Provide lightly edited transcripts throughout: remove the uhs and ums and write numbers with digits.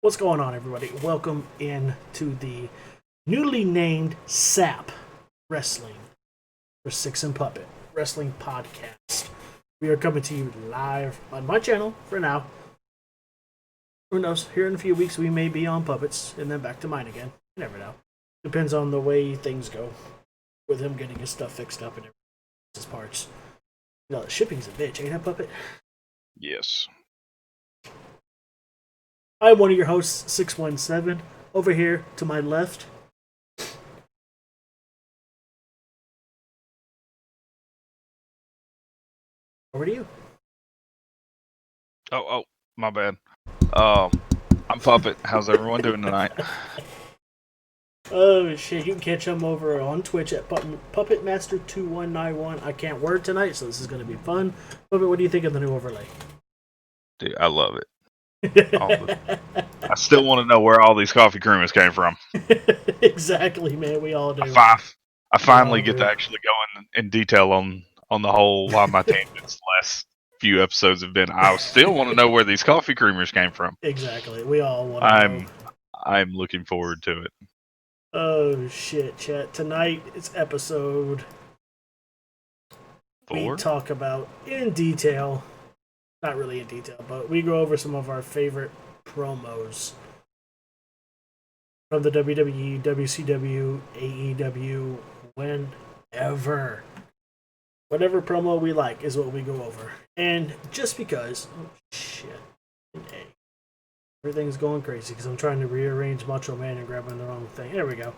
What's going on, everybody? Welcome in to the newly named SAP Wrestling for Six and Puppet Wrestling Podcast. We are coming to you live on my channel for now. Who knows? Here in a few weeks, we may be on Puppets and then back to mine again. You never know. Depends on the way things go with him getting his stuff fixed up and his parts. You know, shipping's a bitch, ain't it, Puppet? Yes. I'm one of your hosts, 617. Over here to my left. Over to you. Oh, my bad. I'm Puppet. How's everyone doing tonight? Oh shit, you can catch him over on Twitch at PuppetMaster2191. I can't word tonight, so this is going to be fun. Puppet, what do you think of the new overlay? Dude, I love it. I still want to know where all these coffee creamers came from. Exactly, man. We all do. I finally get to actually go in detail on the whole why my tangents the last few episodes have been. I still want to know where these coffee creamers came from. Exactly. We all want to know. I'm looking forward to it. Oh shit, chat. Tonight it's episode 4. We talk about in detail. Not really in detail, but we go over some of our favorite promos from the WWE, WCW, AEW, whenever. Whatever promo we like is what we go over. And just because... Oh, shit. Everything's going crazy because I'm trying to rearrange Macho Man and grabbing the wrong thing. There we go.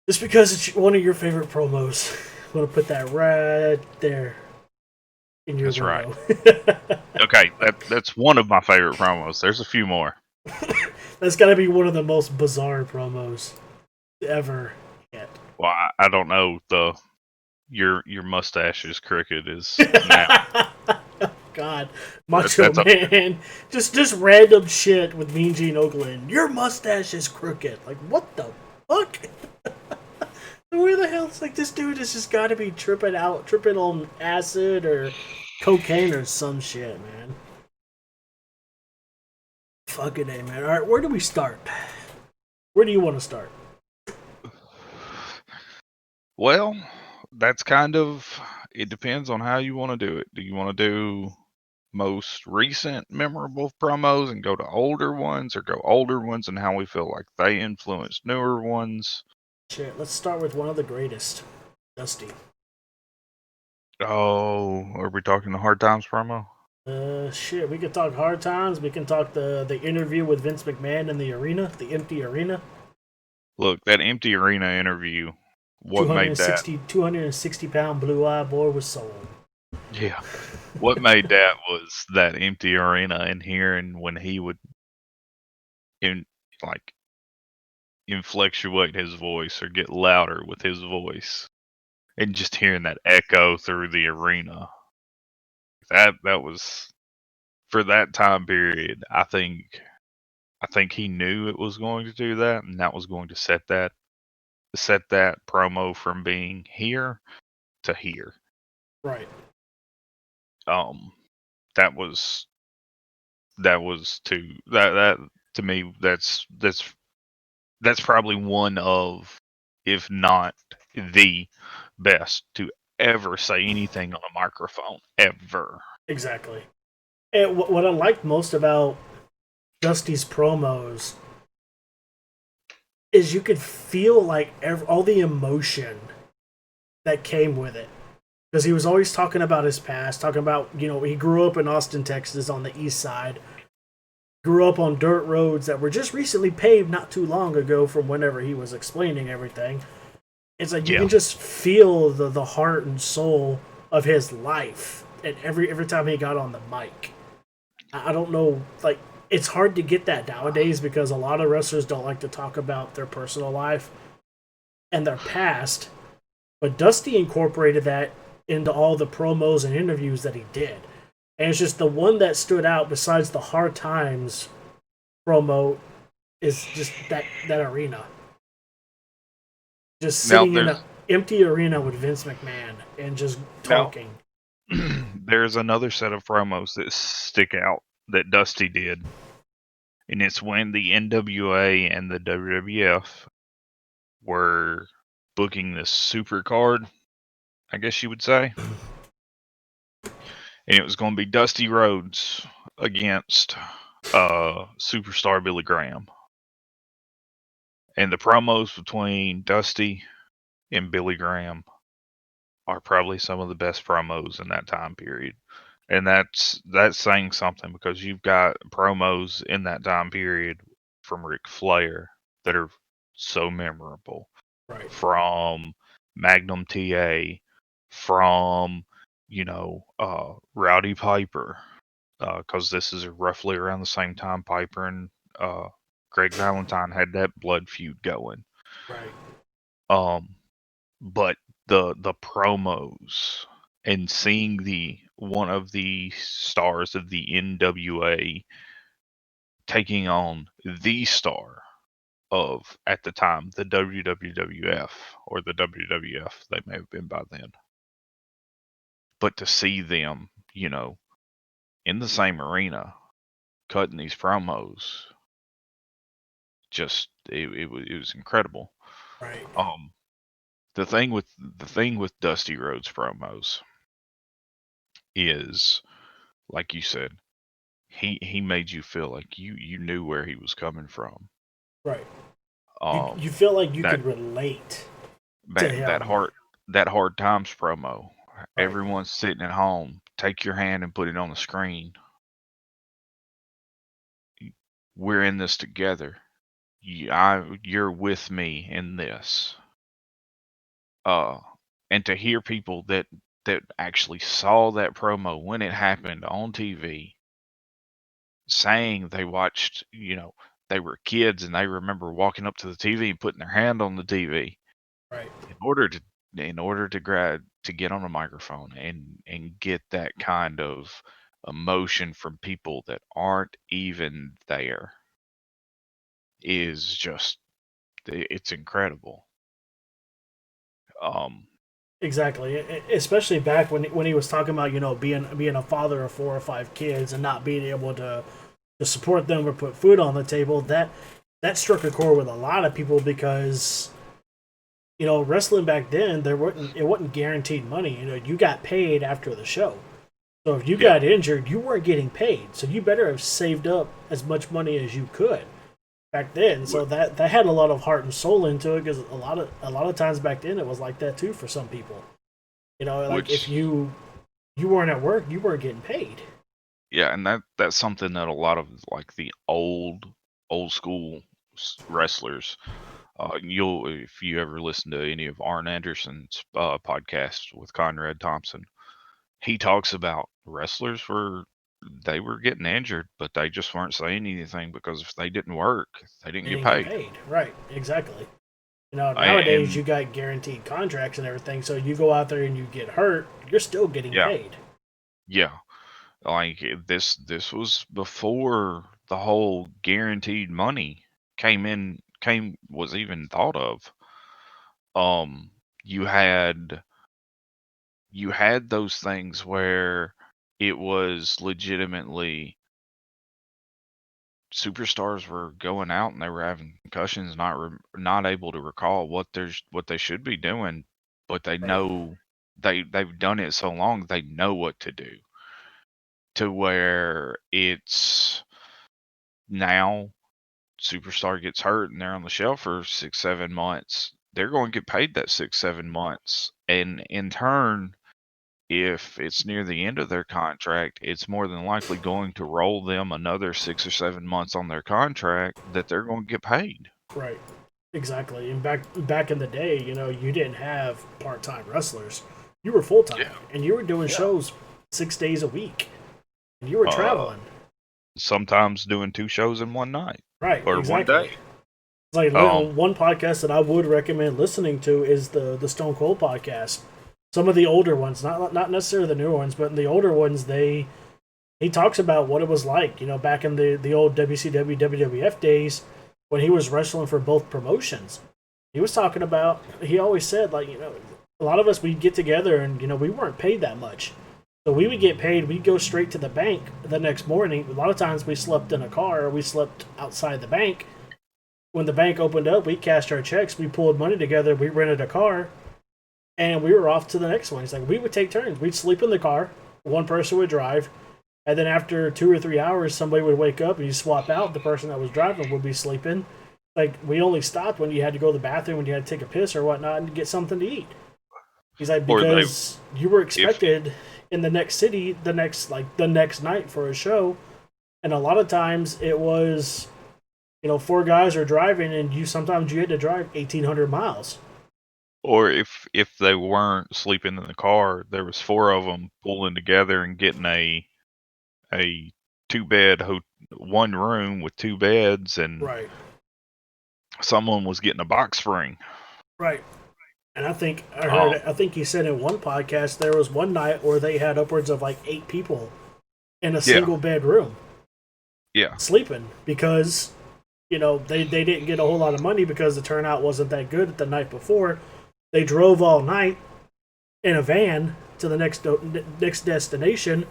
Just because it's one of your favorite promos. I'm going to put that right there. That's window. Right. Okay, that's one of my favorite promos. There's a few more. That's got to be one of the most bizarre promos ever yet. Well, I don't know. Your mustache is crooked is now. Oh, God, Macho Man, just random shit with Mean Gene Okerlund. Your mustache is crooked. Like, what the fuck? Where the hell? It's like this dude has just got to be tripping on acid or cocaine or some shit, man. Fucking A, man. All right, where do we start? Where do you want to start? Well, that's kind of... It depends on how you want to do it. Do you want to do most recent memorable promos and go to older ones, or go older ones and how we feel like they influenced newer ones? Shit, let's start with one of the greatest, Dusty. Oh, are we talking the Hard Times promo? Shit, we could talk Hard Times. We can talk the interview with Vince McMahon in the arena, the empty arena. Look, that empty arena interview. What made that? 260-pound blue-eyed boy was sold. Yeah. What made that was that empty arena and hearing when he would inflectuate his voice or get louder with his voice, and just hearing that echo through the arena. That was, for that time period, I think he knew it was going to do that, and that was going to set that promo from being here to here. Right. That to me, that's probably one of, if not the best to ever say anything on a microphone ever. Exactly. And what I liked most about Dusty's promos is you could feel like all the emotion that came with it. Because he was always talking about his past, talking about, he grew up in Austin, Texas on the east side. Grew up on dirt roads that were just recently paved not too long ago from whenever he was explaining everything. It's like you can just feel the heart and soul of his life and every time he got on the mic. I don't know, like, it's hard to get that nowadays because a lot of wrestlers don't like to talk about their personal life and their past. But Dusty incorporated that into all the promos and interviews that he did. And it's just the one that stood out besides the Hard Times promo is just that arena. Just sitting in an empty arena with Vince McMahon and just talking. There's another set of promos that stick out that Dusty did. And it's when the NWA and the WWF were booking this super card, I guess you would say. And it was going to be Dusty Rhodes against Superstar Billy Graham. And the promos between Dusty and Billy Graham are probably some of the best promos in that time period. And that's saying something, because you've got promos in that time period from Ric Flair that are so memorable. Right. From Magnum TA, from, Rowdy Piper, because this is roughly around the same time Piper and Greg Valentine had that blood feud going. Right. But the promos and seeing one of the stars of the NWA taking on the star of, at the time, the WWF, or the WWF, they may have been by then. But to see them, in the same arena, cutting these promos, just it was incredible. Right. The thing with Dusty Rhodes promos is, like you said, he made you feel like you knew where he was coming from. Right. You feel like you could relate to him. That hard times promo. Right. Everyone's sitting at home. Take your hand and put it on the screen. We're in this together. You're with me in this. And to hear people that actually saw that promo when it happened on TV, saying they watched, they were kids and they remember walking up to the TV and putting their hand on the TV, right, in order to get on a microphone and get that kind of emotion from people that aren't even there, is just, it's incredible. Exactly, especially back when he was talking about being a father of 4 or 5 kids and not being able to support them or put food on the table. That struck a chord with a lot of people, because wrestling back then, it wasn't guaranteed money. You got paid after the show. So if you got injured, you weren't getting paid. So you better have saved up as much money as you could back then. So that had a lot of heart and soul into it, because a lot of times back then it was like that too for some people. If you weren't at work, you weren't getting paid. Yeah, and that's something that a lot of, like, the old school wrestlers, if you ever listen to any of Arn Anderson's podcasts with Conrad Thompson, he talks about wrestlers were getting injured, but they just weren't saying anything, because if they didn't work, they didn't get paid. Right, exactly. Nowadays you got guaranteed contracts and everything, so you go out there and you get hurt, you're still getting paid. Yeah. Like, this was before the whole guaranteed money was even thought of. You had those things where it was legitimately superstars were going out and they were having concussions, not able to recall what they should be doing, but they know they've done it so long, they know what to do. To where it's now, superstar gets hurt and they're on the shelf for 6-7 months, they're going to get paid that 6-7 months, and in turn, if it's near the end of their contract, it's more than likely going to roll them another 6 or 7 months on their contract that they're going to get paid. Right, exactly. And back in the day, you didn't have part-time wrestlers. You were full-time, and you were doing shows 6 days a week, and you were traveling. Sometimes doing 2 shows in one night. Right, or exactly. 1 day. It's like, one podcast that I would recommend listening to is the Stone Cold podcast. Some of the older ones, not necessarily the newer ones, but in the older ones, he talks about what it was like, back in the old WCW, WWF days, when he was wrestling for both promotions. He was talking about, he always said, a lot of us, we'd get together and, we weren't paid that much. So we would get paid. We'd go straight to the bank the next morning. A lot of times we slept in a car or we slept outside the bank. When the bank opened up, we cashed our checks. We pulled money together. We rented a car, and we were off to the next one. It's like we would take turns. We'd sleep in the car. One person would drive, and then after 2 or 3 hours, somebody would wake up and you swap out. The person that was driving would be sleeping. Like we only stopped when you had to go to the bathroom, when you had to take a piss or whatnot, and get something to eat. He's like, because you were expected in the next city the next night for a show, and a lot of times it was, 4 guys are driving, and sometimes you had to drive 1,800 miles. Or if they weren't sleeping in the car, there was 4 of them pulling together and getting a 2-bed one room with 2 beds, and Right. someone was getting a box spring. Right. And I think he said in one podcast there was one night where they had upwards of like 8 people in a single bedroom. Yeah. Sleeping because they didn't get a whole lot of money because the turnout wasn't that good the night before. They drove all night in a van to the next destination.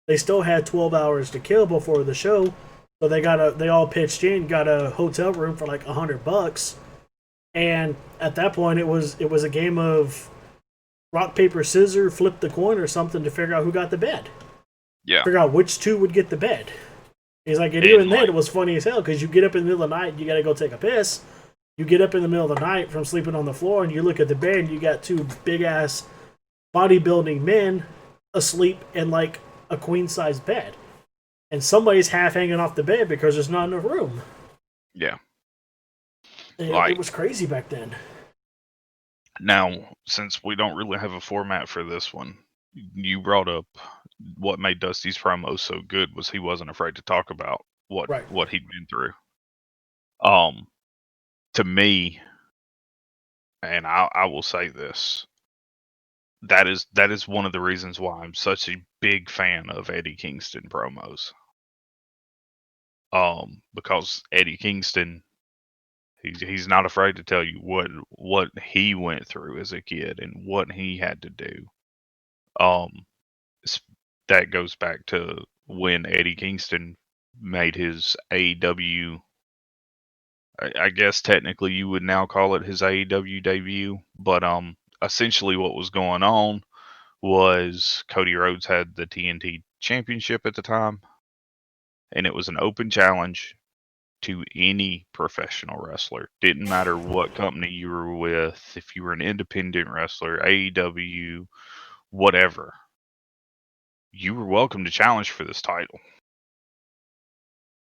They still had 12 hours to kill before the show, so they all pitched in, got a hotel room for like $100. And at that point, it was a game of rock, paper, scissors, flip the coin or something to figure out who got the bed. Yeah. Figure out which 2 would get the bed. He's like, and even then, it was funny as hell because you get up in the middle of the night, you got to go take a piss. You get up in the middle of the night from sleeping on the floor, and you look at the bed, and you got 2 big ass bodybuilding men asleep in like a queen size bed, and somebody's half hanging off the bed because there's not enough room. Yeah. It was crazy back then. Now, since we don't really have a format for this one, you brought up what made Dusty's promo so good was he wasn't afraid to talk about what he'd been through. To me, and I will say this, that is one of the reasons why I'm such a big fan of Eddie Kingston promos. Because Eddie Kingston, he's not afraid to tell you what he went through as a kid and what he had to do. That goes back to when Eddie Kingston made his AEW. I guess technically you would now call it his AEW debut, but essentially what was going on was Cody Rhodes had the TNT Championship at the time, and it was an open challenge to any professional wrestler. Didn't matter what company you were with, if you were an independent wrestler, AEW, whatever. You were welcome to challenge for this title.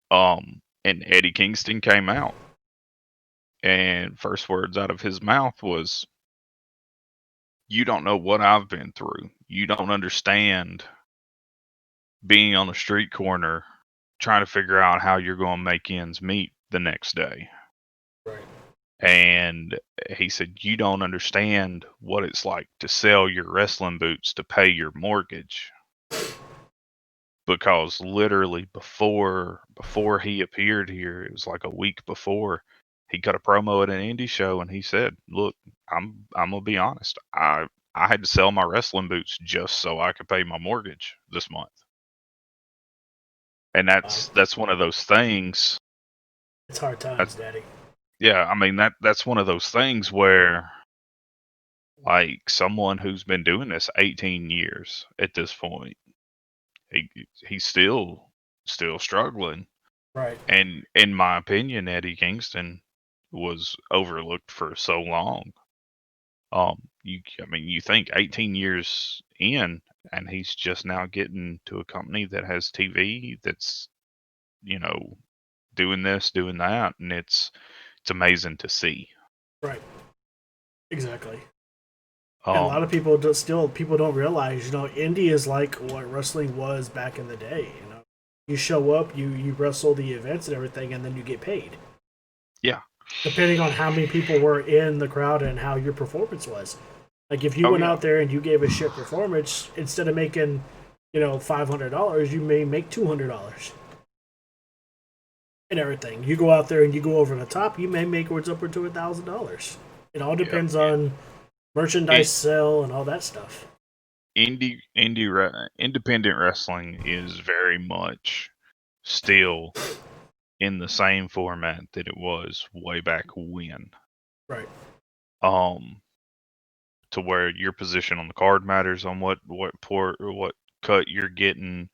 And Eddie Kingston came out, and first words out of his mouth was, "You don't know what I've been through. You don't understand being on a street corner trying to figure out how you're going to make ends meet the next day." Right. And he said, "You don't understand what it's like to sell your wrestling boots to pay your mortgage." Because literally before he appeared here, it was like a week before, he cut a promo at an indie show and he said, "Look, I'm gonna be honest. I had to sell my wrestling boots just so I could pay my mortgage this month." And that's one of those things. It's hard times, Daddy. Yeah, I mean that's one of those things where, like, someone who's been doing this 18 years at this point, he's still struggling. Right. And in my opinion, Eddie Kingston was overlooked for so long. You think 18 years in, and he's just now getting to a company that has TV that's, doing this, doing that, and it's amazing to see. Right. Exactly. And a lot of people don't realize, indie is like what wrestling was back in the day. You show up, you wrestle the events and everything, and then you get paid. Yeah. Depending on how many people were in the crowd and how your performance was. Like if you went out there and you gave a shit performance, instead of making, $500, you may make $200. And everything. You go out there and you go over the top, you may make upward to $1,000. It all depends on merchandise sale and all that stuff. independent wrestling is very much still in the same format that it was way back when. Right. To where your position on the card matters on what port or what cut you're getting,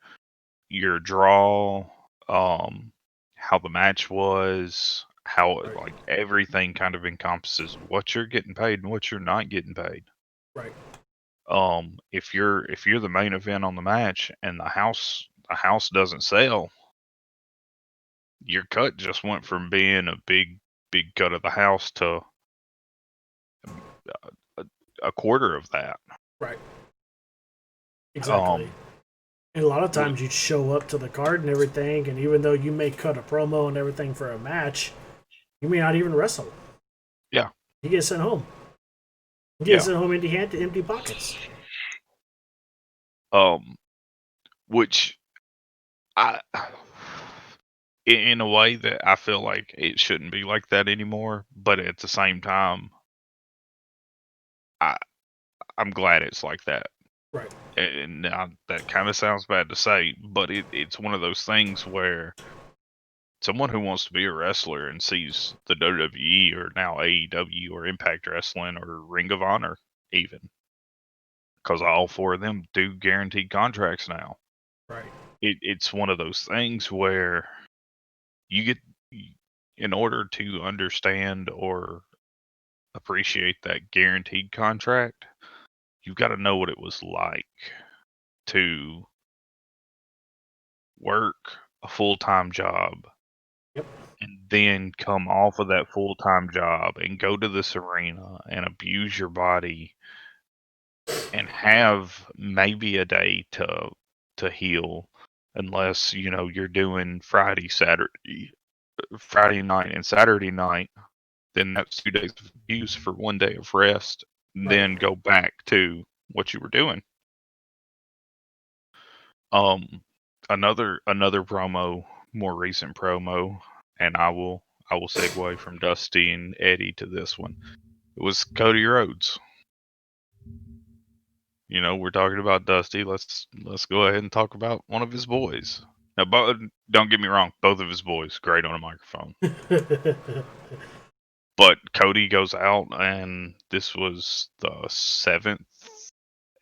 your draw, how the match was, how Right. like everything kind of encompasses what you're getting paid and what you're not getting paid. Right. If you're the main event on the match and the house doesn't sell, your cut just went from being a big cut of the house to a quarter of that. Right. Exactly. And a lot of times you'd show up to the card and everything, and even though you may cut a promo and everything for a match, you may not even wrestle. Yeah. You get sent home. You get sent home empty-handed, empty pockets. Which in a way that I feel like it shouldn't be like that anymore, but at the same time, I'm glad it's like that. Right. And that kind of sounds bad to say, but it's one of those things where someone who wants to be a wrestler and sees the WWE or now AEW or Impact Wrestling or Ring of Honor even, because all four of them do guaranteed contracts now. Right. It's one of those things where you get, in order to understand or appreciate that guaranteed contract, you've got to know what it was like to work a full-time job. Yep. And then come off of that full-time job and go to this arena and abuse your body and have maybe a day to heal, unless you're doing Friday night and Saturday night. Then that's 2 days of abuse for 1 day of rest. Right. Then go back to what you were doing. Another promo, more recent promo, and I will segue from Dusty and Eddie to this one. It was Cody Rhodes. We're talking about Dusty. Let's go ahead and talk about one of his boys. Now, don't get me wrong, both of his boys great on a microphone. But Cody goes out, and this was the sixth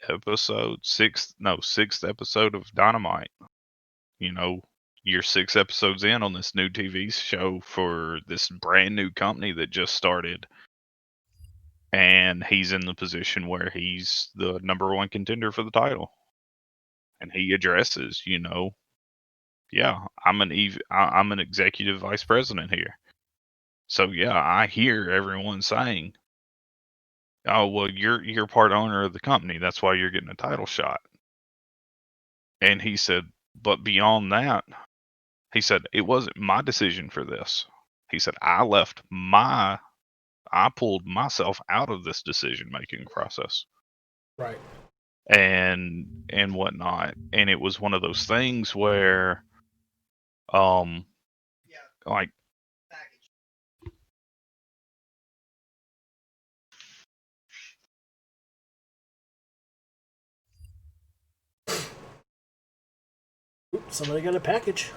episode of Dynamite. You're 6 episodes in on this new TV show for this brand new company that just started. And he's in the position where he's the number 1 contender for the title. And he addresses, yeah, I'm an executive vice president here. So yeah, I hear everyone saying, "Oh, well, you're part owner of the company. That's why you're getting a title shot." And he said, "But beyond that," he said, "it wasn't my decision for this." He said, I pulled myself out of this decision-making process." Right. And whatnot. And it was one of those things where, like, Oops, somebody got a package.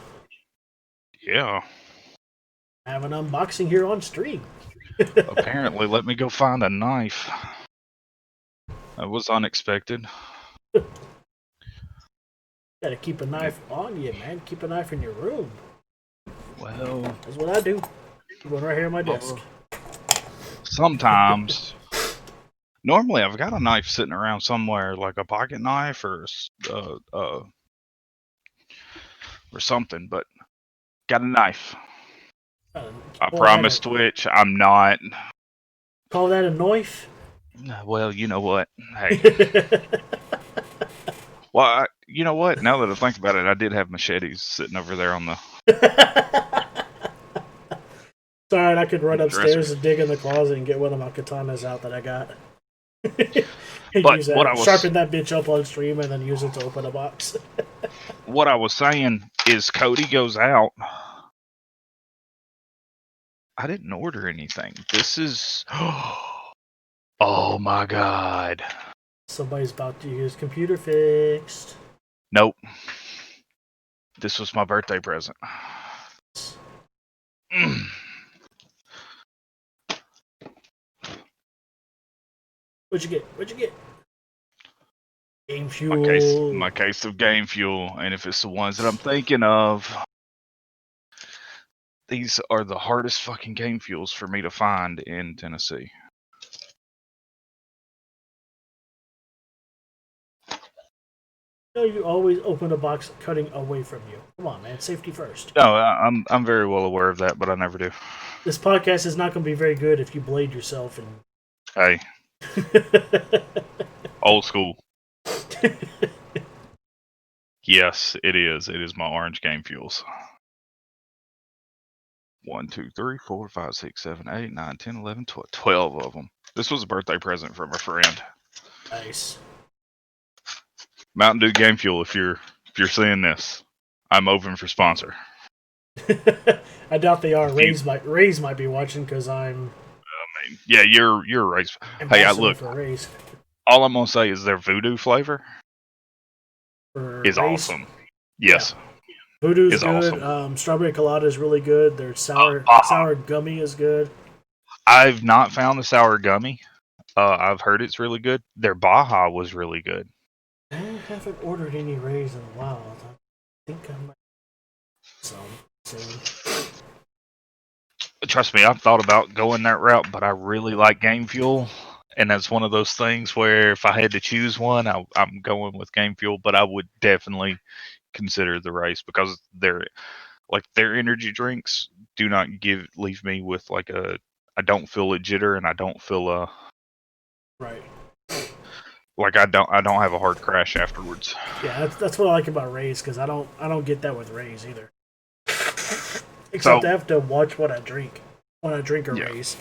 yeah. I have an unboxing here on stream. Apparently, let me go find a knife. That was unexpected. Gotta keep a knife on you, man. Keep a knife in your room. Well, That's what I do. One right here on my desk. Sometimes. Normally, I've got a knife sitting around somewhere, like a pocket knife or something, but got a knife. I promise, Twitch, I'm not. Call that a knife? Well, you know what? Hey. Well, you know what? Now that I think about it, I did have machetes sitting over there on the. Sorry, I could run upstairs and dig in the closet and get one of my katanas out that I got. But use that, sharpen that bitch up on stream and then use it to open a box. What I was saying is Cody goes out. I didn't order anything. This is. Oh my God. Somebody's about to get his computer fixed. Nope. This was my birthday present. What'd you get? Game fuel. My case of game fuel, and if it's the ones that I'm thinking of, these are the hardest fucking game fuels for me to find in Tennessee. No, you always open a box cutting away from you. Come on, man. Safety first. No, I'm very well aware of that, but I never do. This podcast is not going to be very good if you blade yourself and. Hey, old school. Yes, it is. It is my orange game fuels. 1, 2, 3, 4, 5, 6, 7, 8, 9, 10, 11, 12. 12 of them. This was a birthday present from a friend. Nice. Mountain Dew game fuel. If you're seeing this, I'm open for sponsor. I doubt they are. Ray's might be watching because I'm. I mean, yeah, you're right. Hey, look. For Ray's. All I'm gonna say is their voodoo flavor is Ray's. awesome. Yes. Yeah. Voodoo's is good. Awesome. Strawberry colada is really good. Their sour gummy is good. I've not found the sour gummy. I've heard it's really good. Their Baja was really good. I haven't ordered any Rays in a while. I think I might some soon. Trust me, I've thought about going that route, but I really like Game Fuel, and that's one of those things where if I had to choose one, I'm going with Game Fuel, but I would definitely consider the Race because their energy drinks do not leave me with I don't feel a jitter and I don't feel a right. Like I don't have a hard crash afterwards. Yeah, that's what I like about Rays because I don't get that with Rays either. Except I have to watch what I drink when I drink a Rays.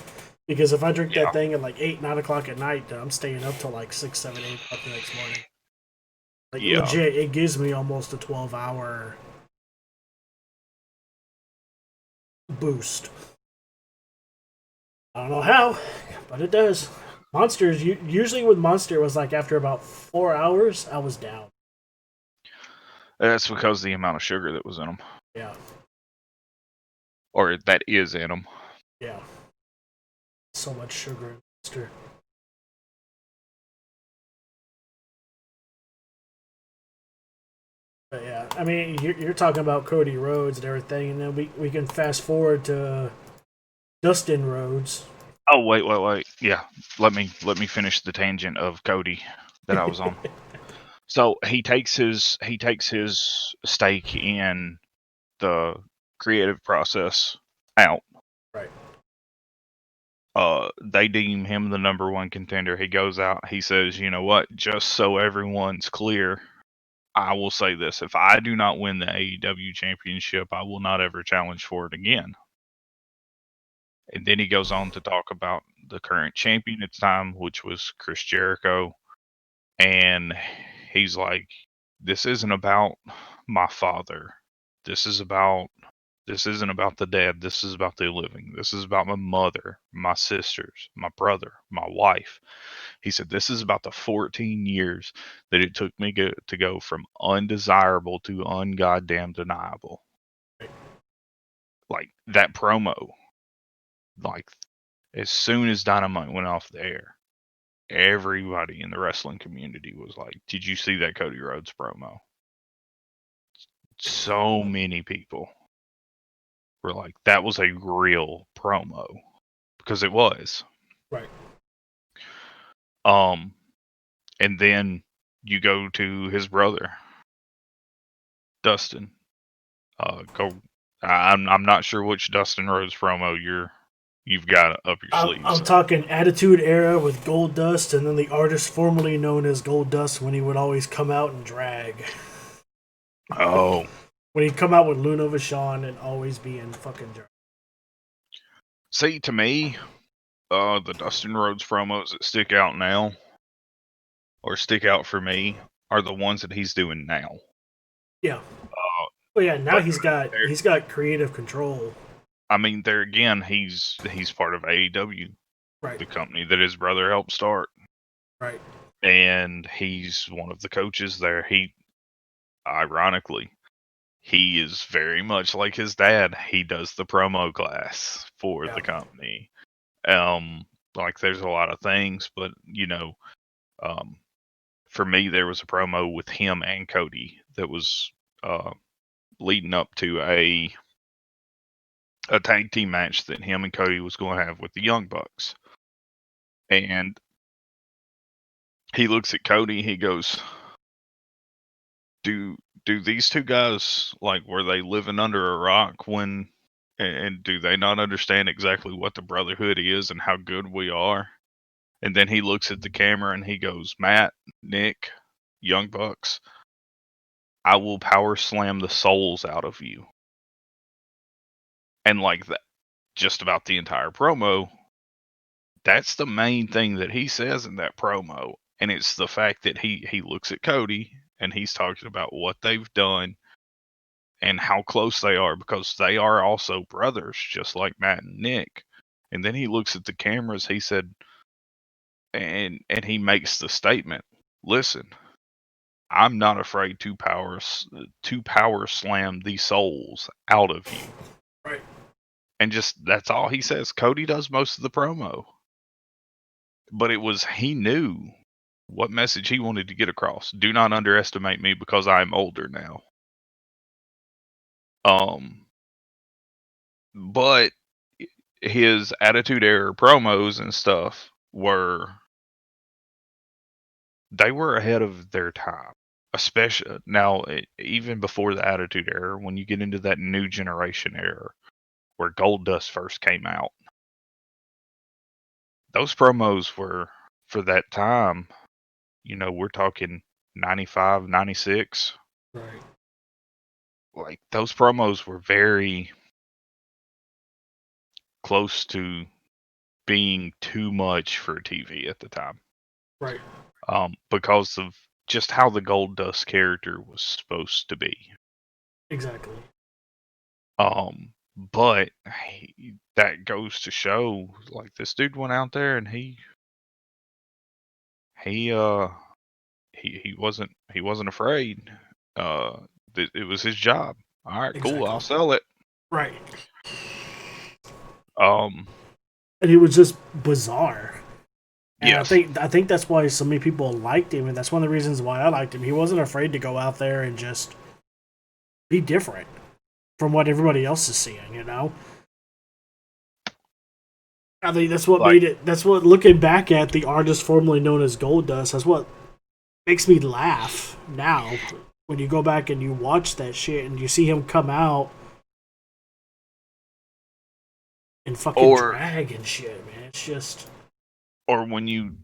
Because if I drink that thing at like 8, 9 o'clock at night, then I'm staying up till like 6, 7, 8 o'clock the next morning. Like legit, it gives me almost a 12-hour boost. I don't know how, but it does. Monsters, usually with Monster, it was like after about 4 hours, I was down. That's because of the amount of sugar that was in them. Yeah. Or that is in them. Yeah. So much sugar in Monster. But yeah, I mean, you're talking about Cody Rhodes and everything, and then we can fast forward to Dustin Rhodes. Oh wait, yeah. Let me finish the tangent of Cody that I was on. So he takes his stake in the creative process out. Right. They deem him the number one contender. He goes out. He says, "You know what? Just so everyone's clear, I will say this: if I do not win the AEW championship, I will not ever challenge for it again." And then he goes on to talk about the current champion at the time, which was Chris Jericho. And he's like, "This isn't about my father. This isn't about the dead. This is about the living. This is about my mother, my sisters, my brother, my wife." He said, "This is about the 14 years that it took me to go from undesirable to ungoddamn deniable." Like that promo, like as soon as Dynamite went off the air, everybody in the wrestling community was like, "Did you see that Cody Rhodes promo?" So many people were like, "That was a real promo," because it was. Right. And then you go to his brother, Dustin. I'm not sure which Dustin Rhodes promo you've got up your sleeves. I'm talking Attitude Era with Gold Dust, and then the artist formerly known as Gold Dust when he would always come out and drag. Oh. When he'd come out with Luna Vachon and always be in fucking drag. See, to me, the Dustin Rhodes promos that stick out now, or stick out for me, are the ones that he's doing now. Yeah. Well, yeah. Now he's got creative control. I mean, there again, he's part of AEW, right? The company that his brother helped start. Right. and he's one of the coaches there. Ironically, he is very much like his dad. He does the promo class for Yeah. the company. Like there's a lot of things, but um, for me, there was a promo with him and Cody that was leading up to a tag team match that him and Cody was going to have with the Young Bucks. And he looks at Cody. He goes, "Do these two guys, like, were they living under a rock when? And do they not understand exactly what the brotherhood is and how good we are?" And then he looks at the camera and he goes, "Matt, Nick, Young Bucks, I will power slam the souls out of you." And like that, just about the entire promo, that's the main thing that he says in that promo. And it's the fact that he looks at Cody and he's talking about what they've done and how close they are, because they are also brothers, just like Matt and Nick. And then he looks at the cameras, he said, and he makes the statement, "Listen, I'm not afraid to power slam these souls out of you." Right. And just that's all he says. Cody does most of the promo. But he knew what message he wanted to get across. Do not underestimate me because I'm older now. But his Attitude Era promos and stuff they were ahead of their time. Especially now, even before the Attitude Era, when you get into that new generation era where Goldust first came out, those promos were, for that time, we're talking 95, 96. Right. Like, those promos were very close to being too much for TV at the time. Right. Because of just how the Goldust character was supposed to be. Exactly. But that goes to show, like, this dude went out there and he wasn't afraid. It was his job. All right, cool, Exactly. I'll sell it. Right. Um, And it was just bizarre. And yes, I think that's why so many people liked him, and that's one of the reasons why I liked him. He wasn't afraid to go out there and just be different from what everybody else is seeing, you know? I think that's what like, made it. That's what, looking back at the artist formerly known as Goldust, that's what makes me laugh now when you go back and you watch that shit and you see him come out and fucking or drag and shit, man. It's just when you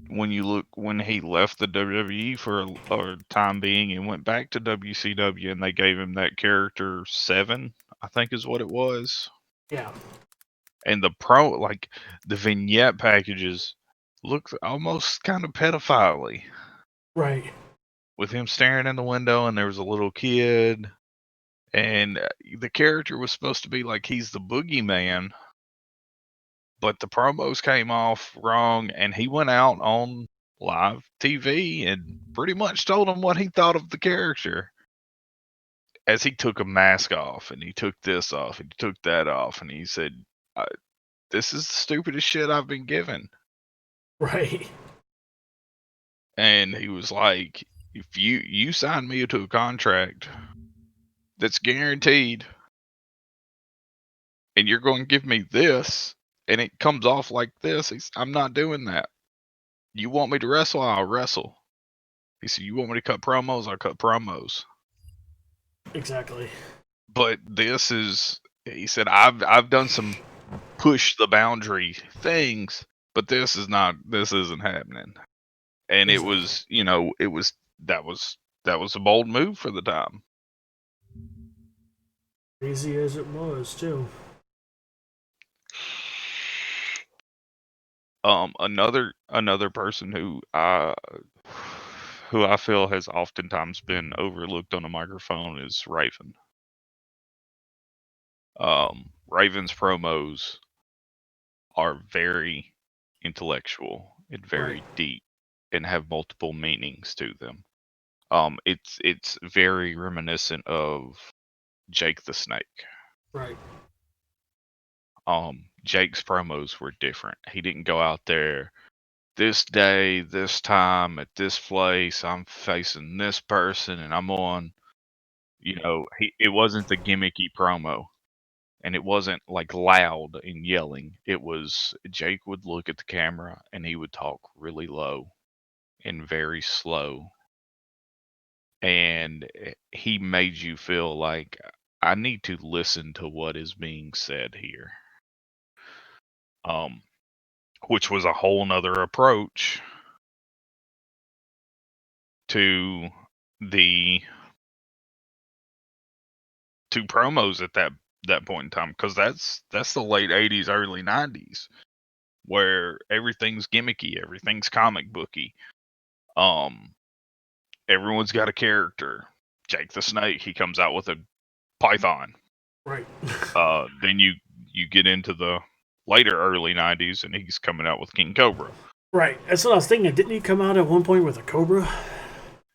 look when he left the WWE for a time being and went back to WCW, and they gave him that character 7, I think is what it was. yeah, And the vignette packages look almost kind of pedophile right, with him staring in the window and there was a little kid, and the character was supposed to be like he's the boogeyman, but the promos came off wrong, and he went out on live TV and pretty much told him what he thought of the character as he took a mask off and he took this off and he took that off, and he said, "This is the stupidest shit I've been given." right, And he was like, "If you sign me to a contract that's guaranteed, and you're going to give me this, and it comes off like this, I'm not doing that. You want me to wrestle, I'll wrestle." He said, "You want me to cut promos, I'll cut promos. exactly, But this is," he said, "I've done some push the boundary things, but this isn't happening." And it exactly. was, it was that was a bold move for the time. Crazy as it was too. Another person who I feel has oftentimes been overlooked on a microphone is Raven. Raven's promos are very intellectual and Right. very deep. and have multiple meanings to them. It's very reminiscent of Jake the Snake. Right. Jake's promos were different. He didn't go out there, this day, this time, at this place, I'm facing this person, and I'm on. It wasn't the gimmicky promo, and it wasn't like loud and yelling. It was Jake would look at the camera and he would talk really low and very slow, and he made you feel like I need to listen to what is being said here. Which was a whole nother approach to the two promos at that point in time, because that's the late 80s, early 90s, where everything's gimmicky, everything's comic booky. Everyone's got a character. Jake the Snake, he comes out with a python. Right. Then you get into the later early 90s and he's coming out with King Cobra. Right. That's what I was thinking. Didn't he come out at one point with a cobra?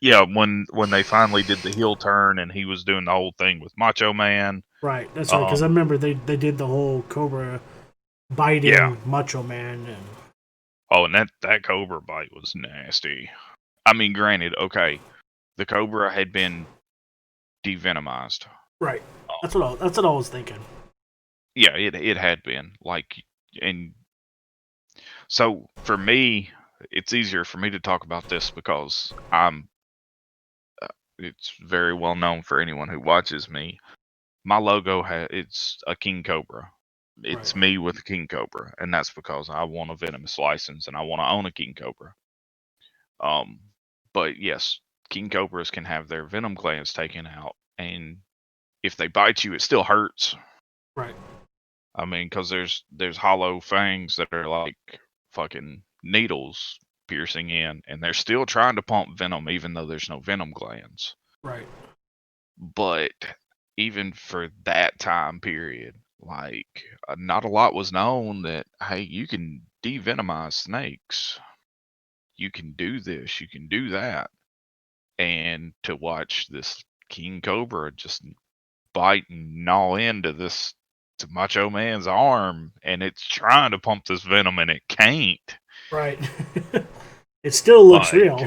Yeah, when they finally did the heel turn and he was doing the whole thing with Macho Man. Right. That's right. Because I remember they did the whole cobra biting Macho Man. And that cobra bite was nasty. I mean, granted, okay, the cobra had been devenomized. Right. That's what I was thinking. Yeah, it had been, and so for me, it's easier for me to talk about this because it's very well known for anyone who watches me. My logo it's a king cobra. It's me with a king cobra, and that's because I want a venomous license and I want to own a king cobra. But yes, king cobras can have their venom glands taken out, and if they bite you, it still hurts. Right. I mean, because there's hollow fangs that are like fucking needles piercing in, and they're still trying to pump venom even though there's no venom glands. Right. But even for that time period, not a lot was known that, hey, you can devenomize snakes. You can do this, you can do that. And to watch this king cobra just bite and gnaw into Macho Man's arm, and it's trying to pump this venom and it can't. Right. It still looks real.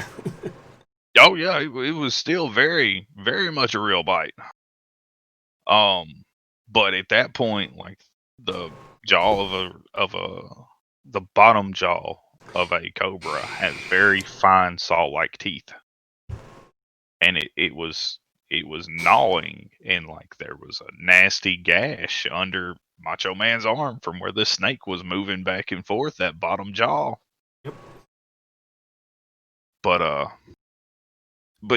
Oh yeah, it was still very, very much a real bite. But at that point, like the jaw the bottom jaw of a cobra has very fine saw-like teeth, and it was gnawing, and like there was a nasty gash under Macho Man's arm from where this snake was moving back and forth, that bottom jaw. Yep. But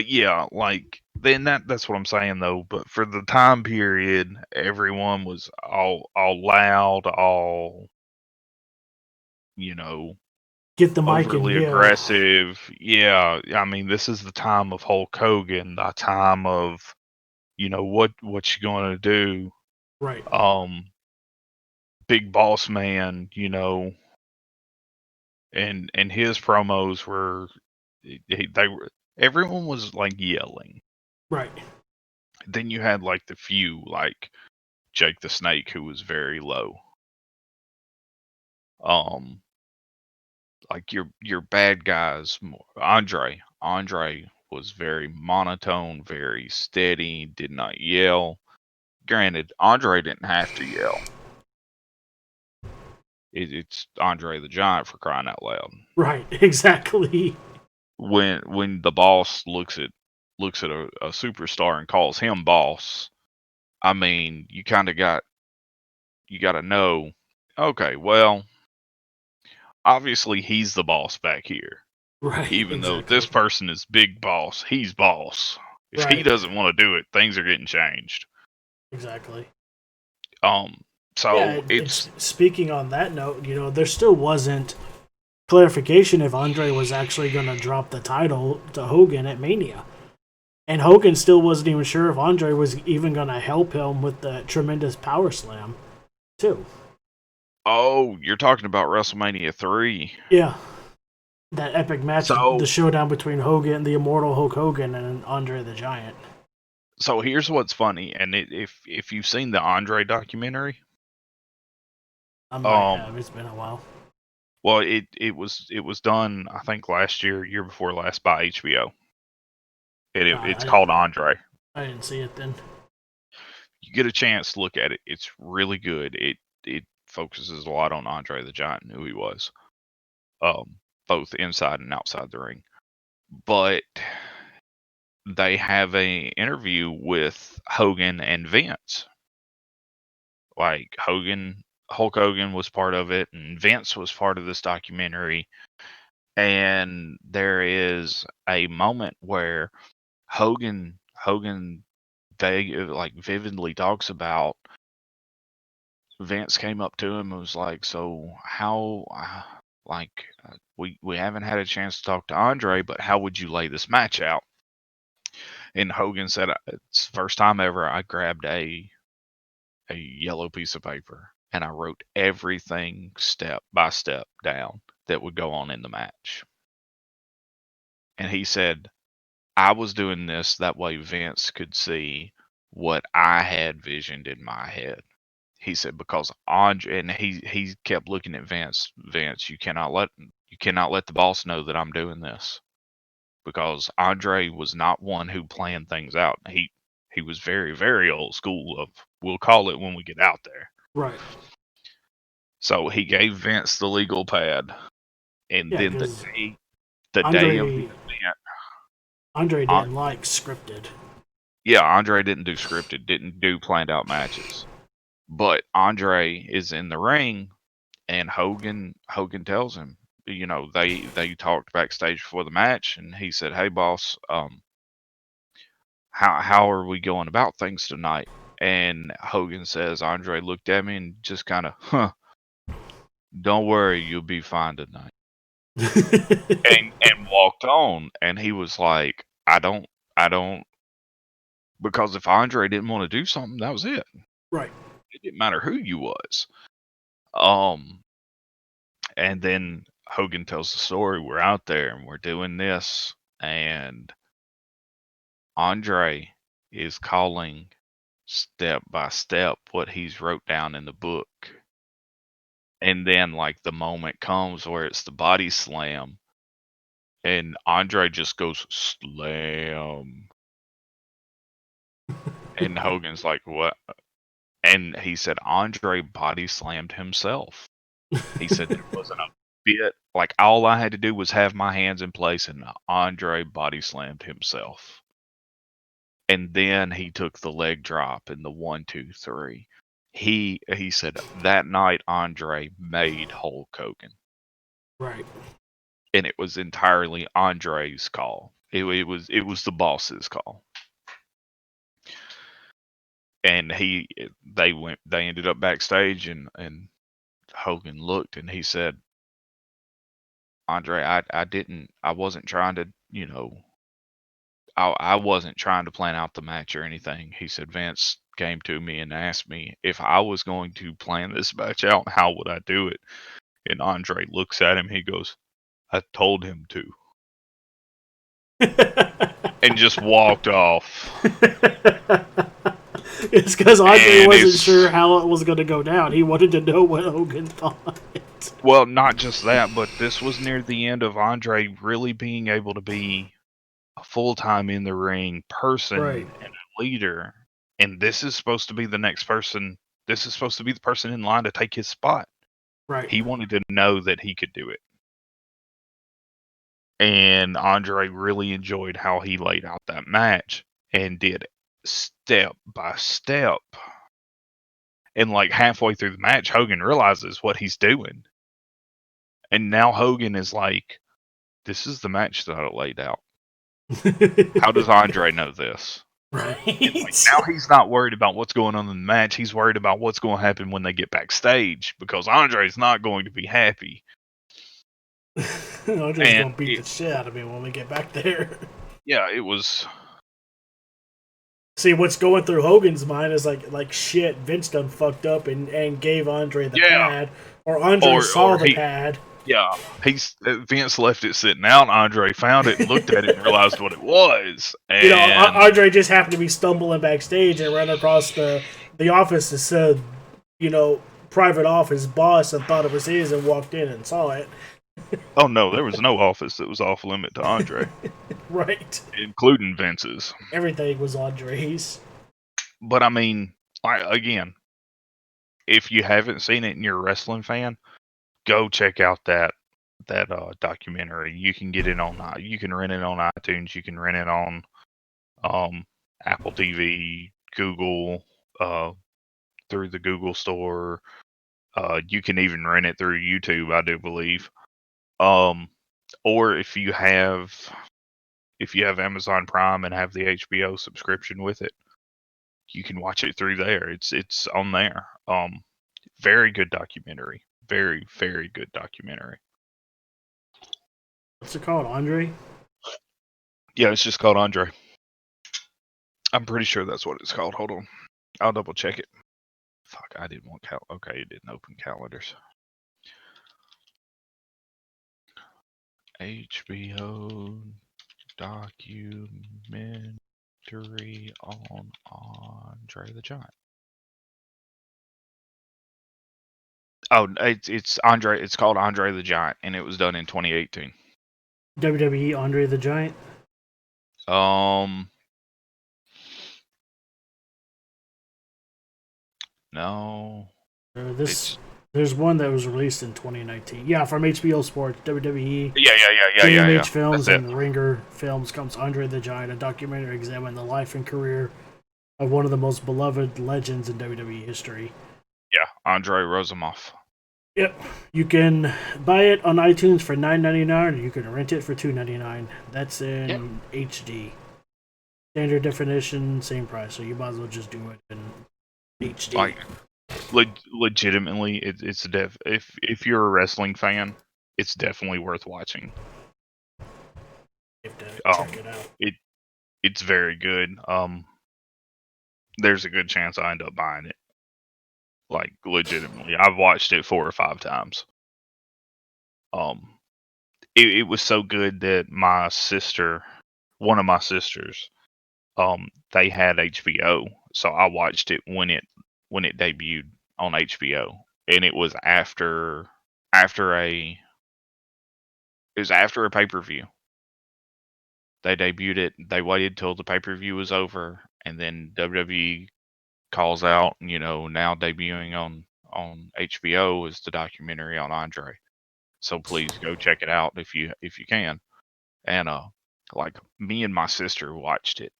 yeah, like then that's what I'm saying though. But for the time period, everyone was all loud, all get the mic overly and aggressive. Yeah, I mean this is the time of Hulk Hogan, the time of what you gonna do, right. Big Boss Man, and his promos were everyone was like yelling. Right. Then you had like the few, like Jake the Snake, who was very low. Like your bad guys, Andre was very monotone, very steady, did not yell. Granted, Andre didn't have to yell. It's Andre the Giant, for crying out loud. Right, exactly. When the boss looks at a superstar and calls him boss, I mean, you got to know, okay, well, obviously he's the boss back here. Right. Even though this person is big boss, he's boss. If he doesn't want to do it, things are getting changed. Exactly. So yeah, it's speaking on that note, there still wasn't clarification if Andre was actually going to drop the title to Hogan at Mania. And Hogan still wasn't even sure if Andre was even going to help him with the tremendous power slam, too. Oh, you're talking about WrestleMania 3. Yeah. That epic match, the So showdown between Hogan, the immortal Hulk Hogan, and Andre the Giant. so here's what's funny, and if you've seen the Andre documentary, I might um, have. It's been a while. well, it was done I think last year before last by HBO. It's I called Andre. I didn't see it then. You get a chance to look at it. It's really good. It focuses a lot on Andre the Giant and who he was, um, both inside and outside the ring. But they have a interview with Hogan and Vince. Like Hulk Hogan was part of it, and Vince was part of this documentary. And there is a moment where Hogan they like vividly talks about Vince came up to him and was like, "So how, we haven't had a chance to talk to Andre, but how would you lay this match out?" And Hogan said, "It's the first time ever I grabbed a yellow piece of paper and I wrote everything step by step down that would go on in the match." And he said, "I was doing this that way Vince could see what I had visioned in my head." He said, because Andre, and he kept looking at Vince. Vince, you cannot let the boss know that I'm doing this, because Andre was not one who planned things out. He was very, very old school of, we'll call it when we get out there. Right. So he gave Vince the legal pad, and Yeah, then because the day of the Andre event, Andre An- didn't like scripted. yeah, Andre didn't do scripted, didn't do planned out matches, but Andre is in the ring. And Hogan tells him, they talked backstage before the match, and he said, "Hey, boss, how are we going about things tonight?" And Hogan says, Andre looked at me and just kind of, "Huh, don't worry, you'll be fine tonight," and walked on. And he was like, I don't, because if Andre didn't want to do something, that was it. Right. It didn't matter who you was. Um, and then Hogan tells the story. We're out there and we're doing this, and Andre is calling step by step what he's wrote down in the book. And then like the moment comes where it's the body slam, and Andre just goes slam. And Hogan's like, "What?" And he said Andre body slammed himself. He said there wasn't a bit, like all I had to do was have my hands in place, and Andre body slammed himself. And then he took the leg drop and the 1, 2, 3. He said that night Andre made Hulk Hogan, Right. and it was entirely Andre's call. It was the boss's call. And they ended up backstage, and Hogan looked and he said, "Andre, I wasn't trying to, I wasn't trying to plan out the match or anything." He said, "Vince came to me and asked me if I was going to plan this match out, how would I do it?" And Andre looks at him, he goes, "I told him to." And just walked off. It's because Andre And wasn't it's, sure how it was going to go down. He wanted to know what Hogan thought. well, not just that, but this was near the end of Andre really being able to be a full-time in the ring Right. person and a leader. And this is supposed to be the next person. This is supposed to be the person in line to take his spot. Right. He wanted to know that he could do it. And Andre really enjoyed how he laid out that match and did step by step. And like halfway through the match, Hogan realizes what he's doing. And now Hogan is like, "This is the match that I laid out. How does Andre know this?" And like Right. now he's not worried about what's going on in the match. He's worried about what's going to happen when they get backstage, because Andre's not going to be happy. Andre's And going to beat the shit out of me when we get back there. it was, See, what's going through Hogan's mind is like shit, Vince done fucked up and gave Andre the yeah, pad, or Andre saw or the pad. Yeah, Vince left it sitting out. Andre found it and looked at it and realized what it was. You know, And Andre just happened to be stumbling backstage and ran across the office that said, you know, private office boss, and thought it was his and walked in and saw it. oh no, there was no office that was off limit to Andre, Right. including Vince's. Everything was Andre's. But I mean, again, if you haven't seen it and you're a wrestling fan, go check out that documentary. You can get it on. You can rent it on iTunes. You can rent it on Apple TV, Google, through the Google store. You can even rent it through YouTube, I do believe. Or if you have Amazon Prime and have the HBO subscription with it, you can watch it through there. It's on there. Very good documentary. Very, very good documentary. What's it called, Andre? Yeah, it's just called Andre. I'm pretty sure that's what it's called. Hold on. I'll double check it. Fuck, I didn't want okay, it didn't open calendars. HBO documentary on Andre the Giant. Oh, it's Andre. It's called Andre the Giant, and it was done in 2018. WWE Andre the Giant? No. There's one that was released in 2019. Yeah, from HBO Sports, WWE. Yeah. Films and Ringer Films comes Andre the Giant, a documentary examining the life and career of one of the most beloved legends in WWE history. Yeah, Andre Rosamoff. Yep. You can buy it on iTunes for $9.99, or you can rent it for $2.99. That's in HD. Standard definition, same price, so you might as well just do it in HD. Like, legitimately, it's if you're a wrestling fan, it's definitely worth watching. You have to check it out. It's very good. There's a good chance I end up buying it. Like, legitimately, I've watched it 4 or 5 times. It was so good that one of my sisters, they had HBO, so I watched it when it debuted on HBO, and it was after a pay-per-view. They debuted it. They waited till the pay-per-view was over, and then WWE calls out, now debuting on HBO is the documentary on Andre. So please go check it out if you can. And like, me and my sister watched it,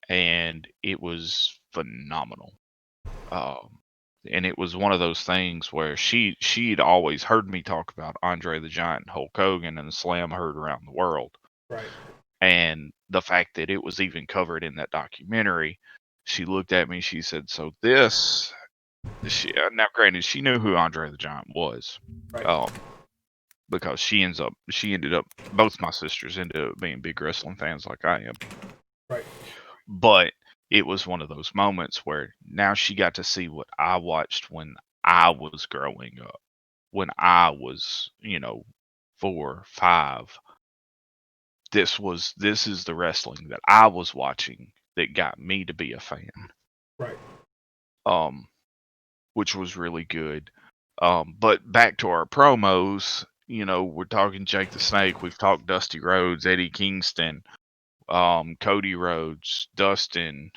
and it was phenomenal. And it was one of those things where she'd always heard me talk about Andre the Giant and Hulk Hogan and the Slam heard around the world. Right. And the fact that it was even covered in that documentary, she looked at me, she said, so this, now granted, she knew who Andre the Giant was. Right. Because she ended up, both my sisters ended up being big wrestling fans like I am. Right. But it was one of those moments where now she got to see what I watched when I was growing up, when I was, 4, 5. This is the wrestling that I was watching that got me to be a fan. Right. Which was really good. But back to our promos, we're talking Jake the Snake, we've talked Dusty Rhodes, Eddie Kingston, Cody Rhodes, Dustin,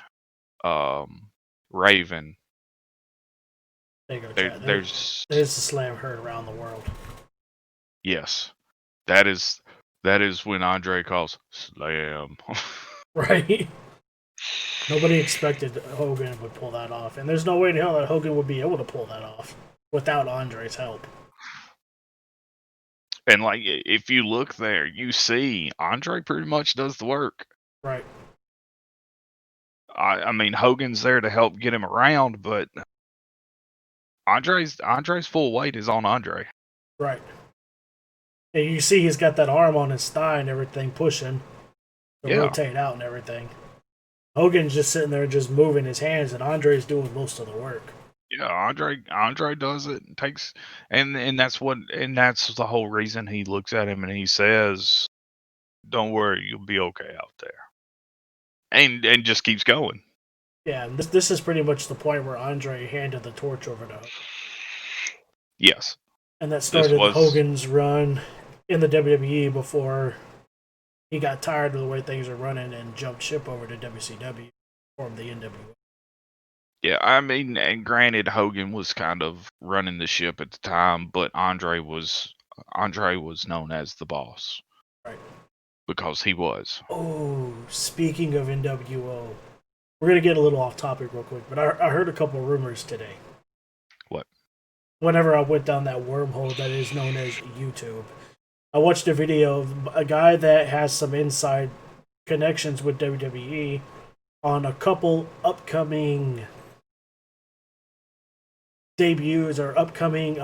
Raven. There you go, Chad. There's the Slam heard around the world. Yes. That is when Andre calls Slam. Right. Nobody expected Hogan would pull that off, and there's no way in hell that Hogan would be able to pull that off without Andre's help. And like, if you look there, you see Andre pretty much does the work. Right. I mean, Hogan's there to help get him around, but Andre's full weight is on Andre. Right. And you see he's got that arm on his thigh and everything pushing to rotate out and everything. Hogan's just sitting there just moving his hands, and Andre's doing most of the work. Yeah, Andre does it and takes and that's the whole reason he looks at him and he says, "Don't worry, you'll be okay out there." And just keeps going. Yeah, and this is pretty much the point where Andre handed the torch over to Hogan. Yes. And that This started was Hogan's run in the WWE before he got tired of the way things are running and jumped ship over to WCW, formed the NWO. yeah, I mean, and granted Hogan was kind of running the ship at the time, but Andre was known as the boss Right. because he was. Oh, speaking of NWO, we're gonna get a little off topic real quick, but I heard a couple rumors today. What? Whenever I went down that wormhole that is known as YouTube, I watched a video of a guy that has some inside connections with WWE on a couple upcoming debuts or upcoming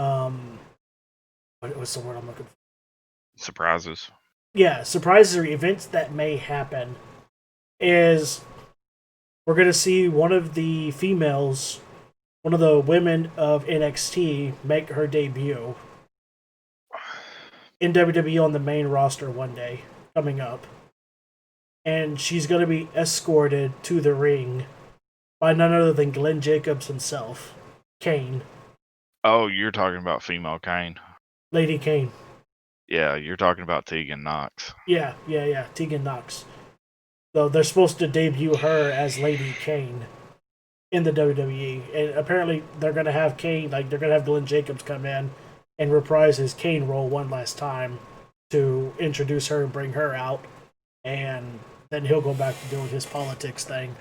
what's the word I'm looking for? Surprises. Yeah, surprises or events that may happen is we're gonna see one of the females, one of the women of NXT make her debut in WWE on the main roster one day coming up. And she's gonna be escorted to the ring by none other than Glenn Jacobs himself, Kane, Oh, you're talking about female Kane. Lady Kane. Yeah, you're talking about Tegan Knox. Yeah, Tegan Knox. So they're supposed to debut her as Lady Kane in the WWE, and apparently they're gonna have Kane, like they're gonna have Glenn Jacobs come in and reprise his Kane role one last time to introduce her and bring her out, and then he'll go back to doing his politics thing.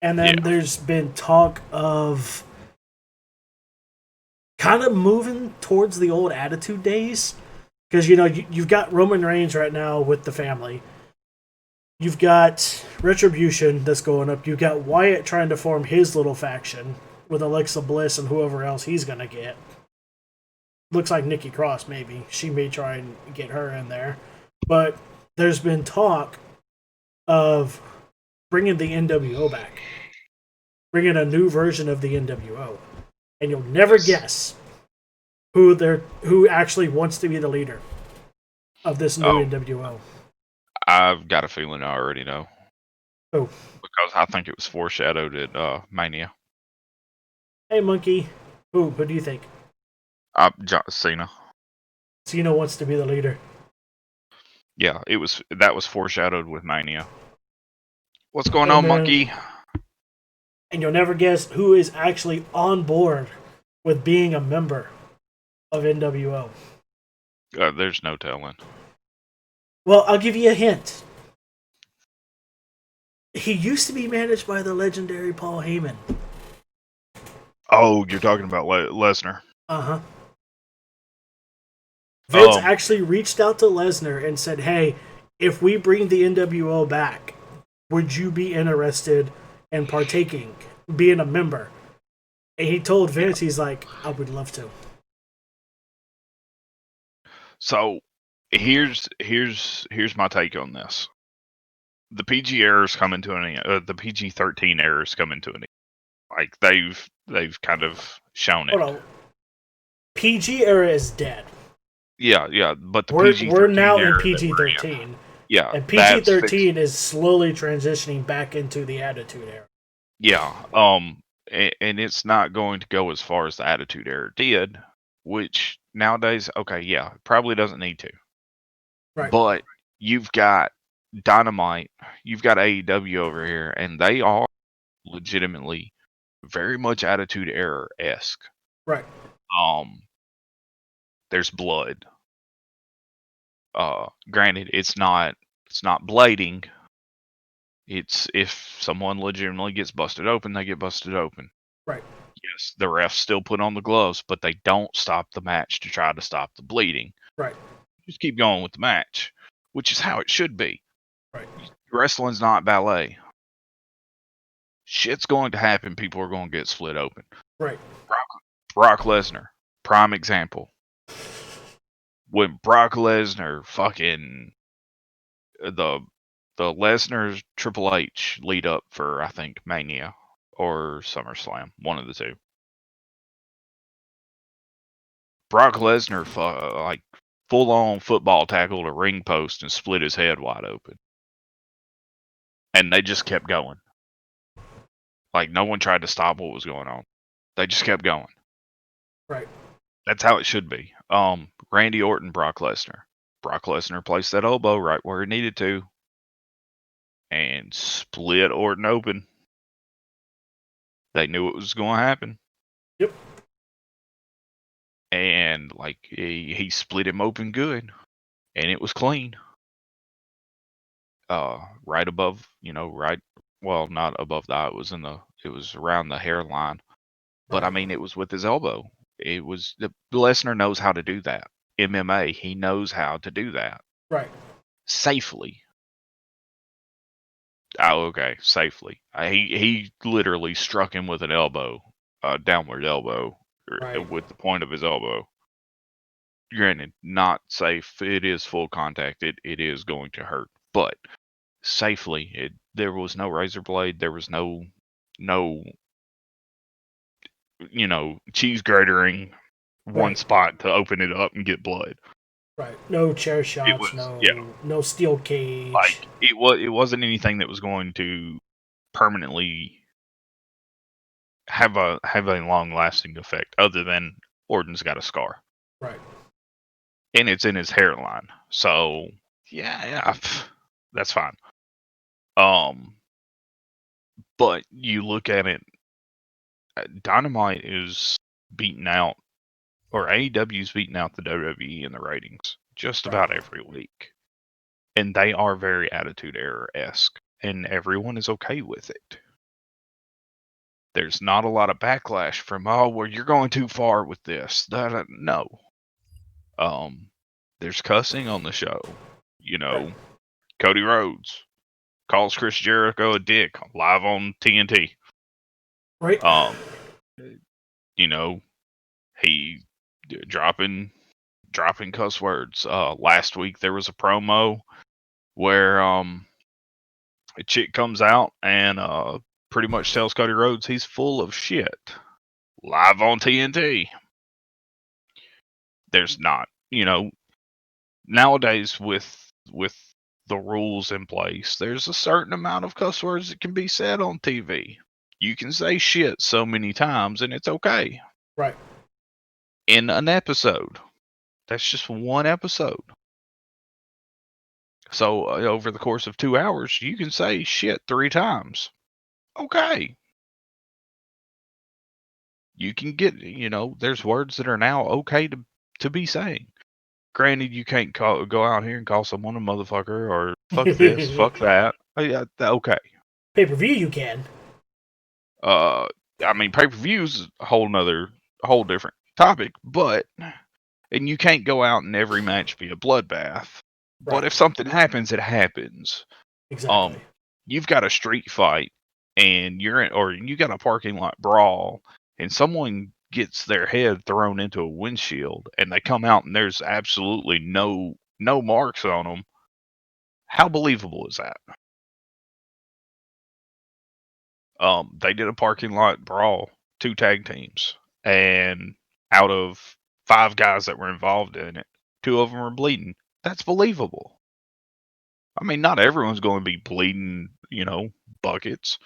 And then Yeah. there's been talk of kind of moving towards the old Attitude days, because you've got Roman Reigns right now with the family. You've got Retribution that's going up. You've got Wyatt trying to form his little faction with Alexa Bliss and whoever else he's going to get. Looks like Nikki Cross, maybe. She may try and get her in there. But there's been talk of bringing the NWO back, bringing a new version of the NWO. And you'll never guess who actually wants to be the leader of this new Oh, NWO. I've got a feeling I already know. Oh, Because I think it was foreshadowed at Mania. hey, Monkey. Who do you think? John Cena. Cena wants to be the leader. Yeah, that was foreshadowed with Mania. What's going And on, then, monkey? and you'll never guess who is actually on board with being a member of NWO. There's no telling. Well, I'll give you a hint. He used to be managed by the legendary Paul Heyman. Oh, you're talking about Lesnar. Uh-huh. Vince Um, actually reached out to Lesnar and said, hey, if we bring the NWO back, would you be interested in partaking, being a member? And he told Vince, he's like, I would love to. So here's my take on this. The PG errors coming to an end. The PG-13 errors coming to an end. Like they've kind of shown it. Hold on. PG era is dead. Yeah, but the We're PG-13 now in era PG that we're in, 13, yeah, and PG that's fixed. 13 is slowly transitioning back into the Attitude Era. Yeah, and it's not going to go as far as the Attitude Era did, which nowadays, okay, yeah, probably doesn't need to. Right. But you've got Dynamite, you've got AEW over here, and they are legitimately very much Attitude Era esque. Right. There's blood. Granted, it's not blading. It's if someone legitimately gets busted open, they get busted open. Right. Yes, the refs still put on the gloves, but they don't stop the match to try to stop the bleeding. Right. Just keep going with the match, which is how it should be. Right. Wrestling's not ballet. Shit's going to happen. People are going to get split open. Right. Brock Lesnar, prime example. When Brock Lesnar fucking the Lesnar Triple H lead up for I think Mania or SummerSlam, one of the two. Brock Lesnar like full on football tackled a ring post and split his head wide open, and they just kept going. Like no one tried to stop what was going on. They just kept going. Right. That's how it should be. Randy Orton, Brock Lesnar. Brock Lesnar placed that elbow right where he needed to, and split Orton open. They knew it was going to happen. Yep. And like he split him open good, and it was clean. Right above, well, not above that. It was around the hairline. But I Right. mean, it was with his elbow. Lesnar knows how to do that. MMA, he knows how to do that Right. safely. Oh, okay, safely. He literally struck him with an elbow, downward elbow, Right. with the point of his elbow. Granted, not safe. It is full contact. It is going to hurt, but safely. There was no razor blade. There was no cheese gratering one Right. spot to open it up and get blood. Right. No chair It shots. was, yeah, No steel cage. like it wasn't anything that was going to permanently have a long lasting effect, other than Orton's got a scar. Right. And it's in his hairline. So yeah, that's fine. But you look at it, Dynamite is beating out, or AEW's beating out the WWE in the ratings just Right. about every week. And they are very Attitude Era-esque, and everyone is okay with it. There's not a lot of backlash from, well, you're going too far with this. No. There's cussing on the show. Right. Cody Rhodes calls Chris Jericho a dick live on TNT. Right. He dropping cuss words. Last week there was a promo where a chick comes out and pretty much tells Cody Rhodes he's full of shit live on TNT. There's not, nowadays with the rules in place, there's a certain amount of cuss words that can be said on TV. You can say shit so many times and it's okay. Right. In an episode. That's just one episode. So over the course of 2 hours, you can say shit 3 times. Okay. You can get, there's words that are now okay to be saying. Granted, you can't go out here and call someone a motherfucker or fuck this, fuck that. Yeah, okay. Pay-per-view you can. I mean, pay-per-view's a whole different topic, and you can't go out and every match be a bloodbath. But Right. if something happens, it happens. Exactly. You've got a street fight and you got a parking lot brawl and someone gets their head thrown into a windshield and they come out and there's absolutely no marks on them. How believable is that? They did a parking lot brawl, 2 tag teams, and out of 5 guys that were involved in it, 2 of them were bleeding. That's believable. I mean, not everyone's going to be bleeding, buckets.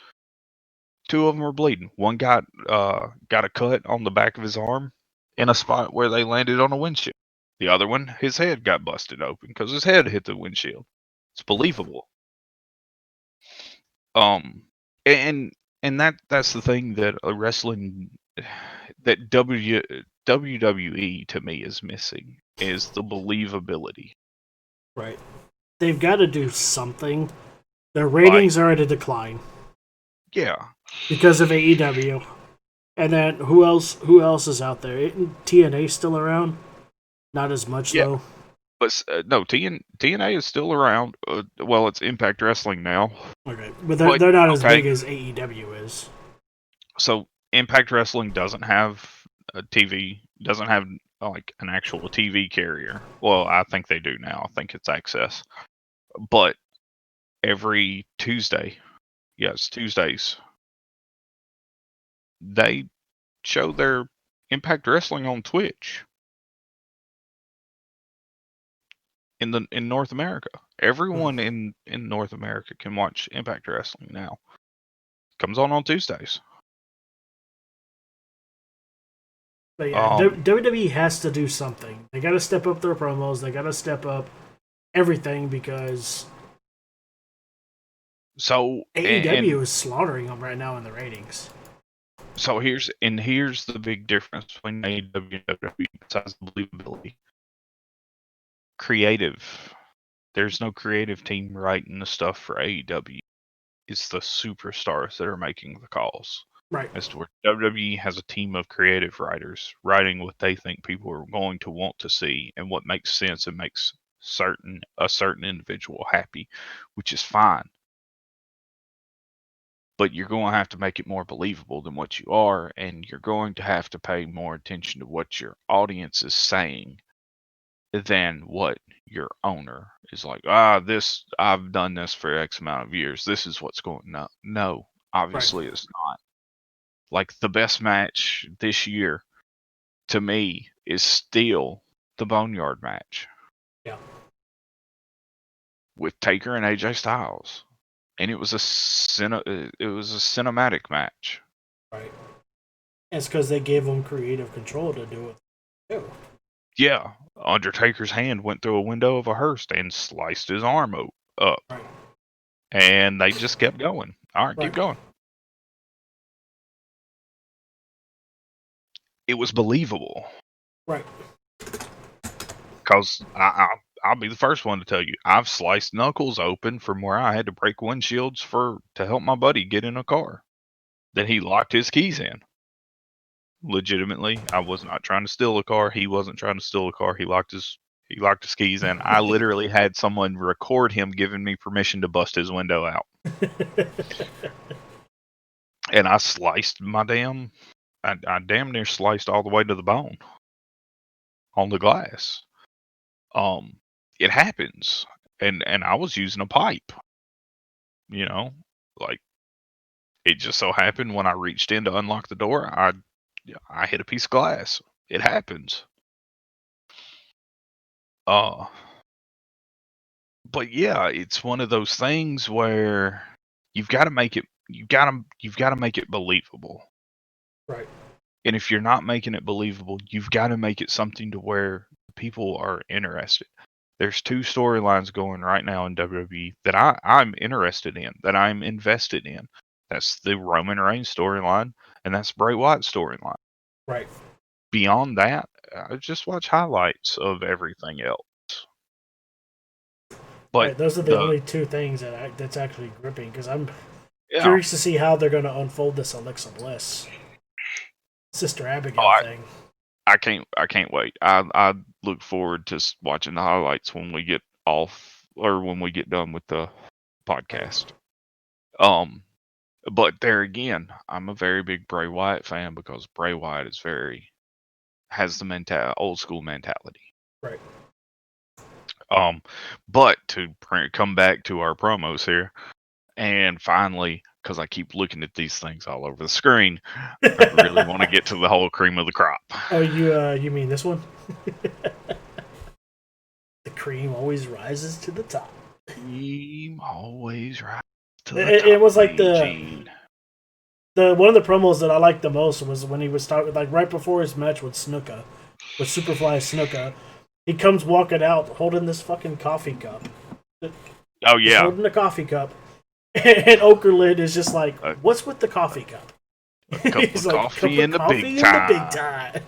2 of them were bleeding. One got a cut on the back of his arm in a spot where they landed on a windshield. The other one, his head got busted open because his head hit the windshield. It's believable. And that's the thing that wrestling, that WWE to me is missing, is the believability. Right. They've got to do something. Their Like, ratings are at a decline yeah. because of AEW. And then who else is out there? Isn't TNA still around? Not as much Yeah. though. But no, TNA is still around. Well, it's Impact Wrestling now. Okay, but they're not as big as AEW is. So Impact Wrestling doesn't have a TV, doesn't have like an actual TV carrier. Well, I think they do now. I think it's Access. But every Tuesday, yes, Tuesdays, they show their Impact Wrestling on Twitch. in North America. Everyone in North America can watch Impact Wrestling now. Comes on Tuesdays. But yeah, WWE has to do something. They got to step up their promos. They got to step up everything because AEW is slaughtering them right now in the ratings. So here's the big difference between AEW and WWE besides believability. Creative. There's no creative team writing the stuff for AEW. It's the superstars that are making the calls. Right. As to where WWE has a team of creative writers writing what they think people are going to want to see and what makes sense and makes a certain individual happy, which is fine. But you're going to have to make it more believable than what you are, and you're going to have to pay more attention to what your audience is saying than what your owner is like. I've done this for X amount of years. This is what's going on. No, obviously it's not. Like, the best match this year, to me, is still the Boneyard match. Yeah. With Taker and AJ Styles. And it was a cinematic match. Right. It's because they gave them creative control to do it. Yeah. Undertaker's hand went through a window of a hearse and sliced his arm up. Right. And they just kept going. All right, keep going. It was believable. Right. Because I'll be the first one to tell you, I've sliced knuckles open from where I had to break windshields to help my buddy get in a car that he locked his keys in. Legitimately, I was not trying to steal a car. He wasn't trying to steal a car. He locked his keys in. I literally had someone record him giving me permission to bust his window out. And I sliced my I damn near sliced all the way to the bone on the glass. It happens. And I was using a pipe. You know, like, it just so happened when I reached in to unlock the door, I hit a piece of glass. It happens. But yeah, it's one of those things where you've got to make it believable. Right. And if you're not making it believable, you've got to make it something to where people are interested. There's two storylines going right now in WWE that I'm interested in, that I'm invested in. That's the Roman Reigns storyline, and that's Bray Wyatt's storyline. Right. Beyond that, I just watch highlights of everything else. But right, those are the only two things that's actually gripping, because I'm curious to see how they're going to unfold this Alexa Bliss, Sister Abigail thing. I can't wait. I look forward to watching the highlights when we get off, or when we get done with the podcast. But there again, I'm a very big Bray Wyatt fan, because Bray Wyatt has the old school mentality. Right. But to come back to our promos here, and finally, because I keep looking at these things all over the screen, I really want to get to the whole cream of the crop. Oh, you mean this one? The cream always rises to the top. Cream always rises to the top. It was like the one of the promos that I liked the most was when he was talking, like, right before his match with Snuka, with Superfly Snuka. He comes walking out holding this fucking coffee cup. Oh, yeah. He's holding a coffee cup. And Okerlund is just like, what's with the coffee cup? He's like, coffee in the big time.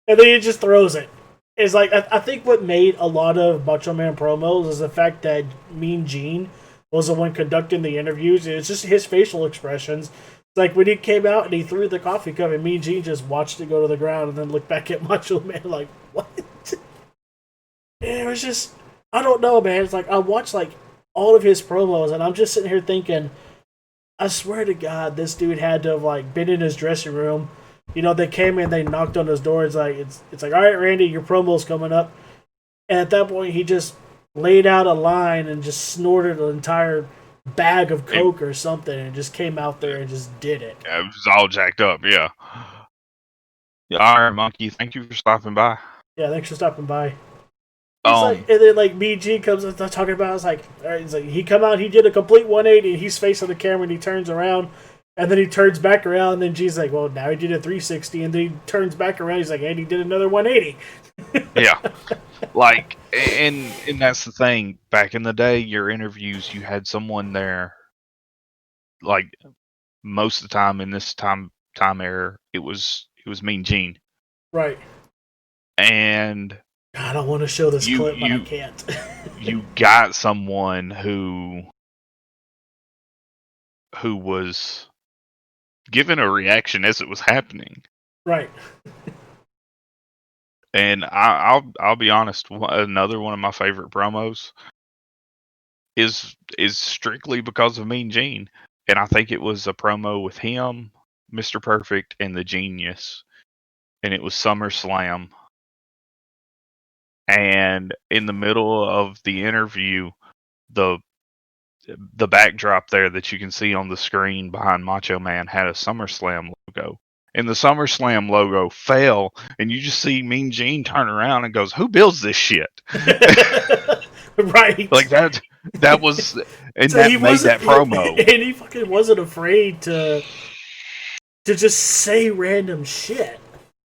And then he just throws it. It's like, I think what made a lot of Macho Man promos is the fact that Mean Gene was the one conducting the interviews. It's just his facial expressions. Like, when he came out and he threw the coffee cup, and Mean Gene just watched it go to the ground and then looked back at Macho Man like, what? And it was just, I don't know, man. It's like, I watched, like, all of his promos, and I'm just sitting here thinking, I swear to God, this dude had to have, like, been in his dressing room. You know, they came in, they knocked on his door. It's like, all right, Randy, your promo's coming up. And at that point, he just laid out a line and just snorted an entire bag of Coke or something, and just came out there and just did it. Yeah, it was all jacked up, yeah. Yeah, all right, Monkey, thank you for stopping by. Yeah, thanks for stopping by. He's like, and then like Mean Gene comes up talking about. It's like, he come out, he did a complete 180, and he's facing the camera, and he turns around, and then he turns back around, and then Gene's like, well, now he did a 360, and then he turns back around. He's like, and he did another 180. Yeah, like, and that's the thing. Back in the day, your interviews, you had someone there. Like most of the time in this time era, it was Mean Gene, right? And I don't want to show this clip, but I can't. You got someone who was given a reaction as it was happening, right? And I'll be honest. Another one of my favorite promos is strictly because of Mean Gene, and I think it was a promo with him, Mr. Perfect, and the Genius, and it was SummerSlam. And in the middle of the interview, the backdrop there that you can see on the screen behind Macho Man had a SummerSlam logo. And the SummerSlam logo fell, and you just see Mean Gene turn around and goes, "Who builds this shit?" Right. Like that was, and so that made that promo. And he fucking wasn't afraid to just say random shit.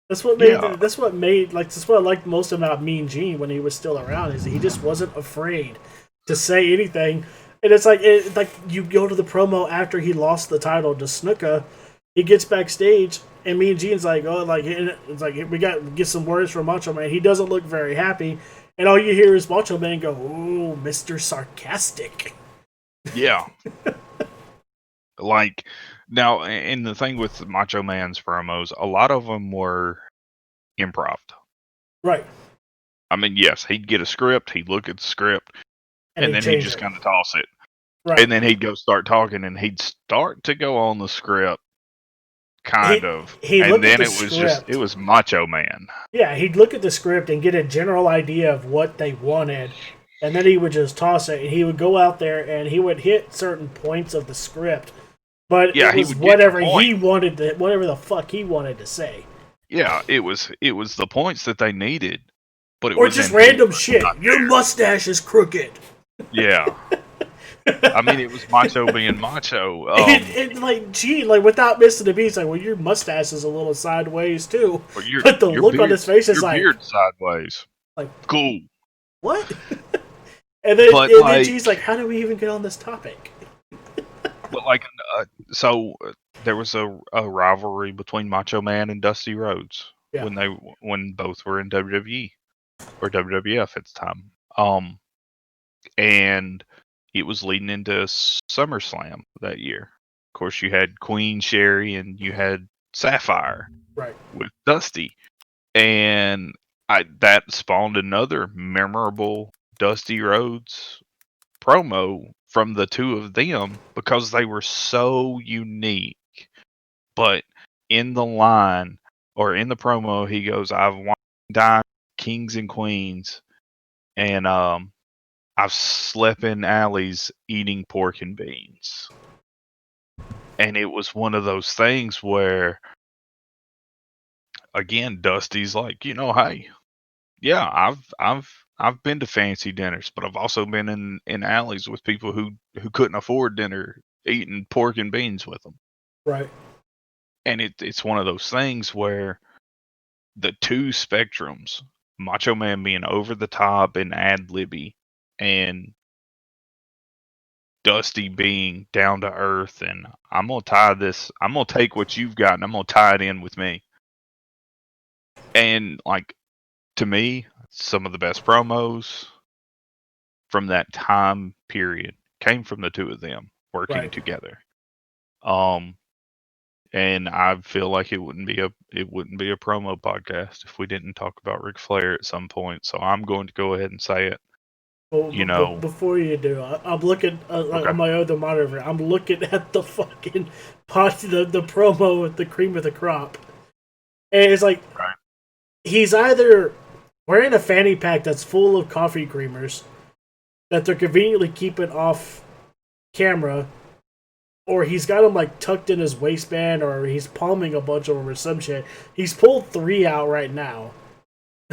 That's what made. Yeah. That's what I liked most about Mean Gene when he was still around, is he just wasn't afraid to say anything. And it's like you go to the promo after he lost the title to Snuka. He gets backstage, and Mean Gene's like, "Oh, like it's like we got to get some words from Macho Man." He doesn't look very happy, and all you hear is Macho Man go, "Oh, Mr. Sarcastic." Yeah. Like, now, and the thing with Macho Man's promos, a lot of them were improv. Right. I mean, yes, he'd get a script, he'd look at the script, and then he'd just kind of toss it. Right. And then he'd go start talking, and he'd start to go on the script, kind of. And then it was Macho Man. Yeah, he'd look at the script and get a general idea of what they wanted, and then he would just toss it, and he would go out there, and he would hit certain points of the script. But yeah, it was whatever he wanted whatever the fuck he wanted to say. Yeah, it was the points that they needed, but or just random shit. Your mustache is crooked. Yeah, I mean, it was Macho being Macho. And like, gee, like without missing a beat, it's like, well, your mustache is a little sideways too. But the look on his face is like, beard sideways. Like, cool. What? and then G's like, how do we even get on this topic? But like, so there was a rivalry between Macho Man and Dusty Rhodes when both were in WWE or WWF at the time. And it was leading into SummerSlam that year. Of course, you had Queen Sherry and you had Sapphire, right, with Dusty, and that spawned another memorable Dusty Rhodes promo from the two of them because they were so unique. But in the line or in the promo, he goes, "I've won, dined kings and queens, and I've slept in alleys eating pork and beans." And it was one of those things where, again, Dusty's like, hey, yeah, I've been to fancy dinners, but I've also been in alleys with people who couldn't afford dinner, eating pork and beans with them. Right. And it's one of those things where the two spectrums, Macho Man being over the top and ad-libby, and Dusty being down to earth, and I'm going to take what you've got and I'm going to tie it in with me. And like, to me, some of the best promos from that time period came from the two of them working together. And I feel like it wouldn't be a promo podcast if we didn't talk about Ric Flair at some point. So I'm going to go ahead and say it. Well, before you do, I'm looking on my other monitor. I'm looking at the fucking the promo with the cream of the crop, and it's like he's either wearing a fanny pack that's full of coffee creamers that they're conveniently keeping off camera, or he's got them like tucked in his waistband, or he's palming a bunch of them or some shit. He's pulled 3 out right now.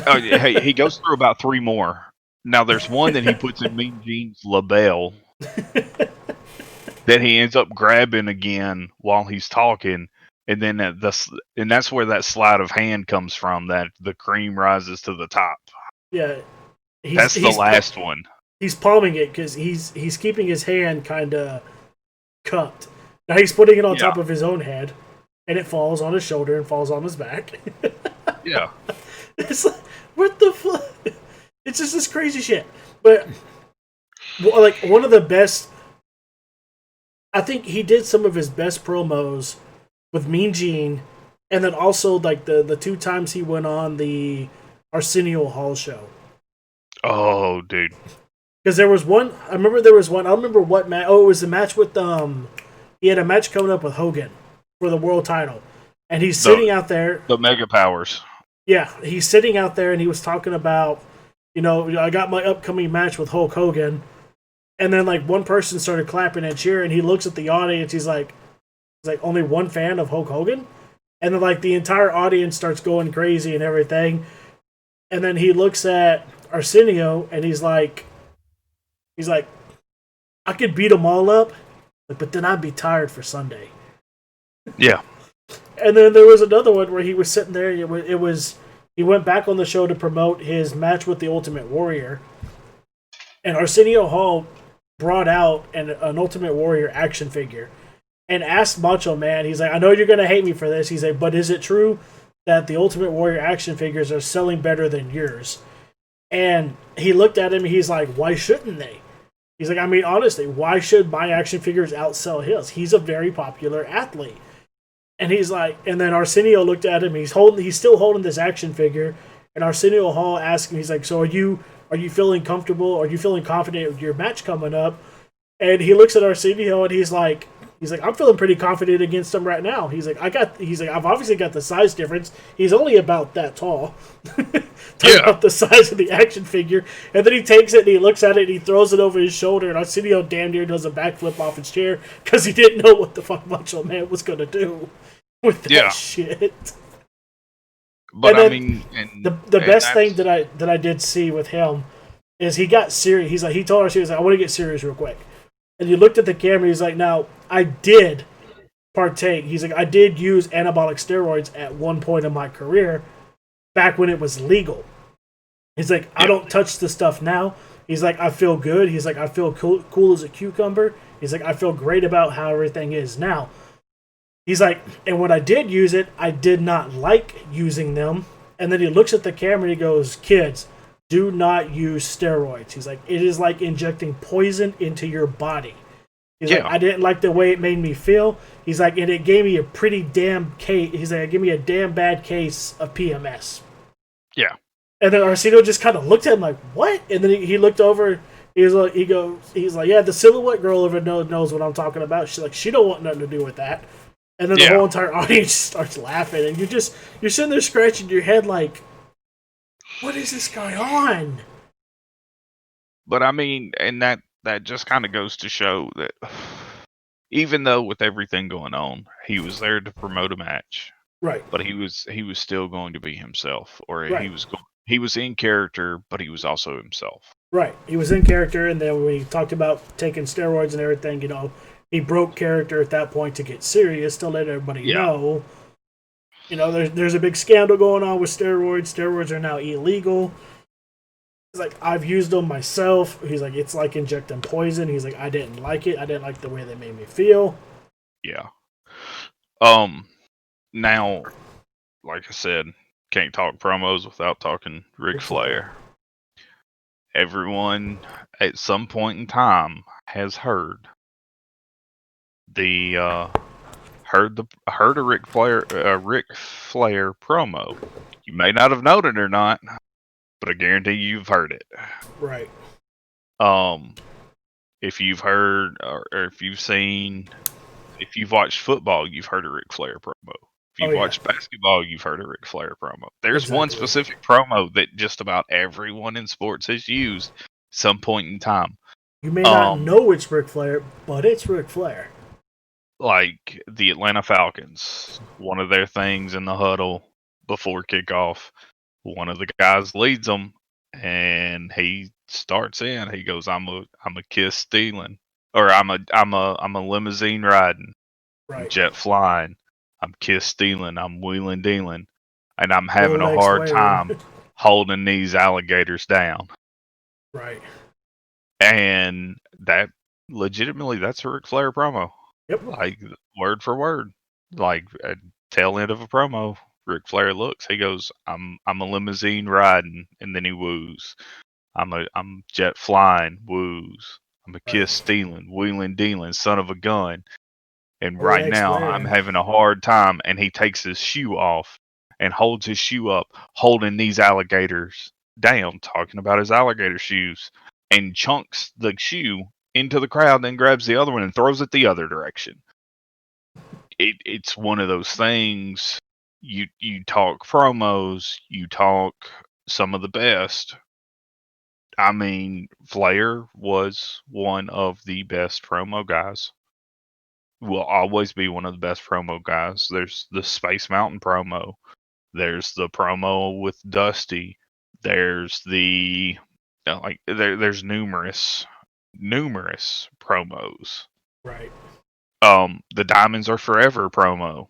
Oh, hey, he goes through about 3 more. Now there's one that he puts in Mean Gene's label that he ends up grabbing again while he's talking, and then and that's where that sleight of hand comes from. That the cream rises to the top. Yeah, That's the last one. He's palming it because he's keeping his hand kind of cupped. Now he's putting it on top of his own head, and it falls on his shoulder and falls on his back. Yeah, it's like, what the fuck? It's just this crazy shit. But like one of the best, I think he did some of his best promos with Mean Gene, and then also like the 2 times he went on the Arsenio Hall show. Oh, dude. Because there was one, I remember there was one, I don't remember what match. Oh, it was the match with, he had a match coming up with Hogan for the world title. And he's sitting out there. The Mega Powers. Yeah, he's sitting out there and he was talking about, I got my upcoming match with Hulk Hogan. And then, like, one person started clapping and cheering. He looks at the audience, he's like, only one fan of Hulk Hogan? And then, like, the entire audience starts going crazy and everything. And then he looks at Arsenio and he's like, I could beat them all up, but then I'd be tired for Sunday. Yeah. And then there was another one where he was sitting there. It was he went back on the show to promote his match with the Ultimate Warrior, and Arsenio Hall brought out an Ultimate Warrior action figure and asked Macho Man. He's like, I know you're gonna hate me for this. He's like, but is it true that the Ultimate Warrior action figures are selling better than yours? And he looked at him. He's like, why shouldn't they? He's like, I mean, honestly, why should my action figures outsell his? He's a very popular athlete. And he's like, and then Arsenio looked at him. He's still holding this action figure. And Arsenio Hall asked him, he's like, so are you feeling comfortable? Are you feeling confident with your match coming up? And he looks at Arsenio and he's like, I'm feeling pretty confident against him right now. He's like, I've obviously got the size difference. He's only about that tall. About the size of the action figure. And then he takes it and he looks at it and he throws it over his shoulder. And Arsenio damn near does a backflip off his chair because he didn't know what the fuck Macho Man was going to do with that shit. But I mean, the best thing that I did see with him is he got serious. He's like, he told us, he was like, I want to get serious real quick. And you looked at the camera, he's like, now, I did partake. He's like, I did use anabolic steroids at one point in my career, back when it was legal. He's like, I don't touch the stuff now. He's like, I feel good. He's like, I feel cool as a cucumber. He's like, I feel great about how everything is now. He's like, and when I did use it, I did not like using them. And then he looks at the camera and he goes, kids, do not use steroids. He's like, it is like injecting poison into your body. He's like, I didn't like the way it made me feel. He's like, and it gave me a pretty damn case. He's like, it gave me a damn bad case of PMS. Yeah. And then Arsenio just kind of looked at him like, what? And then he looked over. He's like, yeah, the silhouette girl over knows what I'm talking about. She's like, she don't want nothing to do with that. And then the whole entire audience starts laughing, and you're sitting there scratching your head like, what is this guy on? But I mean, and that just kind of goes to show that even though with everything going on, he was there to promote a match, right? But he was still going to be himself, or he was in character, but he was also himself. Right. He was in character, and then we talked about taking steroids and everything. He broke character at that point to get serious to let everybody know. There's a big scandal going on with steroids. Steroids are now illegal. He's like, I've used them myself. He's like, it's like injecting poison. He's like, I didn't like it. I didn't like the way they made me feel. Yeah. Now, like I said, can't talk promos without talking Ric Flair. Everyone at some point in time has heard a Ric Flair promo. You may not have known it or not, but I guarantee you've heard it. Right. If you've heard or if you've watched football, you've heard a Ric Flair promo. If you've watched basketball, you've heard a Ric Flair promo. There's one specific promo that just about everyone in sports has used some point in time. You may not know it's Ric Flair, but it's Ric Flair. Like the Atlanta Falcons, one of their things in the huddle before kickoff, one of the guys leads them, and he starts in, he goes, I'm a kiss stealing, or I'm a limousine riding, I'm Right. jet flying, I'm kiss stealing, I'm wheeling dealing, and I'm having a Rolex hard wearing. time holding these alligators down. Right. And that legitimately, that's a Ric Flair promo. Yep. Like word for word. Like at tail end of a promo, Ric Flair looks, he goes, I'm a limousine riding, and then he woos. I'm jet flying, woos. I'm a Right. kiss stealing, wheeling dealing, son of a gun. And right Rolex now I'm wearing. having a hard time, and he takes his shoe off and holds his shoe up, holding these alligators down, talking about his alligator shoes, and chunks the shoe into the crowd, then grabs the other one and throws it the other direction. It's one of those things. You talk promos, you talk some of the best. I mean, Flair was one of the best promo guys. Will always be one of the best promo guys. There's the Space Mountain promo. There's the promo with Dusty. There's the there's numerous promos. Right. The Diamonds Are Forever promo.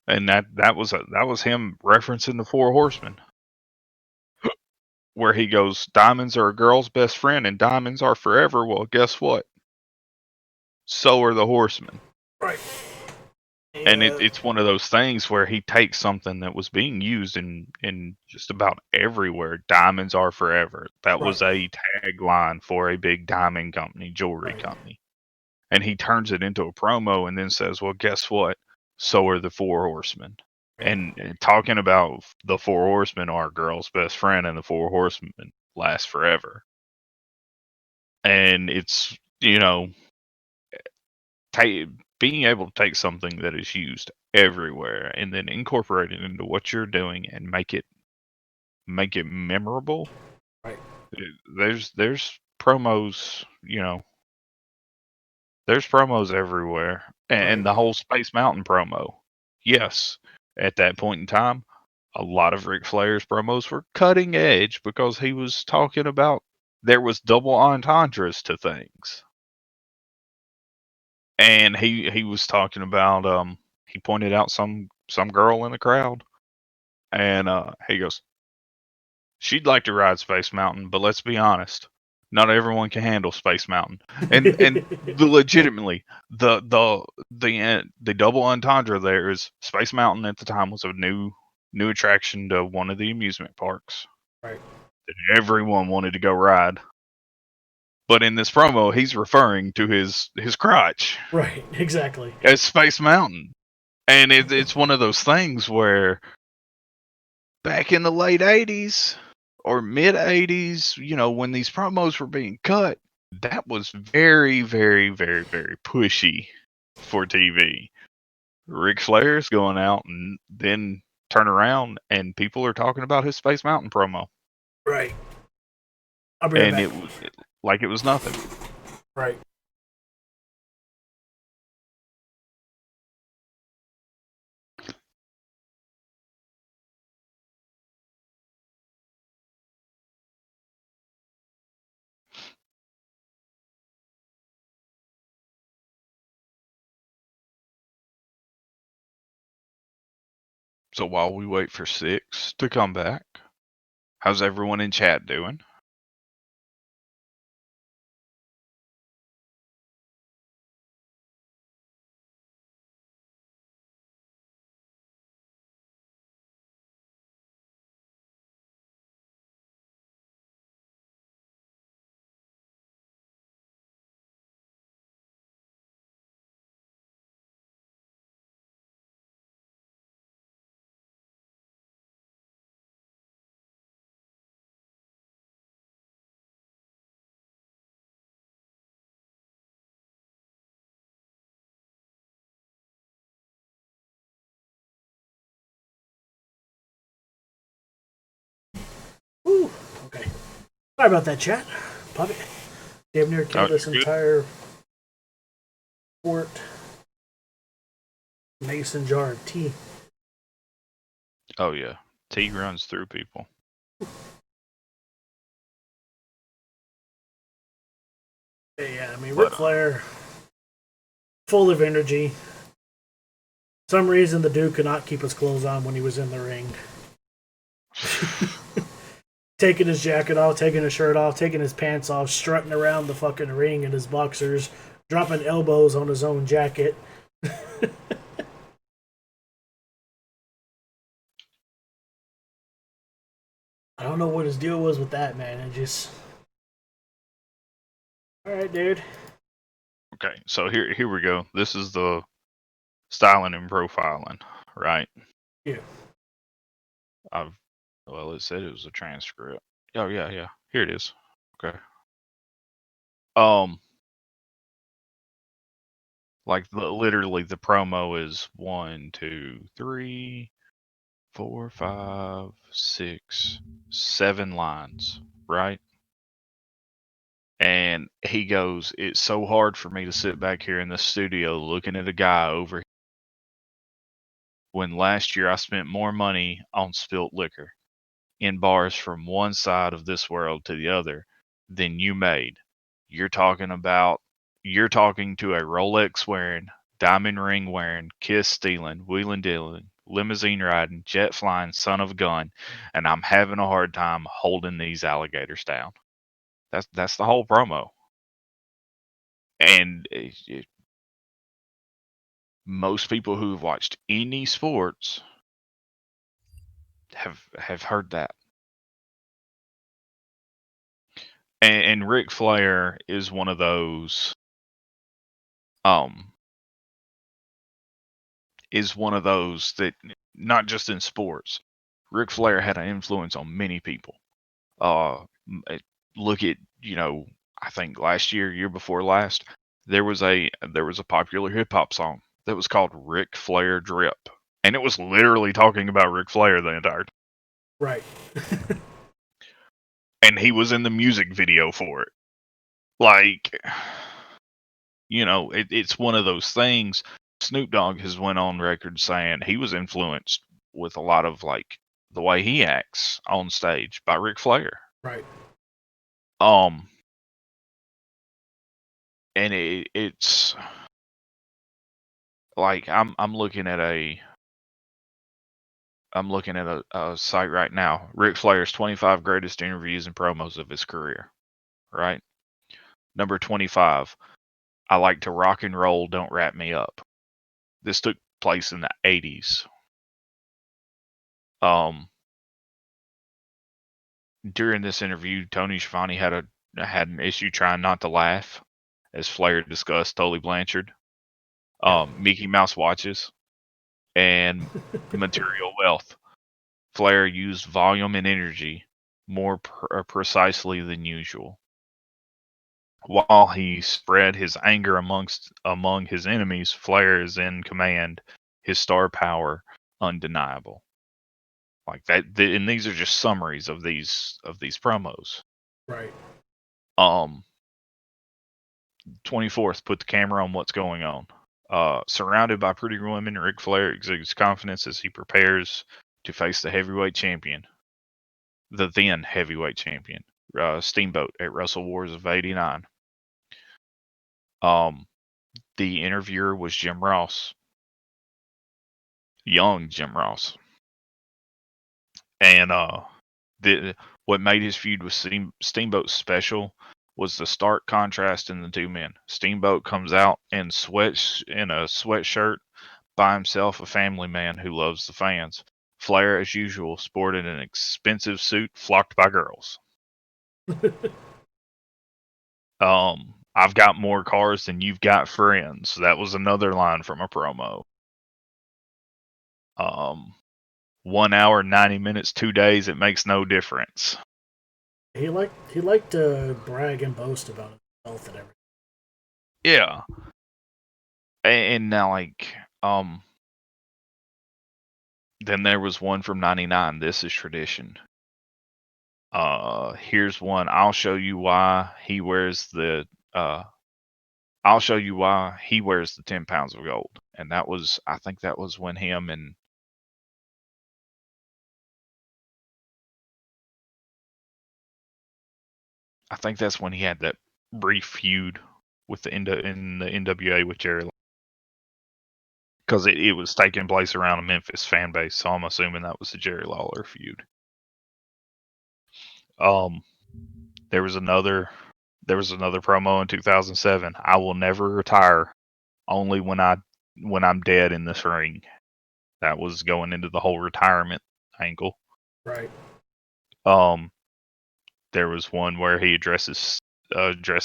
And that was him referencing the Four Horsemen, where he goes, "Diamonds are a girl's best friend, and diamonds are forever." Well, guess what? So are the Horsemen. Right. And it's one of those things where he takes something that was being used in just about everywhere. Diamonds are forever. That was a tagline for a big diamond company, jewelry company. And he turns it into a promo and then says, "Well, guess what? So are the Four Horsemen." And talking about the Four Horsemen are a girl's best friend, and the Four Horsemen last forever. And it's, being able to take something that is used everywhere and then incorporate it into what you're doing and make it memorable. Right. There's promos, there's promos everywhere, and the whole Space Mountain promo. Yes, at that point in time, a lot of Ric Flair's promos were cutting edge because he was talking about there was double entendres to things. And he was talking about he pointed out some girl in the crowd, and he goes, "She'd like to ride Space Mountain, but let's be honest, not everyone can handle Space Mountain." And legitimately, the double entendre there is Space Mountain at the time was a new attraction to one of the amusement parks. Right. That everyone wanted to go ride. But in this promo, he's referring to his crotch Right. Exactly. as Space Mountain. And it's one of those things where back in the late 80s or mid 80s, when these promos were being cut, that was very, very, very, very pushy for TV. Ric Flair's going out and then turn around and people are talking about his Space Mountain promo. Right. I'll be right And back. it was like it was nothing. Right. So while we wait for Six to come back, how's everyone in chat doing? Woo. Okay. Sorry about that, chat. Puppet. Damn near killed this entire quart mason jar of tea. Oh yeah, tea runs through people. Yeah, I mean, Ric But Flair, full of energy. Some reason the dude could not keep his clothes on when he was in the ring. Taking his jacket off, taking his shirt off, taking his pants off, strutting around the fucking ring in his boxers, dropping elbows on his own jacket. I don't know what his deal was with that, man. It just. Alright, dude. okay, so here we go. This is the styling and profiling, right? Yeah. Well, it said it was a transcript. Oh yeah. Here it is. Okay. Um, like literally the promo is 1, 2, 3, 4, 5, 6, 7 lines, right? And he goes, "It's so hard for me to sit back here in the studio looking at a guy over when last year I spent more money on spilt liquor in bars from one side of this world to the other than you made. You're talking about, you're talking to a Rolex wearing, diamond ring wearing, kiss stealing, wheeling dealing, limousine riding, jet flying son of a gun, and I'm having a hard time holding these alligators down." That's the whole promo. And most people who've watched any sports have heard that. And Ric Flair is one of those um that, not just in sports. Ric Flair had an influence on many people. Look at, I think last year before last, there was a popular hip hop song that was called Ric Flair Drip, and it was literally talking about Ric Flair the entire time, Right. and he was in the music video for it. Like, it's one of those things. Snoop Dogg has went on record saying he was influenced with a lot of like the way he acts on stage by Ric Flair. Right. Um, and it's like I'm looking at a site right now. Ric Flair's 25 greatest interviews and promos of his career. Right, number 25. I like to rock and roll. Don't wrap me up. This took place in the 80s. Um, During this interview, Tony Schiavone had an issue trying not to laugh, as Flair discussed Tully Blanchard, Yeah. Mickey Mouse watches, and material wealth. Flair used volume and energy more precisely than usual. While he spread his anger among his enemies, Flair is in command, his star power undeniable. Like that, and these are just summaries of these promos. Right. 24th, put the camera on what's going on. Surrounded by pretty women, Ric Flair exudes confidence as he prepares to face the heavyweight champion, the then heavyweight champion, Steamboat, at Wrestle Wars of '89. The interviewer was Jim Ross, young Jim Ross, and what made his feud with Steamboat special was the stark contrast in the two men. Steamboat comes out in a sweatshirt, by himself, a family man who loves the fans. Flair, as usual, sported an expensive suit flocked by girls. I've got more cars than you've got friends. That was another line from a promo. 1 hour, 90 minutes, 2 days, it makes no difference. He liked to brag and boast about himself and everything. Yeah. And now, then there was one from '99. This is tradition. Here's one. I'll show you why he wears the 10 pounds of gold. And I think that was when I think that's when he had that brief feud with in the NWA with Jerry, because it was taking place around a Memphis fan base, so I'm assuming that was the Jerry Lawler feud. There was another promo in 2007. I will never retire, only when I'm dead in this ring. That was going into the whole retirement angle. Right. There was one where he addresses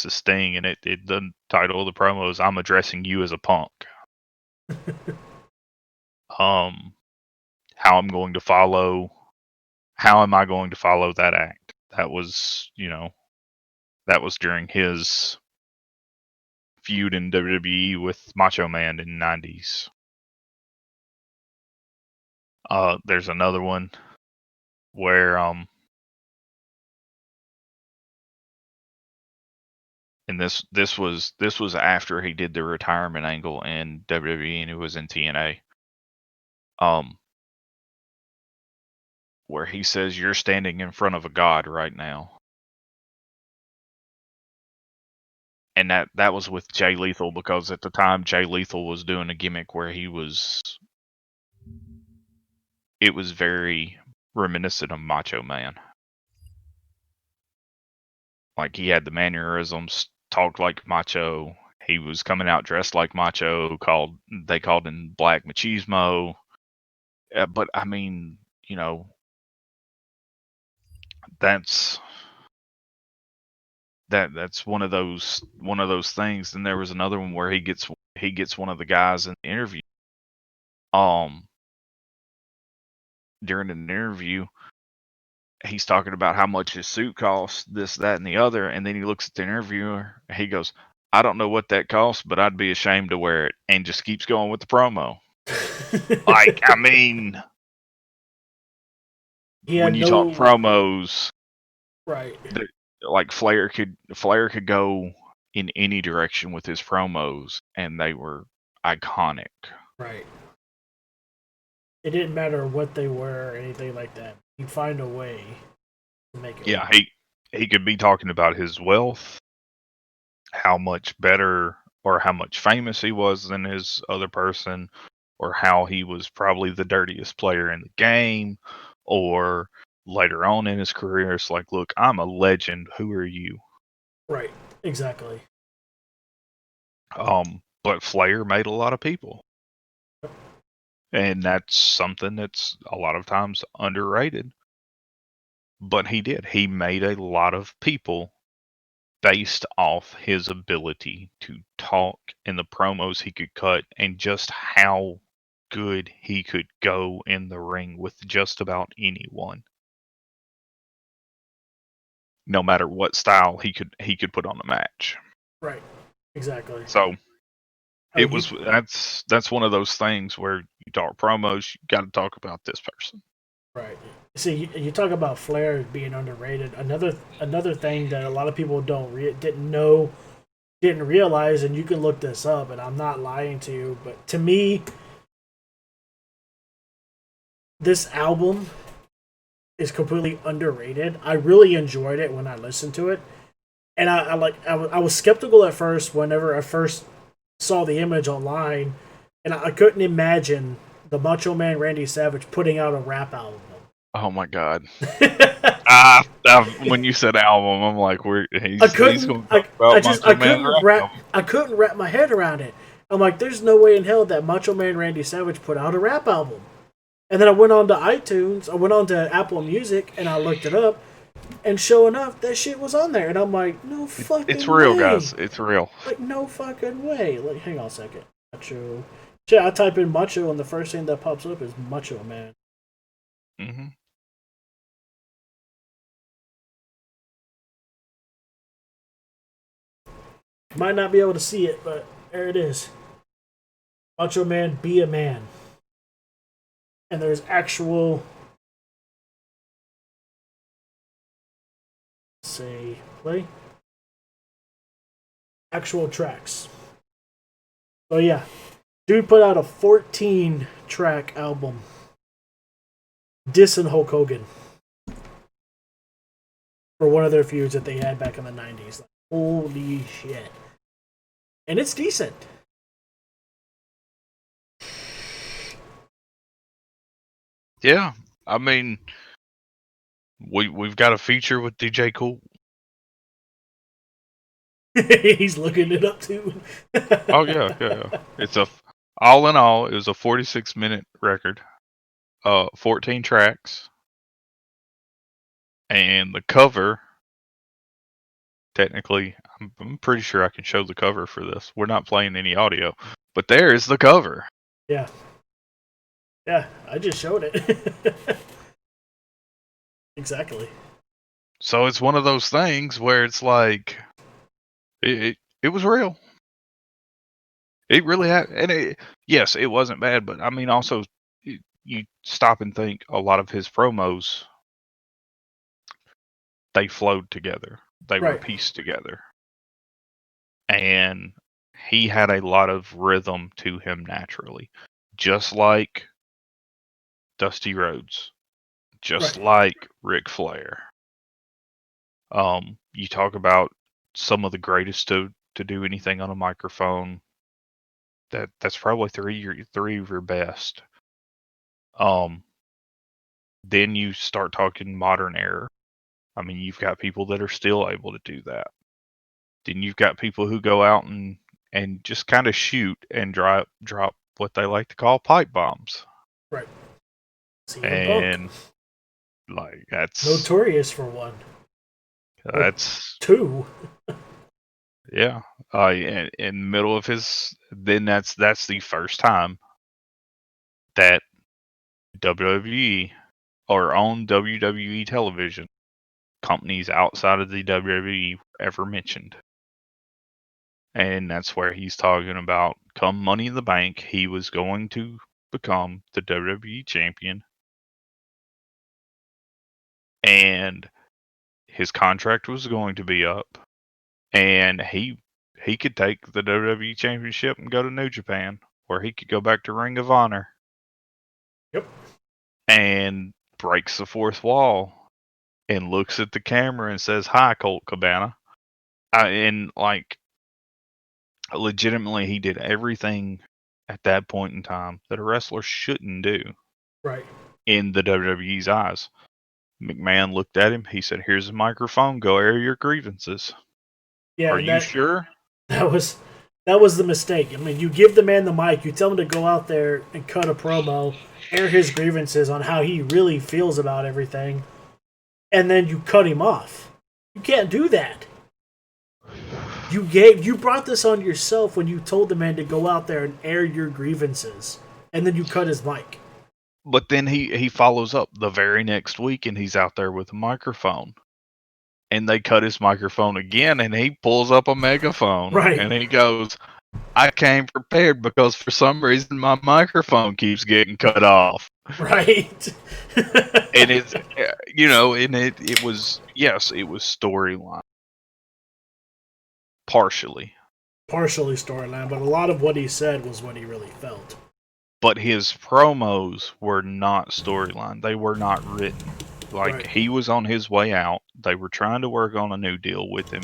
Sting, and the title of the promo is "I'm addressing you as a punk." How am I going to follow that act? That was, that was during his feud in WWE with Macho Man in the 90s. There's another one where and this was after he did the retirement angle in WWE, and it was in TNA. Where he says, "You're standing in front of a god right now." And that was with Jay Lethal, because at the time Jay Lethal was doing a gimmick where it was very reminiscent of Macho Man. Like, he had the mannerisms, talked like Macho. He was coming out dressed like Macho. They called him Black Machismo. But I mean, that's one of those things. And there was another one where he gets one of the guys in the interview. During an interview, he's talking about how much his suit costs, this, that, and the other, and then he looks at the interviewer. He goes, "I don't know what that costs, but I'd be ashamed to wear it," and just keeps going with the promo. Like, I mean, when you talk promos, right? Like Flair could go in any direction with his promos, and they were iconic. Right. It didn't matter what they were or anything like that. He'd find a way to make it. Yeah, he could be talking about his wealth, how much better or how much famous he was than his other person, or how he was probably the dirtiest player in the game, or later on in his career, it's like, "Look, I'm a legend. Who are you?" Right. Exactly. But Flair made a lot of people. And that's something that's a lot of times underrated. But he did. He made a lot of people based off his ability to talk and the promos he could cut, and just how good he could go in the ring with just about anyone. No matter what style he could put on a match. Right. Exactly. So that's one of those things where you talk promos, you got to talk about this person. Right. See, you talk about Flair being underrated. Another thing that a lot of people didn't realize, and you can look this up, and I'm not lying to you, but to me, this album is completely underrated. I really enjoyed it when I listened to it, and I was skeptical at first whenever I first saw the image online, and I couldn't imagine the Macho Man Randy Savage putting out a rap album. Oh my god! When you said album, I'm like, he's going to talk about Macho Man's rap album. I couldn't wrap my head around it. I'm like, there's no way in hell that Macho Man Randy Savage put out a rap album. And then I went on to iTunes, I went on to Apple Music, and I looked it up, and sure enough, that shit was on there. And I'm like, no fucking way. It's real, guys. It's real. Like, no fucking way. Like, hang on a second. Macho. Shit, I type in Macho, and the first thing that pops up is Macho Man. Mm-hmm. Might not be able to see it, but there it is. Macho Man, be a man. And there's actual, say, play. Actual tracks. So yeah, dude put out a 14-track album dissing Hulk Hogan for one of their feuds that they had back in the 90s. Like, holy shit. and it's decent. Yeah, I mean, we've got a feature with DJ Cool. He's looking it up too. Oh yeah. It's all in all, it was a 46-minute record, 14 tracks, and the cover. Technically, I'm pretty sure I can show the cover for this. We're not playing any audio, but there is the cover. Yeah. Yeah, I just showed it. Exactly. So it's one of those things where it's like, it was real. It really had, and yes, it wasn't bad, but I mean, also, you stop and think, a lot of his promos, they flowed together. They were Right. pieced together. And he had a lot of rhythm to him naturally. Just like Dusty Rhodes. Just like Ric Flair. You talk about some of the greatest to do anything on a microphone. That's probably three of your best. Then you start talking modern era. I mean, you've got people that are still able to do that. Then you've got people who go out and just kind of shoot and drop what they like to call pipe bombs. Right. CM And Punk. like that's Notorious for one. That's two. Yeah. In the middle of his, then that's the first time that WWE or on WWE television companies outside of the WWE ever mentioned. And that's where he's talking about come Money in the Bank, he was going to become the WWE champion. And his contract was going to be up. And he could take the WWE championship and go to New Japan, or he could go back to Ring of Honor. Yep. And breaks the fourth wall and looks at the camera and says, "Hi, Colt Cabana." And like, legitimately, he did everything at that point in time that a wrestler shouldn't do. Right. In the WWE's eyes. McMahon looked at him. He said, "Here's a microphone. Go air your grievances." Yeah. Are you sure? That was the mistake. I mean, you give the man the mic, you tell him to go out there and cut a promo, air his grievances on how he really feels about everything, and then you cut him off. You can't do that. You brought this on yourself when you told the man to go out there and air your grievances, and then you cut his mic. But then he follows up the very next week, and he's out there with a microphone. And they cut his microphone again, and he pulls up a megaphone. Right. And he goes, "I came prepared because for some reason my microphone keeps getting cut off." Right. And it's, and it was, yes, it was storyline. Partially storyline, but a lot of what he said was what he really felt. But his promos were not storyline. They were not written. Like, he was on his way out. They were trying to work on a new deal with him.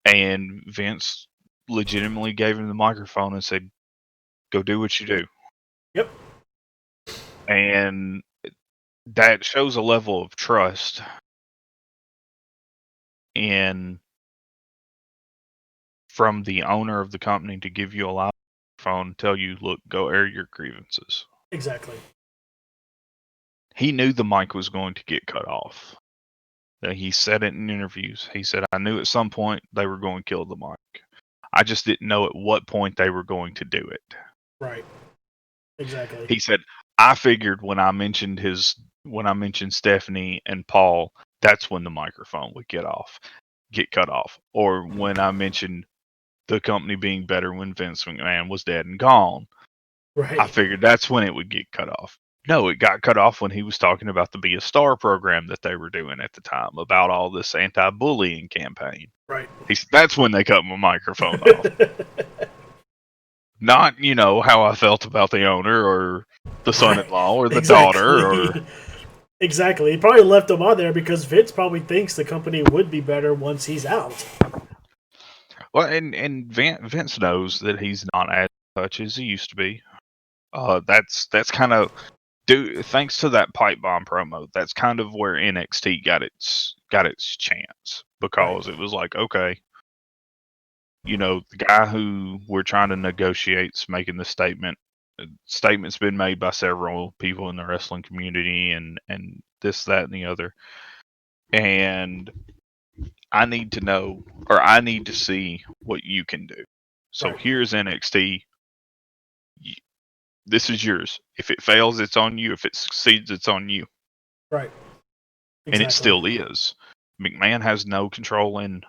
And Vince legitimately gave him the microphone and said, "Go do what you do." Yep. And that shows a level of trust in from the owner of the company to give you a live phone and tell you, "Look, go air your grievances." Exactly. He knew the mic was going to get cut off. He said it in interviews. He said, "I knew at some point they were going to kill the mic. I just didn't know at what point they were going to do it." Right. Exactly. He said, "I figured when I mentioned Stephanie and Paul, that's when the microphone would get cut off. Or when I mentioned the company being better when Vince McMahon was dead and gone. Right. I figured that's when it would get cut off." No, it got cut off when he was talking about the Be a Star program that they were doing at the time about all this anti-bullying campaign. Right. That's when they cut my microphone off. Not, how I felt about the owner or the son-in-law or the daughter or... Exactly. He probably left him on there because Vince probably thinks the company would be better once he's out. Well, and Vince knows that he's not as much as he used to be. That's kind of thanks to that pipe bomb promo. That's kind of where NXT got its chance, because it was like, okay, the guy who we're trying to negotiate's making the statement. Statement's been made by several people in the wrestling community, and this, that, and the other. And I need to know, or I need to see what you can do. So here's NXT. This is yours. If it fails, it's on you. If it succeeds, it's on you. Right. Exactly. And it still is. McMahon has no control in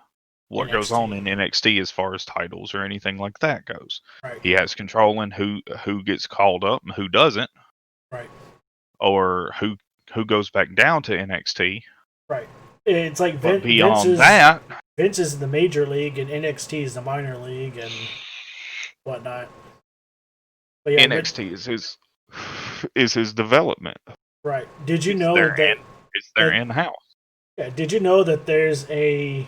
what goes on in NXT as far as titles or anything like that goes. Right. He has control in who gets called up and who doesn't. Right. Or who goes back down to NXT. Right. It's like Vince is the major league and NXT is the minor league and whatnot. But yeah, NXT is his development. Right. Did you know that it's their in-house? Yeah. Did you know that there's a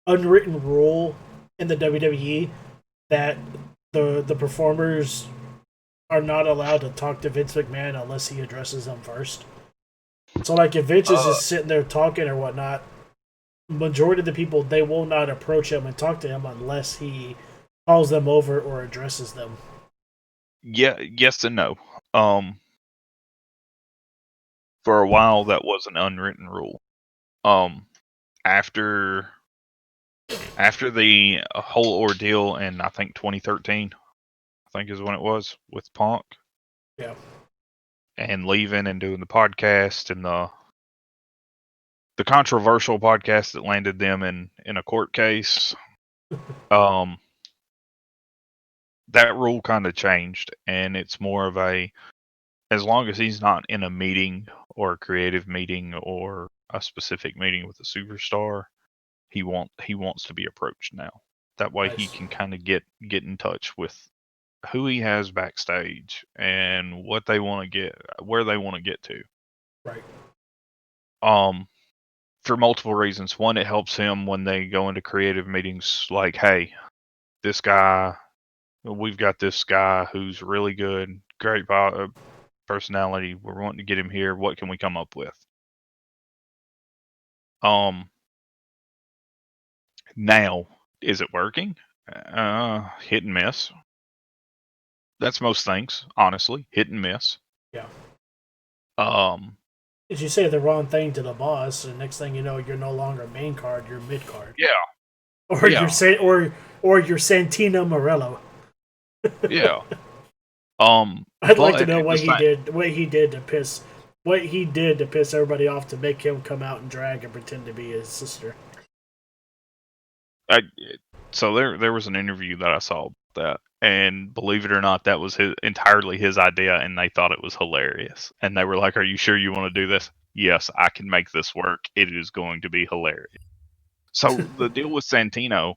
unwritten rule in the WWE that the performers are not allowed to talk to Vince McMahon unless he addresses them first? So, like, if Vince is just sitting there talking or whatnot, majority of the people, they will not approach him and talk to him unless he calls them over or addresses them. Yeah, yes and no. For a while, that was an unwritten rule. After the whole ordeal in, I think, 2013, I think is when it was, with Punk. Yeah. And leaving and doing the podcast and the controversial podcast that landed them in a court case. That rule kind of changed, and it's more of a, as long as he's not in a meeting or a creative meeting or a specific meeting with a superstar, he wants to be approached now. That way he can kind of get in touch with who he has backstage and what they want to get, where they want to get to. Right. For multiple reasons. One, it helps him when they go into creative meetings, like, hey, we've got this guy who's really good, great personality. We're wanting to get him here. What can we come up with? Now, is it working? Hit and miss. That's most things, honestly. Hit and miss. Yeah. If you say the wrong thing to the boss, and next thing you know, you're no longer main card, you're mid card. Yeah. Or you're Santina Morello. Yeah. I'd like to know what he did to piss everybody off to make him come out and drag and pretend to be his sister. So there was an interview that I saw that, and believe it or not, that was entirely his idea, and they thought it was hilarious. And they were like, "Are you sure you want to do this?" "Yes, I can make this work. It is going to be hilarious." So the deal with Santino,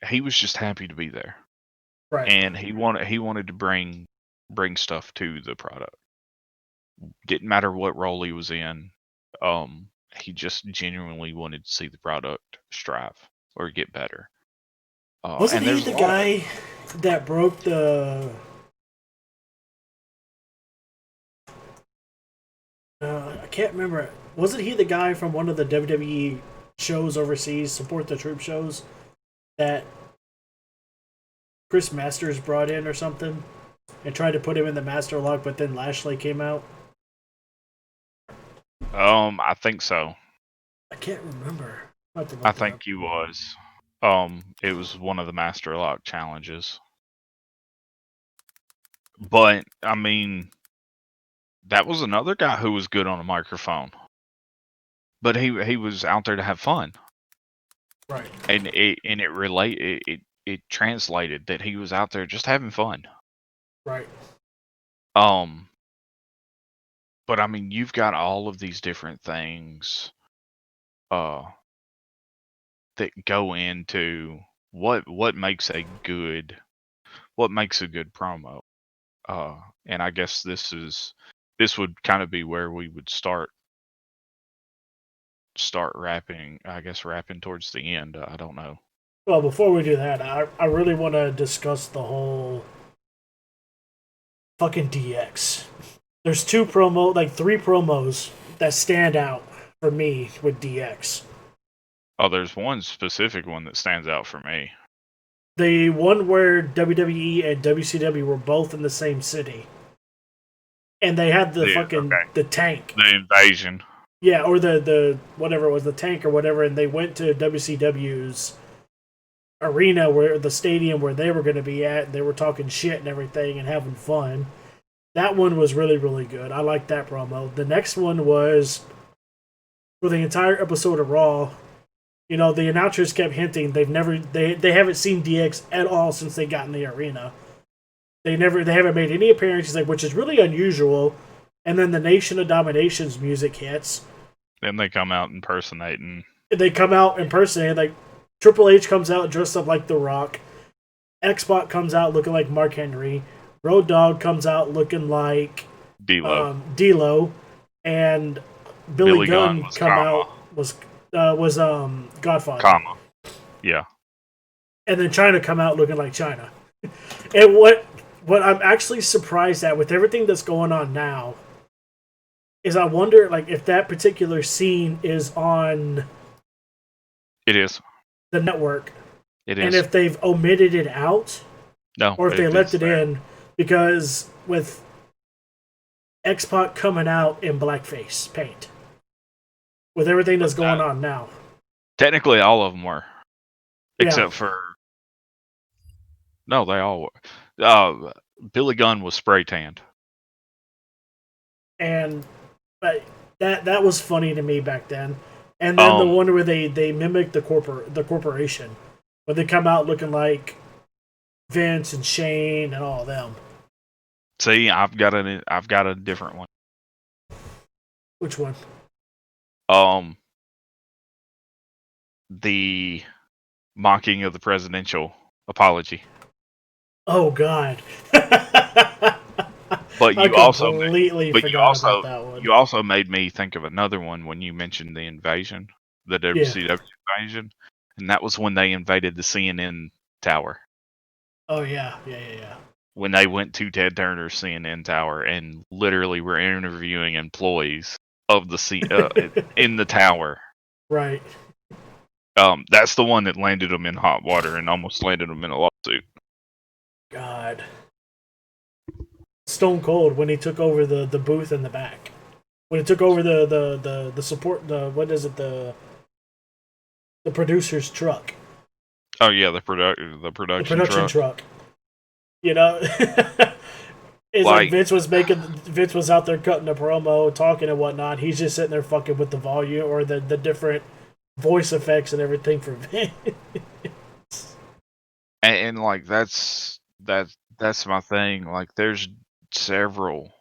he was just happy to be there, right? And he wanted to bring stuff to the product. Didn't matter what role he was in. He just genuinely wanted to see the product strive or get better. Wasn't he the guy that broke the? I can't remember. Wasn't he the guy from one of the WWE shows overseas, Support the Troop shows, that Chris Masters brought in or something, and tried to put him in the Master Lock, but then Lashley came out? I think so. I can't remember. I think he was. It was one of the Master Lock challenges. But I mean, that was another guy who was good on a microphone. But he was out there to have fun. Right. And it translated that he was out there just having fun. Right. But I mean, you've got all of these different things that go into what makes a good promo. And I guess this would kind of be where we would start start rapping. I guess rapping towards the end. I don't know. Well, before we do that, I really want to discuss the whole fucking DX. There's three promos that stand out for me with DX. Oh, there's one specific one that stands out for me. The one where WWE and WCW were both in the same city, and they had the tank, the invasion. yeah, or the whatever it was, the tank or whatever, and they went to WCW's arena, where the stadium where they were going to be at, and they were talking shit and everything and having fun. That one was really, really good. I liked that promo. The next one was for the entire episode of Raw. You know, the announcers kept hinting they haven't seen DX at all since they got in the arena. They haven't made any appearances, like, which is really unusual. And then the Nation of Domination's music hits. Then they come out impersonating. They come out impersonating, like Triple H comes out dressed up like The Rock. X-Pac comes out looking like Mark Henry. Road Dogg comes out looking like D'Lo, and Billy Gunn was Godfather. Yeah. And then China come out looking like China. And what I'm actually surprised at with everything that's going on now is I wonder, like, if that particular scene is on. It is the network. It is. And if they've omitted it out, no, or if they left it in, because with X-Pac coming out in blackface paint, with everything that's going on now. Technically, all of them were, except for no, they all were. Billy Gunn was spray tanned, and but that was funny to me back then. And then the one where they mimic the corporation, where they come out looking like Vince and Shane and all of them. See, I've got a different one. Which one? The mocking of the presidential apology. Oh God. But you also made me think of another one when you mentioned the invasion, the WCW invasion, and that was when they invaded the CNN tower. Oh yeah. When they went to Ted Turner's CNN tower and literally were interviewing employees of the in the tower. Right. That's the one that landed them in hot water and almost landed them in a lawsuit. God. Stone Cold when he took over the booth in the back. When he took over the support, the producer's truck. Oh yeah, the production truck. You know, it's like Vince was out there cutting a promo, talking and whatnot. He's just sitting there fucking with the volume or the different voice effects and everything for Vince. And like that's my thing. Like there's several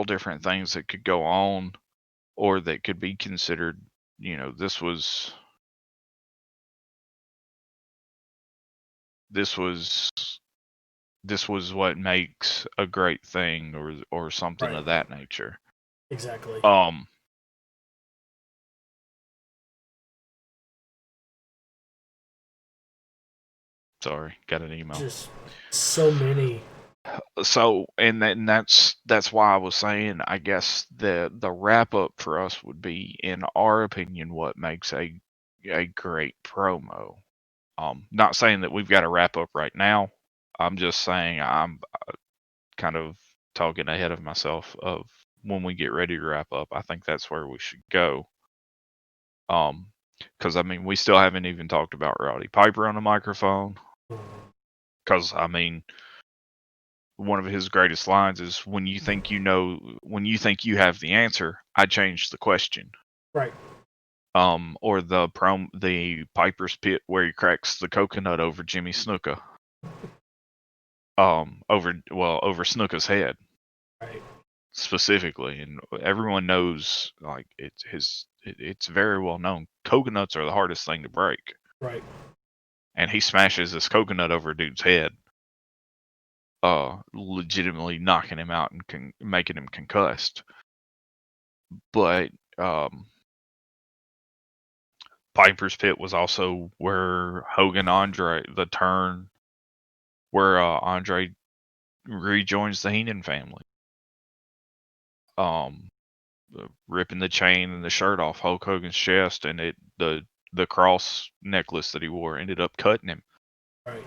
different things that could go on, or that could be considered. You know, this was what makes a great thing, or something of that nature. Exactly. Sorry, got an email. Just so many. So, and that's why I was saying, I guess the wrap up for us would be, in our opinion, what makes a great promo. Not saying that we've got a wrap up right now. I'm just saying I'm kind of talking ahead of myself of when we get ready to wrap up. I think that's where we should go. Because I mean, we still haven't even talked about Roddy Piper on the microphone. Because I mean, one of his greatest lines is, when you think you have the answer, I change the question. Right. Or the Piper's Pit, where he cracks the coconut over Jimmy Snuka. Over Snuka's head. Right. Specifically, and everyone knows, like, it's very well known. Coconuts are the hardest thing to break. Right. And he smashes this coconut over a dude's head, legitimately knocking him out and making him concussed. But Piper's Pit was also where Hogan Andre, the turn where Andre rejoins the Heenan family. Ripping the chain and the shirt off Hulk Hogan's chest, and the cross necklace that he wore ended up cutting him. Right.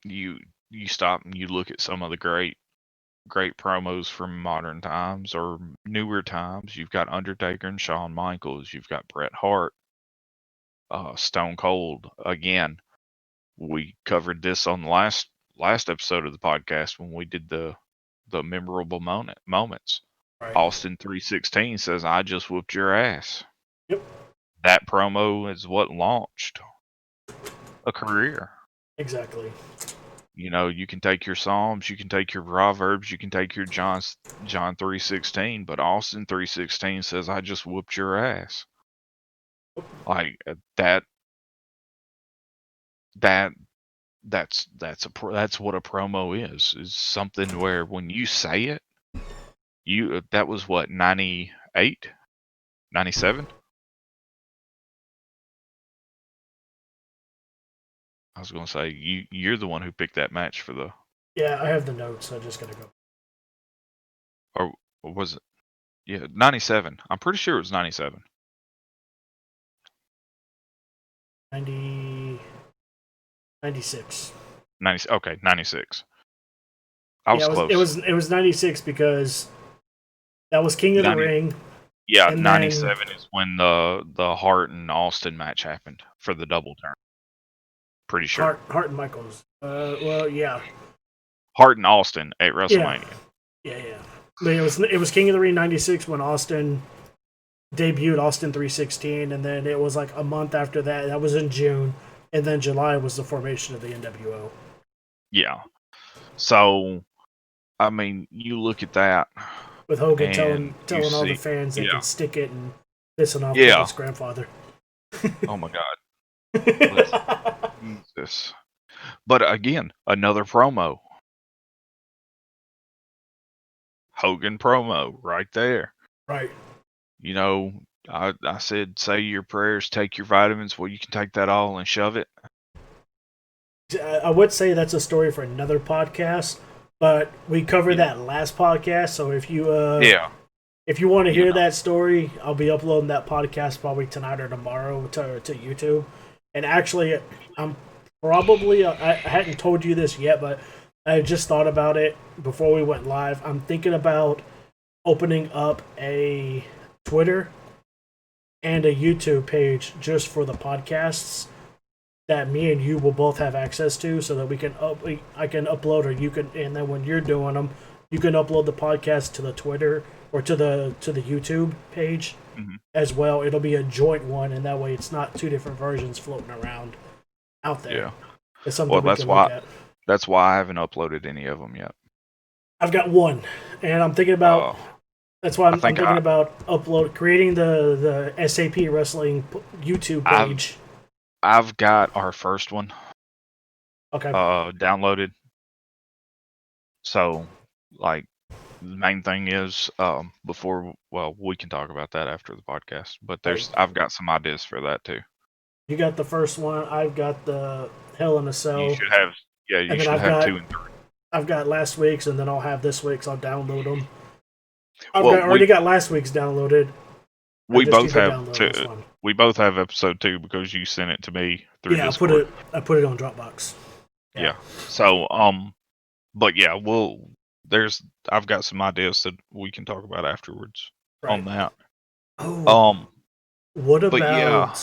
You stop and you look at some of the great promos from modern times or newer times. You've got Undertaker and Shawn Michaels. You've got Bret Hart, Stone Cold. Again, we covered this on the last episode of the podcast when we did the memorable moments. Right. Austin 316 says, "I just whooped your ass." Yep. That promo is what launched a career. Exactly. You know, you can take your Psalms, you can take your Proverbs, you can take your John 3:16, but Austin 3:16 says, "I just whooped your ass." Like that's what a promo is something where when you say it, that was what, 98, 97. I was gonna say you're the one who picked that match for the. Yeah, I have the notes. I just gotta go. Or was it? Yeah, 97. I'm pretty sure it was 97. 96. 90. Okay, 96. I was close. It was 96 because that was King of the Ring. Yeah, 97 is when the Hart and Austin match happened for the double turn. Pretty sure. Hart and Michaels. Well, yeah. Hart and Austin at WrestleMania. Yeah. But it was King of the Ring 96 when Austin debuted Austin 316, and then it was like a month after that. That was in June, and then July was the formation of the NWO. Yeah. So, I mean, you look at that. With Hogan telling all the fans they can stick it and pissing off his grandfather. Oh my God. Jesus. But again, another promo. Hogan promo right there. Right. You know, I said, say your prayers, take your vitamins. Well, you can take that all and shove it. I would say that's a story for another podcast, but we covered that last podcast. So if you if you want to hear that story, I'll be uploading that podcast probably tonight or tomorrow to YouTube. And actually, I'm probably I hadn't told you this yet, but I just thought about it before we went live. I'm thinking about opening up a Twitter and a YouTube page just for the podcasts that me and you will both have access to, so that we can I can upload, or you can, and then when you're doing them, you can upload the podcast to the Twitter or to the YouTube page as well. It'll be a joint one, and that way it's not two different versions floating around out there. Yeah, it's something we can look at. That's why I haven't uploaded any of them yet. I've got one, and I'm thinking about. That's why I'm thinking about creating the SAP Wrestling YouTube page. I've got our first one. Okay. Downloaded. So, like, the main thing is, we can talk about that after the podcast. But I've got some ideas for that too. You got the first one. I've got the Hell in a Cell. You should have. Yeah, you should have 2 and 3. I've got last week's, and then I'll have this week's. I'll download them. I've already got last week's downloaded. We both have we both have episode 2 because you sent it to me through Discord. I put it on Dropbox. Yeah. So but yeah, I've got some ideas that we can talk about afterwards on that. Oh. What about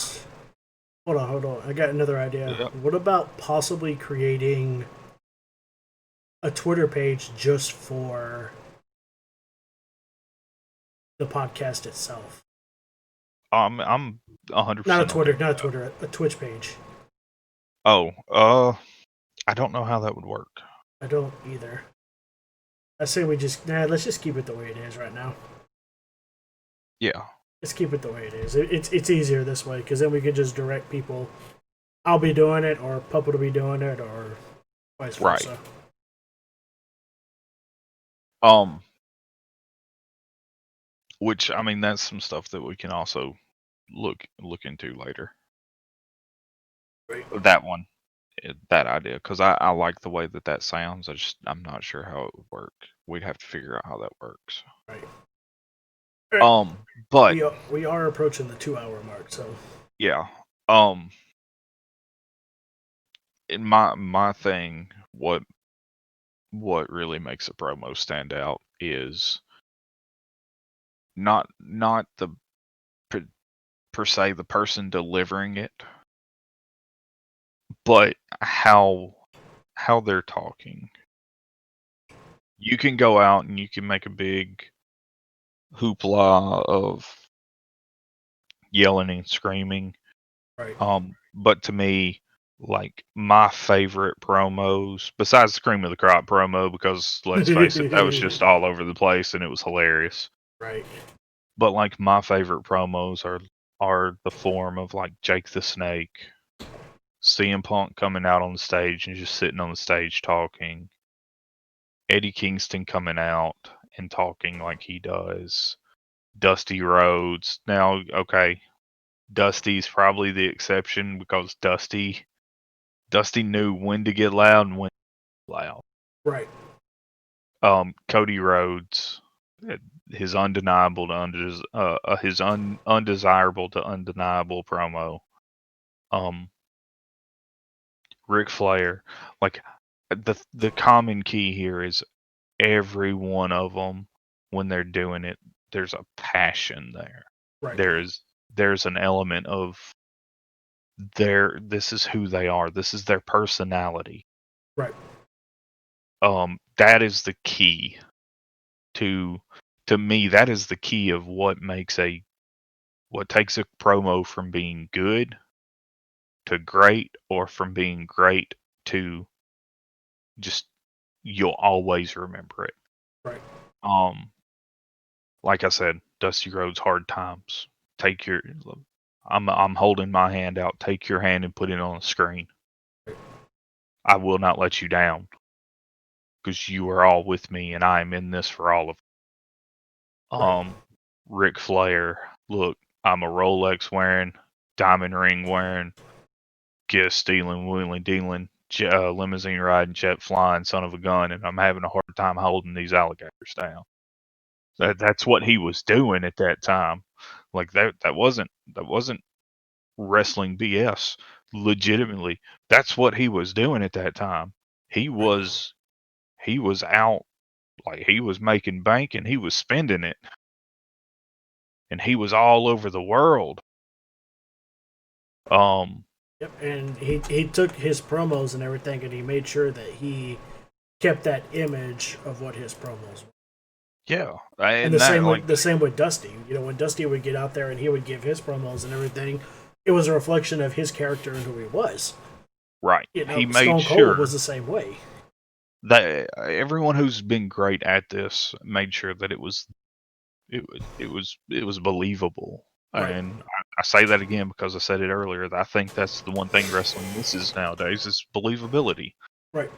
Hold on. I got another idea. Yep. What about possibly creating a Twitter page just for the podcast itself? I'm 100%. Not a Twitter, a Twitch page. Oh, I don't know how that would work. I don't either. I say let's just keep it the way it is right now. Yeah. Let's keep it the way it is. It's easier this way, because then we could just direct people. I'll be doing it, or Puppet will be doing it, or vice versa. Right. Which, I mean, that's some stuff that we can also look into later. Right. That one, that idea, because I like the way that sounds. I'm not sure how it would work. We'd have to figure out how that works. Right. Right. But we are approaching the 2-hour mark, so yeah. In my thing, what really makes a promo stand out is not the per se the person delivering it, but how they're talking. You can go out and you can make a big hoopla of yelling and screaming. right. But to me, like, my favorite promos, besides the Cream of the Crop promo, because let's face it, that was just all over the place and it was hilarious. Right. But like, my favorite promos are the form of like Jake the Snake, CM Punk coming out on the stage and just sitting on the stage talking, Eddie Kingston coming out and talking like he does, Dusty Rhodes. Now, okay, Dusty's probably the exception because Dusty knew when to get loud and when to get loud. Right. Cody Rhodes, his undeniable to his undesirable to undeniable promo. Ric Flair, like, the common key here is every one of them, when they're doing it, there's a passion there. Right. There's an element of this is who they are. This is their personality. Right. That is the key to me. That is the key of what takes a promo from being good to great, or from being great to just, you'll always remember it. Right. Like I said, Dusty Rhodes, Hard Times. I'm holding my hand out. Take your hand and put it on the screen. I will not let you down, because you are all with me, and I am in this for all of you. Right. Ric Flair, look, I'm a Rolex wearing, diamond ring wearing, gift stealing, wheeling dealing, limousine riding, jet flying son of a gun, and I'm having a hard time holding these alligators down. That's what he was doing at that time. Like, that wasn't wrestling BS. Legitimately, that's what he was doing at that time. He was out, like, he was making bank and he was spending it. And he was all over the world. Yep, and he took his promos and everything, and he made sure that he kept that image of what his promos were. Yeah, And the same with Dusty. You know, when Dusty would get out there and he would give his promos and everything, it was a reflection of his character and who he was. Right. You know, he Stone made Cold sure was the same way. that everyone who's been great at this made sure that it was believable. Right. And I say that again because I said it earlier. I think that's the one thing wrestling misses nowadays is believability. Right.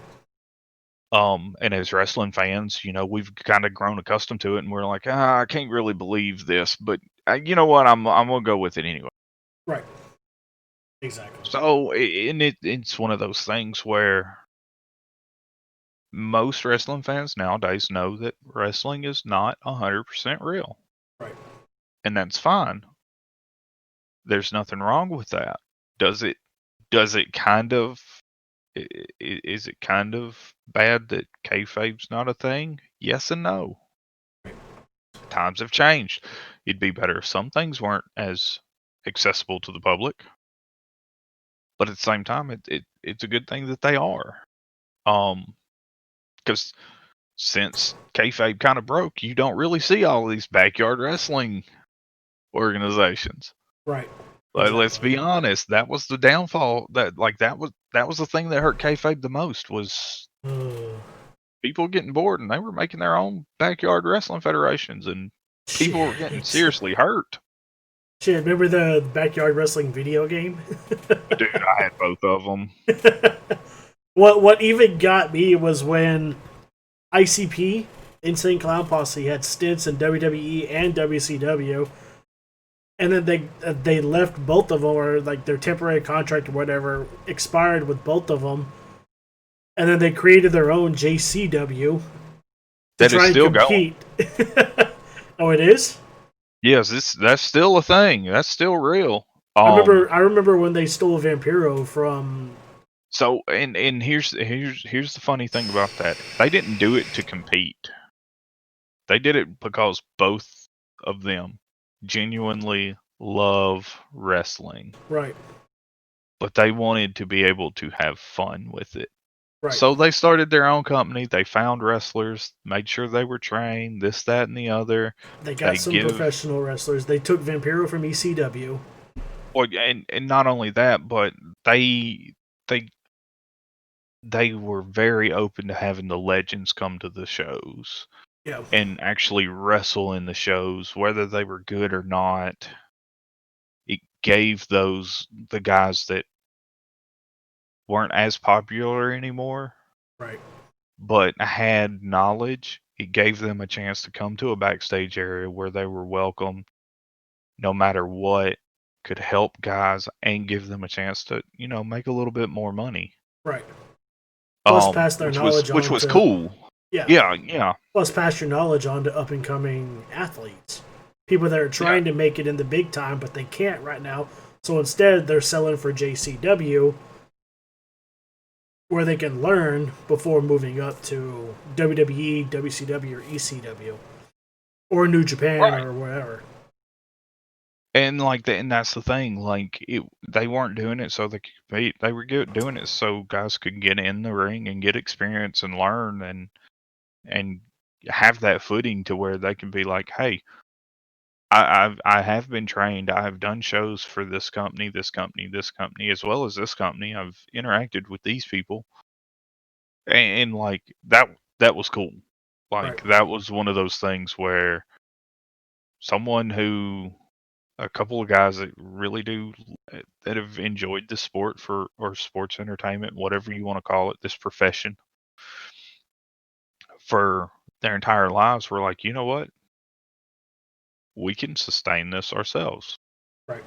And as wrestling fans, you know, we've kind of grown accustomed to it, and we're like, I can't really believe this, but you know what? I'm gonna go with it anyway. Right. Exactly. So, it's one of those things where most wrestling fans nowadays know that wrestling is not 100% real. Right. And that's fine. There's nothing wrong with that. Does it kind of, is it kind of bad that kayfabe's not a thing? Yes and no. Times have changed. It'd be better if some things weren't as accessible to the public. But at the same time, it's a good thing that they are. Because since kayfabe kind of broke, you don't really see all of these backyard wrestling organizations. Right. Like, let's be honest, that was the downfall. That was the thing that hurt kayfabe the most, was people getting bored, and they were making their own backyard wrestling federations, and people were getting seriously hurt. Shit, remember the backyard wrestling video game? Dude, I had both of them. What even got me was when ICP Insane Clown Posse had stints in WWE and WCW, and then they left both of them, or like their temporary contract or whatever expired with both of them, and then they created their own JCW to That is try and still going. compete. Oh, it is. Yes, that's still a thing. That's still real. I remember when they stole Vampiro from. So and here's the funny thing about that. They didn't do it to compete. They did it because both of them genuinely love wrestling, Right. but they wanted to be able to have fun with it. Right. So they started their own company. They found wrestlers, made sure they were trained, this, that, and the other. They got They some give, professional wrestlers. They took Vampiro from ECW. or and not only that, but they they they were very open to having the legends come to the shows Yeah. and actually wrestle in the shows, whether they were good or not. It gave the guys that weren't as popular anymore, Right. but had knowledge. It gave them a chance to come to a backstage area where they were welcome, no matter what, could help guys and give them a chance to, make a little bit more money. Right. Plus, pass their knowledge Which on was to. cool. Yeah. Yeah, yeah, Plus, pass your knowledge on to up and coming athletes. People that are yeah. trying to make it in the big time, but they can't right now. So instead, they're selling for JCW, where they can learn before moving up to WWE, WCW, or ECW, or New Japan, Right. or wherever. And and that's the thing. They weren't doing it so they could compete. They were doing it so guys could get in the ring and get experience and learn and have that footing to where they can be like, hey, I have been trained. I have done shows for this company, this company, this company, as well as this company. I've interacted with these people, and that was cool. Right. That was one of those things where someone who a couple of guys that really do that have enjoyed the sport for or sports entertainment, whatever you want to call it, this profession for their entire lives were like, you know what? We can sustain this ourselves. Right.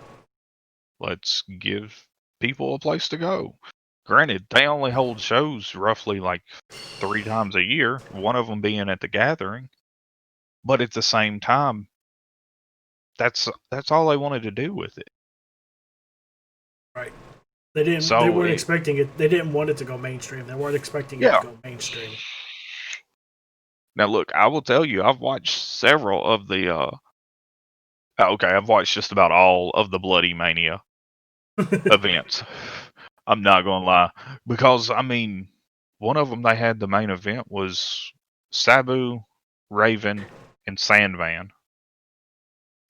Let's give people a place to go. Granted, they only hold shows roughly like 3 times a year, one of them being at the gathering. But at the same time, that's all they wanted to do with it. Right. They didn't. They So weren't expecting it. They didn't want it to go mainstream. They weren't expecting it to yeah. go mainstream. Now look, I will tell you, I've watched several of the okay, I've watched just about all of the Bloody Mania events. I'm not gonna lie, because I mean, one of them they had the main event was Sabu, Raven, and Sandman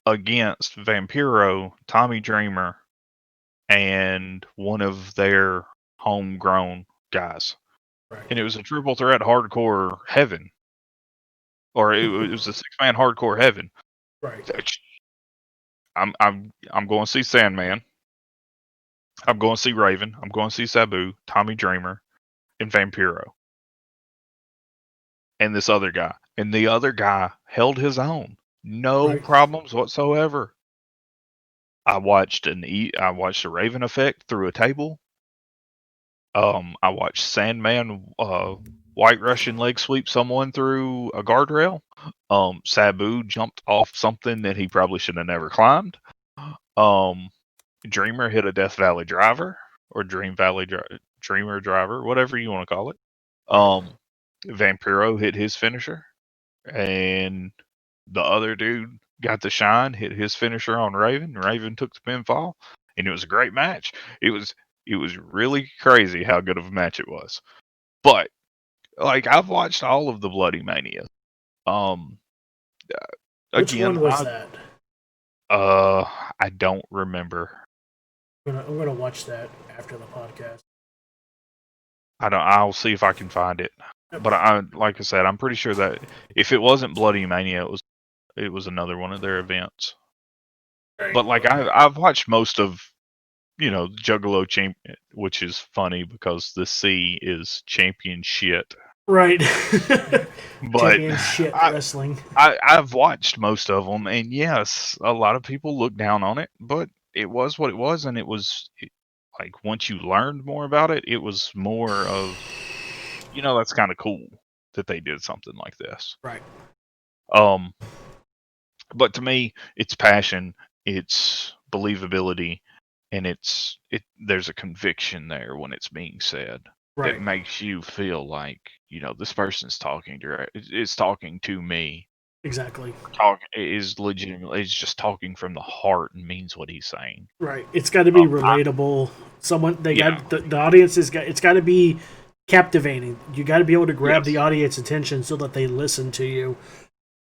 against Vampiro, Tommy Dreamer, and one of their homegrown guys, Right. and it was a triple threat hardcore heaven, or it was a 6-man hardcore heaven. Right. I'm going to see Sandman. I'm going to see Raven. I'm going to see Sabu, Tommy Dreamer, and Vampiro, and this other guy. And the other guy held his own, no Right. problems whatsoever. I watched I watched a Raven effect through a table. I watched Sandman White Russian leg sweep someone through a guardrail. Sabu jumped off something that he probably should have never climbed. Dreamer hit a Death Valley driver or Dreamer driver, whatever you want to call it. Right. Vampiro hit his finisher, and the other dude got the shine, hit his finisher on Raven. Raven took the pinfall, and it was a great match. It was really crazy how good of a match it was. But I've watched all of the Bloody Mania. Um, Which again, one was that? I don't remember. I'm gonna watch that after the podcast. I don't. I'll see if I can find it. Yep. But like I said, I'm pretty sure that if it wasn't Bloody Mania, it was another one of their events. Right. But I've watched most of Juggalo champ, which is funny because the C is champion shit. Right. But Championship I, wrestling. I've watched most of them, and yes, a lot of people look down on it, but it was what it was, and like once you learned more about it, it was more of, that's kind of cool that they did something like this. Right. Um, but to me, it's passion, it's believability, and there's a conviction there when it's being said that Right. makes you feel like, this person's talking is talking to me. Exactly. Talk is legitimate. It's just talking from the heart and means what he's saying. Right. It's got to be relatable. Yeah, The audience it's got to be captivating. You got to be able to grab the yes, audience attention so that they listen to you.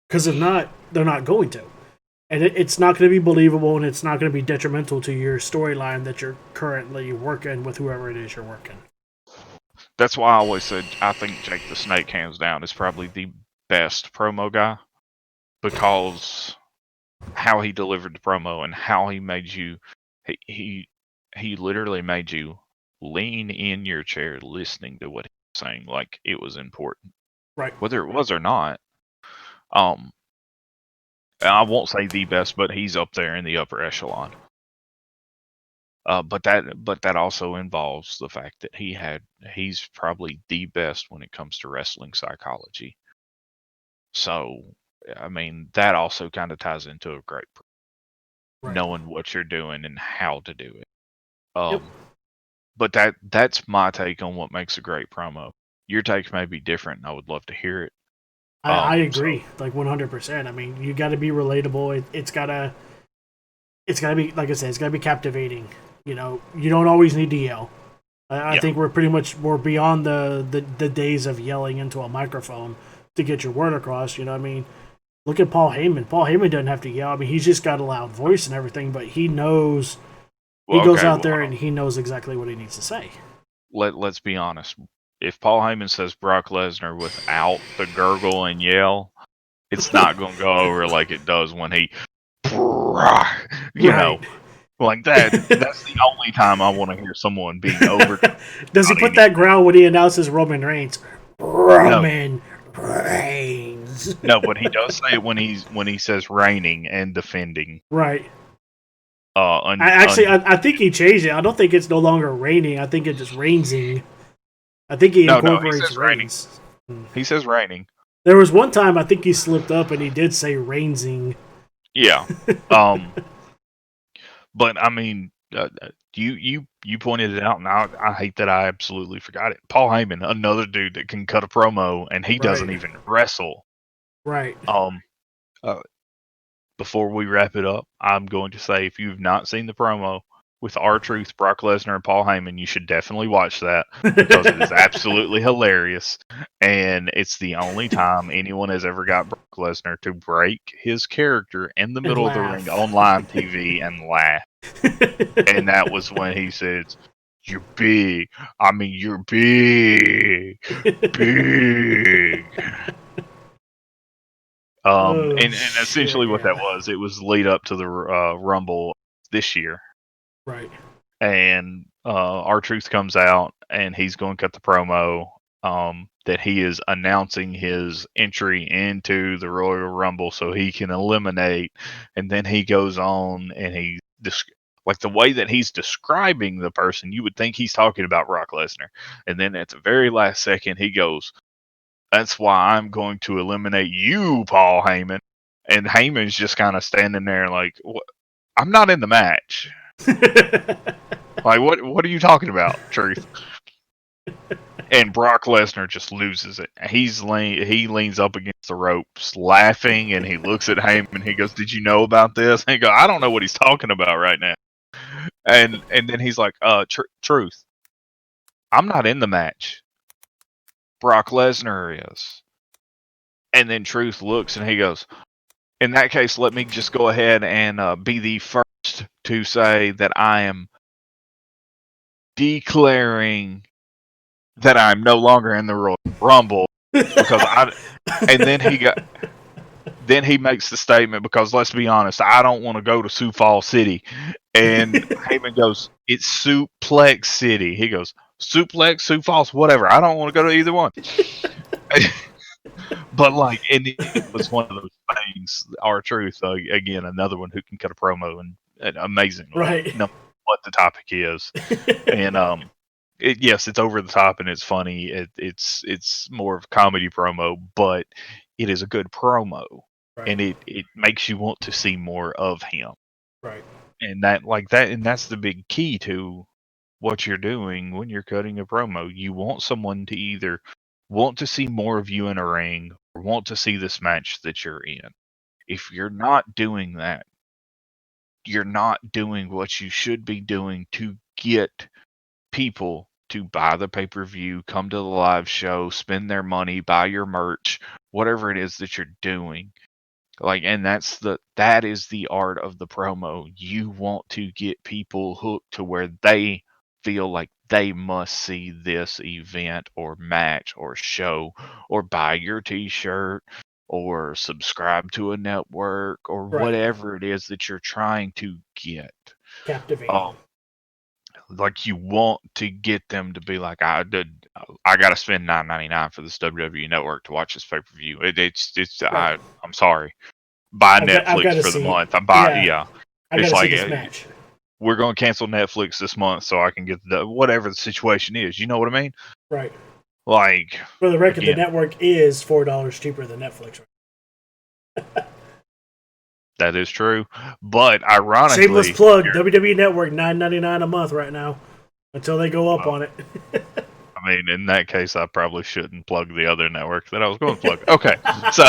Because if not, they're not going to. And it's not going to be believable, and it's not going to be detrimental to your storyline that you're currently working with whoever it is you're working. that's why I always said I think Jake the Snake, hands down, is probably the best promo guy, because how he delivered the promo and how he made you, he literally made you lean in your chair listening to what he was saying like it was important, Right. whether it was or not. Um, I won't say the best, but he's up there in the upper echelon. But that also involves the fact that he's probably the best when it comes to wrestling psychology. So, I mean, that also kind of ties into a great Right. knowing what you're doing and how to do it. Yep. But that's my take on what makes a great promo. Your take may be different, and I would love to hear it. I So agree, like 100%. I mean, you got to be relatable. It's gotta be, like I said, it's gotta be captivating. You don't always need to yell. I yeah, think we're beyond the days of yelling into a microphone to get your word across. I mean, look at Paul Heyman. Paul Heyman doesn't have to yell. I mean, he's just got a loud voice and everything, but he knows. He well, goes okay, out well, there and he knows exactly what he needs to say. let's be honest. If Paul Heyman says Brock Lesnar without the gurgle and yell, it's not going to go over like it does when he, you know, Right. like that. That's the only time I want to hear someone being over Does he without put any. that growl when he announces Roman Reigns? No, Roman Reigns. no, but he does say it when he says reigning and defending. Right. Un, un, I think he changed it. I don't think it's no longer raining. I think it's just rainsing. I think he no, he incorporates says reigning. rains. He says reigning. There was one time I think he slipped up and he did say rainsing. Yeah. Um. But I mean, you pointed it out, and I hate that I absolutely forgot it. Paul Heyman, another dude that can cut a promo, and he Right. doesn't even wrestle. Right. Um. Uh, Before we wrap it up, I'm going to say if you've not seen the promo with R-Truth, Brock Lesnar, and Paul Heyman, you should definitely watch that because it is absolutely hilarious. And it's the only time anyone has ever got Brock Lesnar to break his character in the And middle of the ring laugh. on live TV and laugh. And that was when he says, "You're big. I mean, you're big, big." Oh And shit! essentially what that Yeah. was, it was lead up to the Rumble this year, Right. and R-Truth comes out and he's going to cut the promo that he is announcing his entry into the Royal Rumble so he can eliminate, and then he goes on and like the way that he's describing the person, you would think he's talking about Brock Lesnar, and then at the very last second he goes, "That's why I'm going to eliminate you, Paul Heyman." And Heyman's just kind of standing there like, what? I'm not in the match. Like, what are you talking about, Truth? And Brock Lesnar just loses it. He leans up against the ropes, laughing, and he looks at Heyman. He goes, "Did you know about this?" And he goes, "I don't know what he's talking about right now." And then he's like, Truth, I'm not in the match. Brock Lesnar is." And then Truth looks and he goes, "In that case, let me just go ahead and be the first to say that I am declaring that I'm no longer in the Royal Rumble because I." And then he makes the statement, because let's be honest, I don't want to go to Sioux Falls City. And Heyman goes, "It's Suplex City." He goes, "Suplex, Sioux Falls, whatever. I don't want to go to either one." But like, and it was one of those things. R-Truth, again, another one who can cut a promo and amazingly, Right. no matter what the topic is. And yes, it's over the top and it's funny. It's more of a comedy promo, but it is a good promo, Right. and it makes you want to see more of him. Right. And that's the big key to what you're doing when you're cutting a promo. You want someone to either want to see more of you in a ring or want to see this match that you're in. If you're not doing that, you're not doing what you should be doing to get people to buy the pay-per-view, come to the live show, spend their money, buy your merch, whatever it is that you're doing. Like, and that is the art of the promo. You want to get people hooked to where they feel like they must see this event or match or show or buy your t-shirt or subscribe to a network or Right. whatever it is that you're trying to get. Captivating. Um, like you want to get them to be like, I got to spend $9.99 for this WWE Network to watch this pay per view. Right. I'm sorry, buy I've got Netflix to for the see. month. Yeah. Yeah. I got It's to see like this match. we're going to cancel Netflix this month so I can get the whatever the situation is. You know what I mean? Right. Like For the record, the again, network is $4 cheaper than Netflix. that is true, but Shameless ironically, plug: WWE Network $9.99 a month right now until they go up well, on it. I mean, in that case, I probably shouldn't plug the other network that I was going to plug. Okay, so.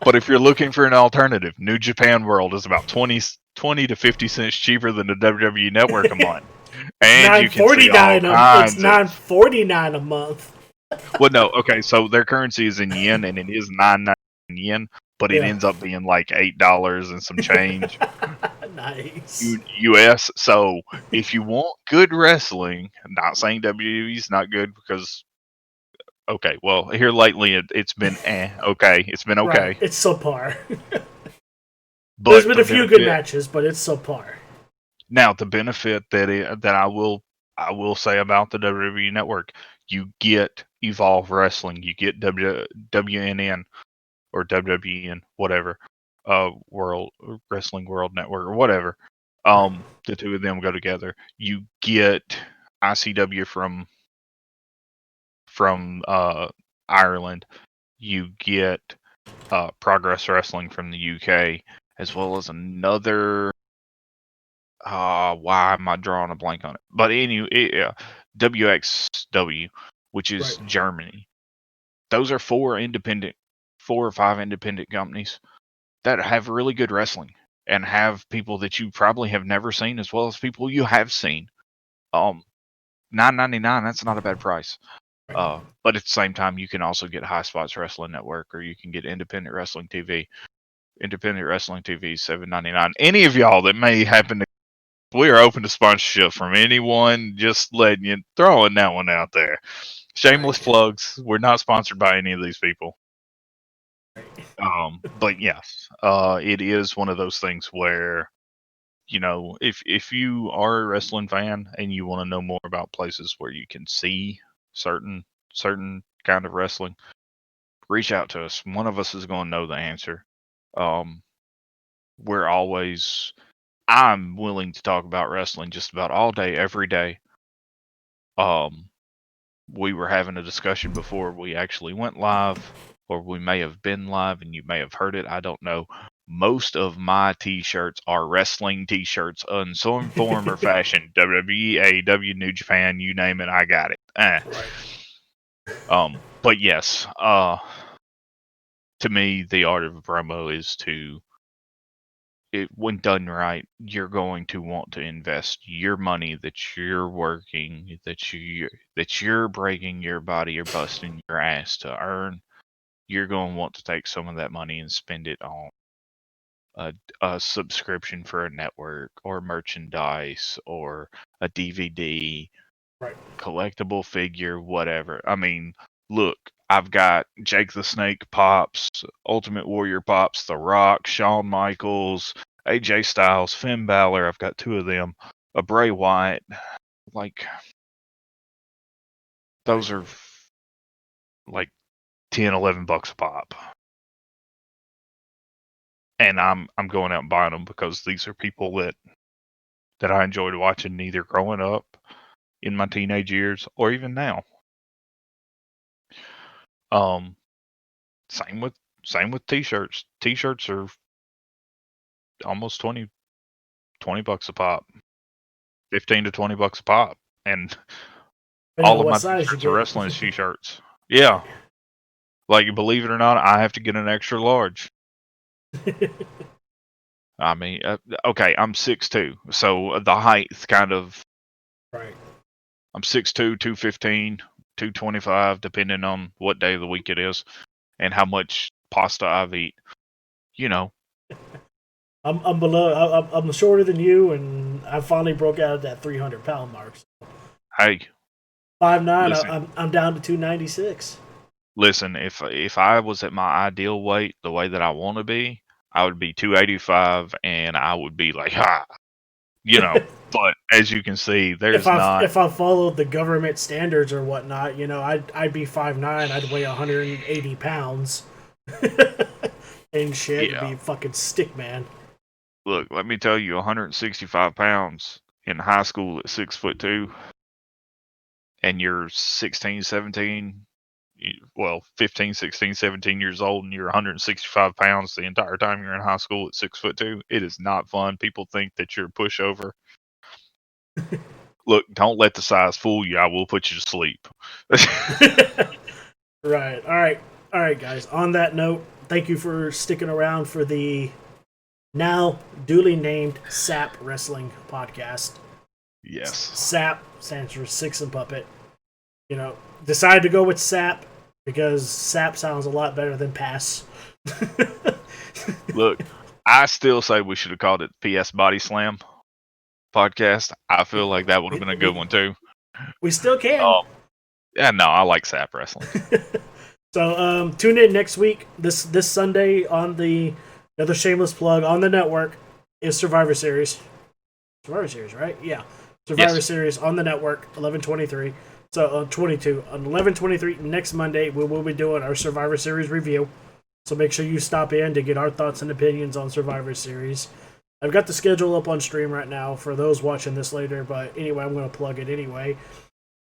But if you're looking for an alternative, New Japan World is about 20 to 50 cents cheaper than the WWE Network a month. And you can see all It's kinds of. $9.49 a month. Well, no, okay, so their currency is in yen, and it is 9.99 yen, but it Yeah. ends up being like $8 and some change Nice. US. So if you want good wrestling, not saying WWE's not good because. Okay, well, here lately it's been okay. It's been Right. okay. It's subpar. There's But been the a few good benefit matches, but it's subpar. Now, the benefit that I will say about the WWE Network, you get Evolve Wrestling, you get WNN or WWN, whatever, World Wrestling World Network or whatever. Right. The two of them go together. You get ICW from Ireland. You get Progress Wrestling from the UK, as well as another. Why am I drawing a blank on it? But anyway, WXW, which is Right. Germany. Those are four or five independent companies that have really good wrestling and have people that you probably have never seen, as well as people you have seen. Um, $9.99. That's not a bad price. Right. But at the same time, you can also get High Spots Wrestling Network, or you can get Independent Wrestling TV. Independent Wrestling TV, $7.99. Any of y'all that may happen to we are open to sponsorship from anyone. Just letting you throwing that one out there. Shameless Right. plugs. We're not sponsored by any of these people. Right. But yes, it is one of those things where if you are a wrestling fan and you want to know more about places where you can see certain kind of wrestling, reach out to us. One of us is going to know the answer. Um, we're always I'm willing to talk about wrestling just about all day, every day. Um, we were having a discussion before we actually went live, or we may have been live and you may have heard it. I don't know. Most of my t-shirts are wrestling t-shirts in some form or fashion. WWE, AEW, New Japan, you name it, I got it. Right. But yes, to me, the art of a promo is when done right, you're going to want to invest your money that you're working, that you're breaking your body or busting your ass to earn. You're going to want to take some of that money and spend it on a subscription for a network or merchandise or a DVD, Right. collectible figure, whatever. I mean, look, I've got Jake the Snake Pops, Ultimate Warrior Pops, The Rock, Shawn Michaels, AJ Styles, Finn Balor. I've got two of them. A Bray Wyatt. Like, Right. those are like 10, $11 a pop. And I'm going out and buying them because these are people that I enjoyed watching either growing up in my teenage years or even now. Same with t-shirts. T-shirts are almost $20 a pop. 15 to $20 a pop. And Depending all on of what my size you t-shirts are get. wrestling t-shirts. Yeah. Like, believe it or not, I have to get an extra large. I mean, okay, I'm 6'2", so the height's kind of Right. I'm 6'2", 215, 225, depending on what day of the week it is and how much pasta I've eat. You know, I'm below. I'm shorter than you, and I finally broke out of that 300-pound mark. hey, 5'9". listen, I'm down to 296. listen. If I was at my ideal weight, the way that I want to be, I would be 285, and I would be like, ha, you know. But as you can see, there's not. If I followed the government standards or whatnot, I'd be 5'9". I'd weigh 180 pounds. And shit, it'd Yeah, be fucking stick man. look, let me tell you, 165 pounds in high school at 6'2", and you're 16, 17, well, 15, 16, 17 years old, and you're 165 pounds the entire time you're in high school at 6'2", it is not fun. People think that you're a pushover. Look, don't let the size fool you. I will put you to sleep. Right. All right, guys. On that note, thank you for sticking around for the now duly named SAP Wrestling Podcast. Yes. SAP stands for Six and Puppet. Decided to go with SAP because SAP sounds a lot better than Pass. Look, I still say we should have called it PS Body Slam Podcast. I feel like that would have been a good one too. We still can. Yeah, no, I like SAP Wrestling. So tune in next week. This Sunday on the another shameless plug on the network is Survivor Series. Survivor Series, right? Yeah. Survivor Series on the network, 11/23. So 22 on 11/23 next Monday we will be doing our Survivor Series review. So make sure you stop in to get our thoughts and opinions on Survivor Series. I've got the schedule up on stream right now for those watching this later, but anyway, I'm going to plug it anyway.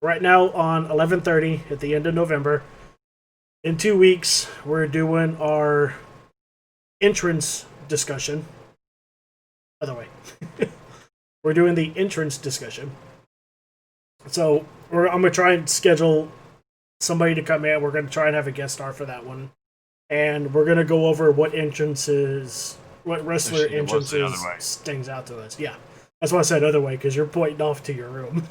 Right now on 11/30 at the end of November. In 2 weeks, we're doing our entrance discussion. Other way. We're doing the entrance discussion. So I'm going to try and schedule somebody to come in. We're going to try and have a guest star for that one. And we're going to go over what wrestler entrances stings out to us. Yeah. That's why I said other way, because you're pointing off to your room.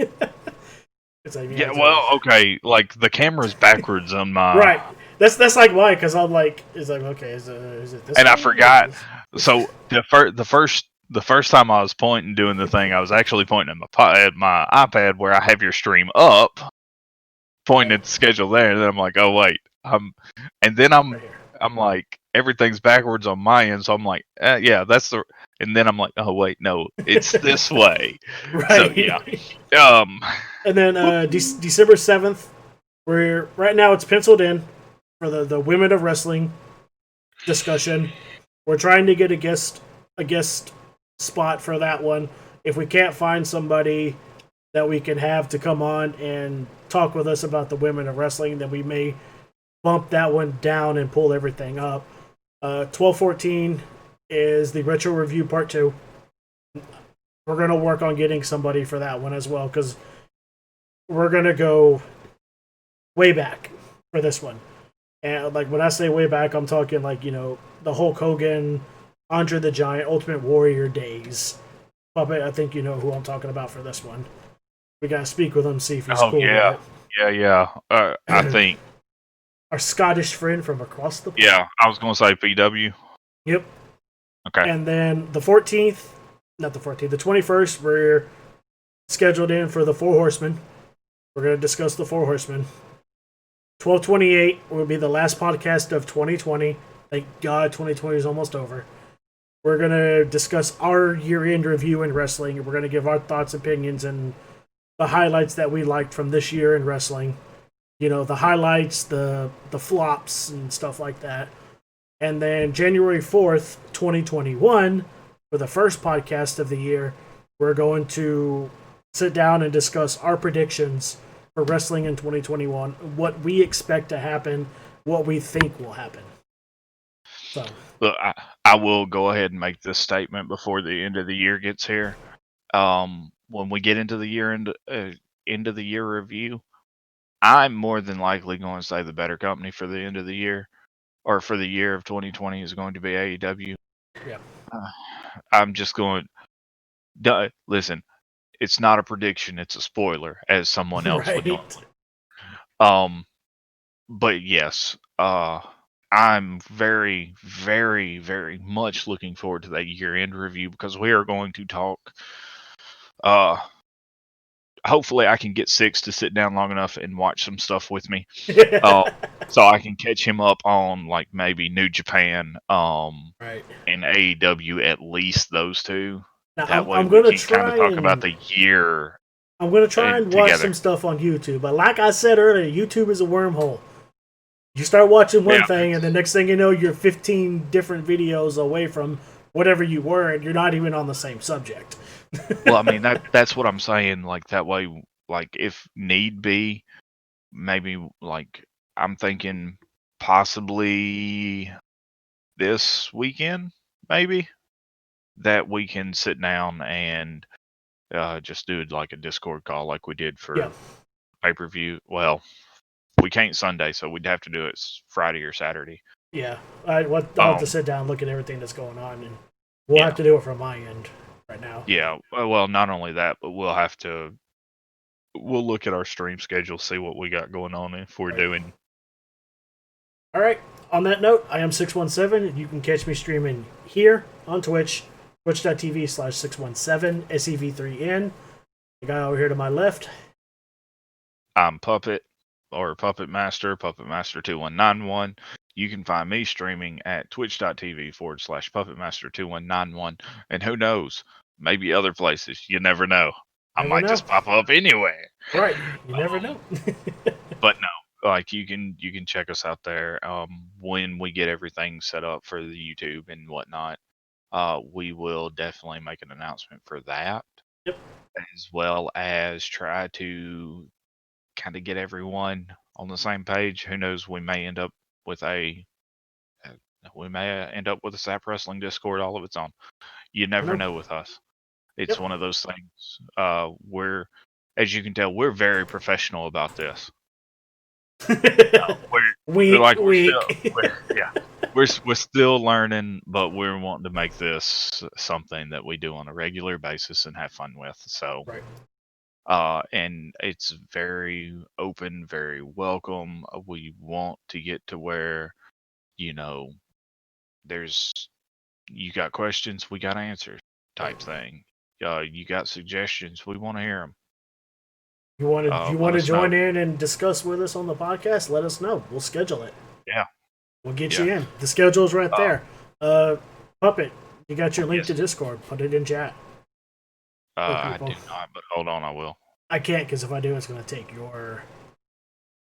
It's like, okay, like the camera's backwards on my... Right. That's like why, because I'm like, it's like, okay, is it this? And way? I forgot. So the first time I was pointing doing the thing, I was actually pointing at my iPad where I have your stream up, pointing at the schedule there, and then I'm like, oh wait, and then I'm like, everything's backwards on my end, so I'm like, yeah, that's the, and then I'm like, oh wait, no, it's this way. Right. So yeah, and then December 7th, right now it's penciled in for the Women of Wrestling discussion. We're trying to get a guest spot for that one. If we can't find somebody that we can have to come on and talk with us about the Women of Wrestling, then we may bump that one down and pull everything up. 12/14 is the Retro Review Part 2. We're going to work on getting somebody for that one as well, because we're going to go way back for this one. And like when I say way back, I'm talking like, the Hulk Hogan, Andre the Giant, Ultimate Warrior days. Puppet, I think you know who I'm talking about for this one. We gotta speak with him, see if he's cool with it. Yeah. I think our Scottish friend from across the pond. Yeah, I was gonna say PW. Yep. Okay. And then the 21st, we're scheduled in for the Four Horsemen. We're gonna discuss the Four Horsemen. 12/28 will be the last podcast of 2020. Thank God 2020 is almost over. We're going to discuss our year-end review in wrestling. We're going to give our thoughts, opinions, and the highlights that we liked from this year in wrestling. the highlights, the flops, and stuff like that. And then January 4th, 2021, for the first podcast of the year, we're going to sit down and discuss our predictions for wrestling in 2021, what we expect to happen, what we think will happen. So, Look, I will go ahead and make this statement before the end of the year gets here. When we get into the end of the year review, I'm more than likely going to say the better company for the end of the year, or for the year of 2020, is going to be AEW. yeah. I'm just going. Listen, it's not a prediction; it's a spoiler, as someone else would normally. But yes, I'm very, very, very much looking forward to that year-end review, because we are going to talk. Hopefully, I can get Six to sit down long enough and watch some stuff with me, so I can catch him up on like maybe New Japan, Right. and AEW, at least those two. Now, That way, I'm we going to can kind of try talk about the year I'm going to try and watch together. some stuff on YouTube. But like I said earlier, YouTube is a wormhole. You start watching one thing, and the next thing you know, you're 15 different videos away from whatever you were, and you're not even on the same subject. Well, I mean, that's what I'm saying. Like, that way, like, if need be, maybe, like, I'm thinking possibly this weekend, maybe, that we can sit down and just do like a Discord call like we did for pay-per-view. Well, we can't Sunday, so we'd have to do it Friday or Saturday. Yeah, I'll have to sit down, look at everything that's going on, and we'll have to do it from my end right now. Yeah, well, not only that, but we'll look at our stream schedule, see what we got going on, if we're doing. All right. On that note, I am SixOneSev3n. You can catch me streaming here on Twitch, twitch.tv/SixOneSev3n. The guy over here to my left. I'm Puppet, or PuppetMaster, PuppetMaster2191. You can find me streaming at twitch.tv/PuppetMaster2191. And who knows, maybe other places. You never know. I might just pop up anywhere. Right. You never know. But no, like, you can check us out there. When we get everything set up for the YouTube and whatnot, we will definitely make an announcement for that. Yep. As well as try to kind of get everyone on the same page. Who knows? We may end up with a SAP Wrestling Discord all of its own. You never know with us. It's one of those things. We're, as you can tell, we're very professional about this. We're still learning, but we're wanting to make this something that we do on a regular basis and have fun with. So, and it's very open, very welcome. We want to get to where, you got questions, we got answers, type thing. You got suggestions, we want to hear them. You want to join in and discuss with us on the podcast? Let us know. We'll schedule it. Yeah. We'll get you in. The schedule's right there. Puppet, you got your link to Discord. Put it in chat. I do not, but hold on, I will. I can't, because if I do, it's going to take your...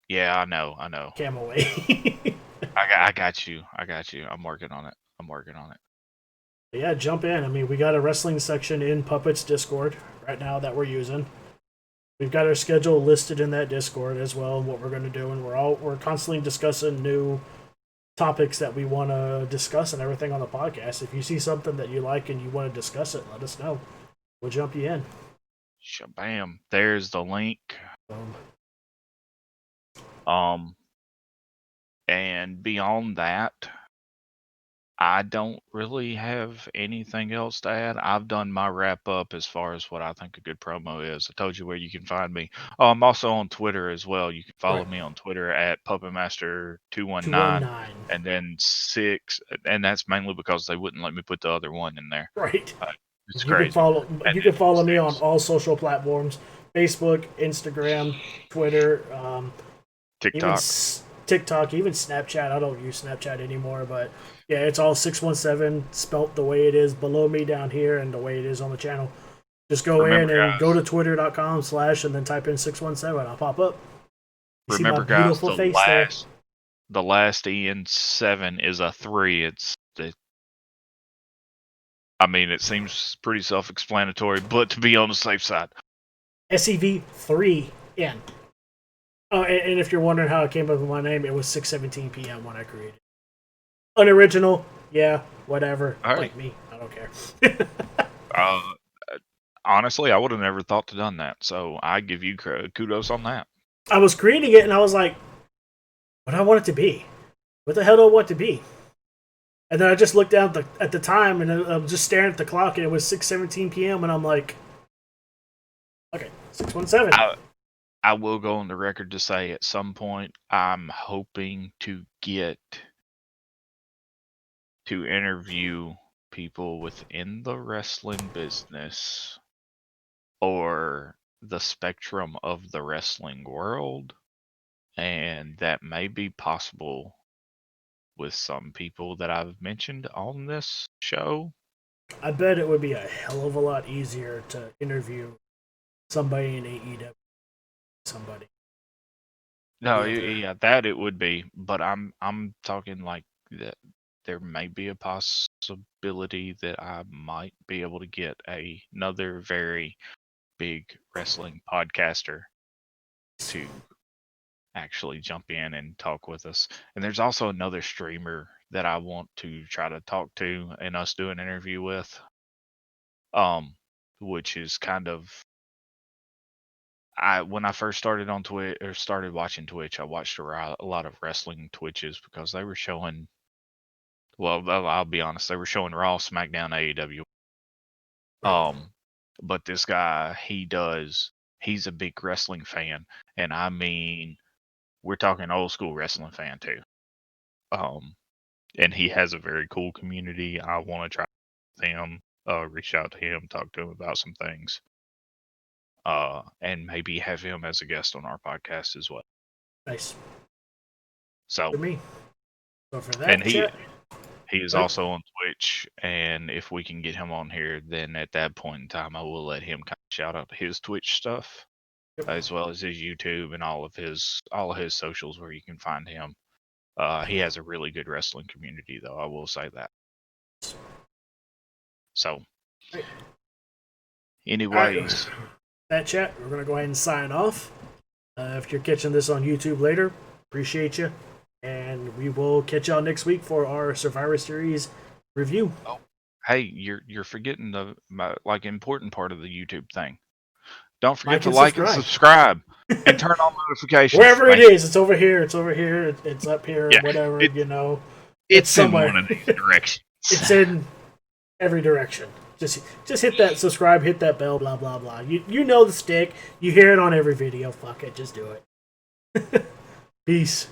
Yeah, I know. Cam away. I got you. I'm working on it. Yeah, jump in. I mean, we got a wrestling section in Puppet's Discord right now that we're using. We've got our schedule listed in that Discord as well, and what we're going to do, and we're constantly discussing new topics that we want to discuss and everything on the podcast. If you see something that you like and you want to discuss it, let us know. We'll jump you in. Shabam! There's the link. And beyond that, I don't really have anything else to add. I've done my wrap up as far as what I think a good promo is. I told you where you can find me. Oh, I'm also on Twitter as well. You can follow me on Twitter at PuppetMaster219, and then 6, and that's mainly because they wouldn't let me put the other one in there. Right. It's crazy. You can follow me on all social platforms: Facebook, Instagram, Twitter, TikTok, even Snapchat. I don't use Snapchat anymore, but yeah, it's all 617 spelt the way it is below me down here and the way it is on the channel. Just go in and go to twitter.com/ and then type in 617. I'll pop up. You see my Remember, guys, beautiful face there? the last in 7 is a 3. I mean, it seems pretty self-explanatory, but to be on the safe side. SEV3N. Oh, and if you're wondering how it came up with my name, it was 6:17 p.m. when I created it. Unoriginal, yeah, whatever. All right. Like me, I don't care. Honestly, I would have never thought to done that, so I give you kudos on that. I was creating it, and I was like, what do I want it to be? What the hell do I want it to be? And then I just looked down at the time, and I was just staring at the clock, and it was 6:17 p.m., and I'm like, okay, 617. I will go on the record to say at some point I'm hoping to get to interview people within the wrestling business or the spectrum of the wrestling world, and that may be possible with some people that I've mentioned on this show. I bet it would be a hell of a lot easier to interview somebody in AEW. Somebody. No, Yeah. yeah, that it would be, but I'm talking like that. There may be a possibility that I might be able to get another very big wrestling podcaster to actually jump in and talk with us. And there's also another streamer that I want to try to talk to and us do an interview with. Which is kind of when I first started on Twitch or started watching Twitch, I watched a lot of wrestling Twitches because they were showing. Well, I'll be honest, they were showing Raw, SmackDown, AEW. But this guy, he's a big wrestling fan, and I mean, we're talking old school wrestling fan too. And he has a very cool community. I want to try him, reach out to him, talk to him about some things, and maybe have him as a guest on our podcast as well. Nice. So For me. So for that, and he chat, is also on Twitch, and if we can get him on here, then at that point in time, I will let him kind of shout out his Twitch stuff, as well as his YouTube and all of his socials where you can find him. He has a really good wrestling community, though. I will say that. So, anyways, that chat, we're gonna go ahead and sign off. If you're catching this on YouTube later, appreciate you, and we will catch y'all next week for our Survivor Series review. Oh, hey, you're forgetting the important part of the YouTube thing. Don't forget to like and subscribe and turn on notifications. Wherever it is, it's over here. It's over here. It's up here. Yeah, whatever, It's somewhere. In one of these directions. It's in every direction. Just hit that subscribe, hit that bell, blah blah blah. You know the stick. You hear it on every video. Fuck it, just do it. Peace.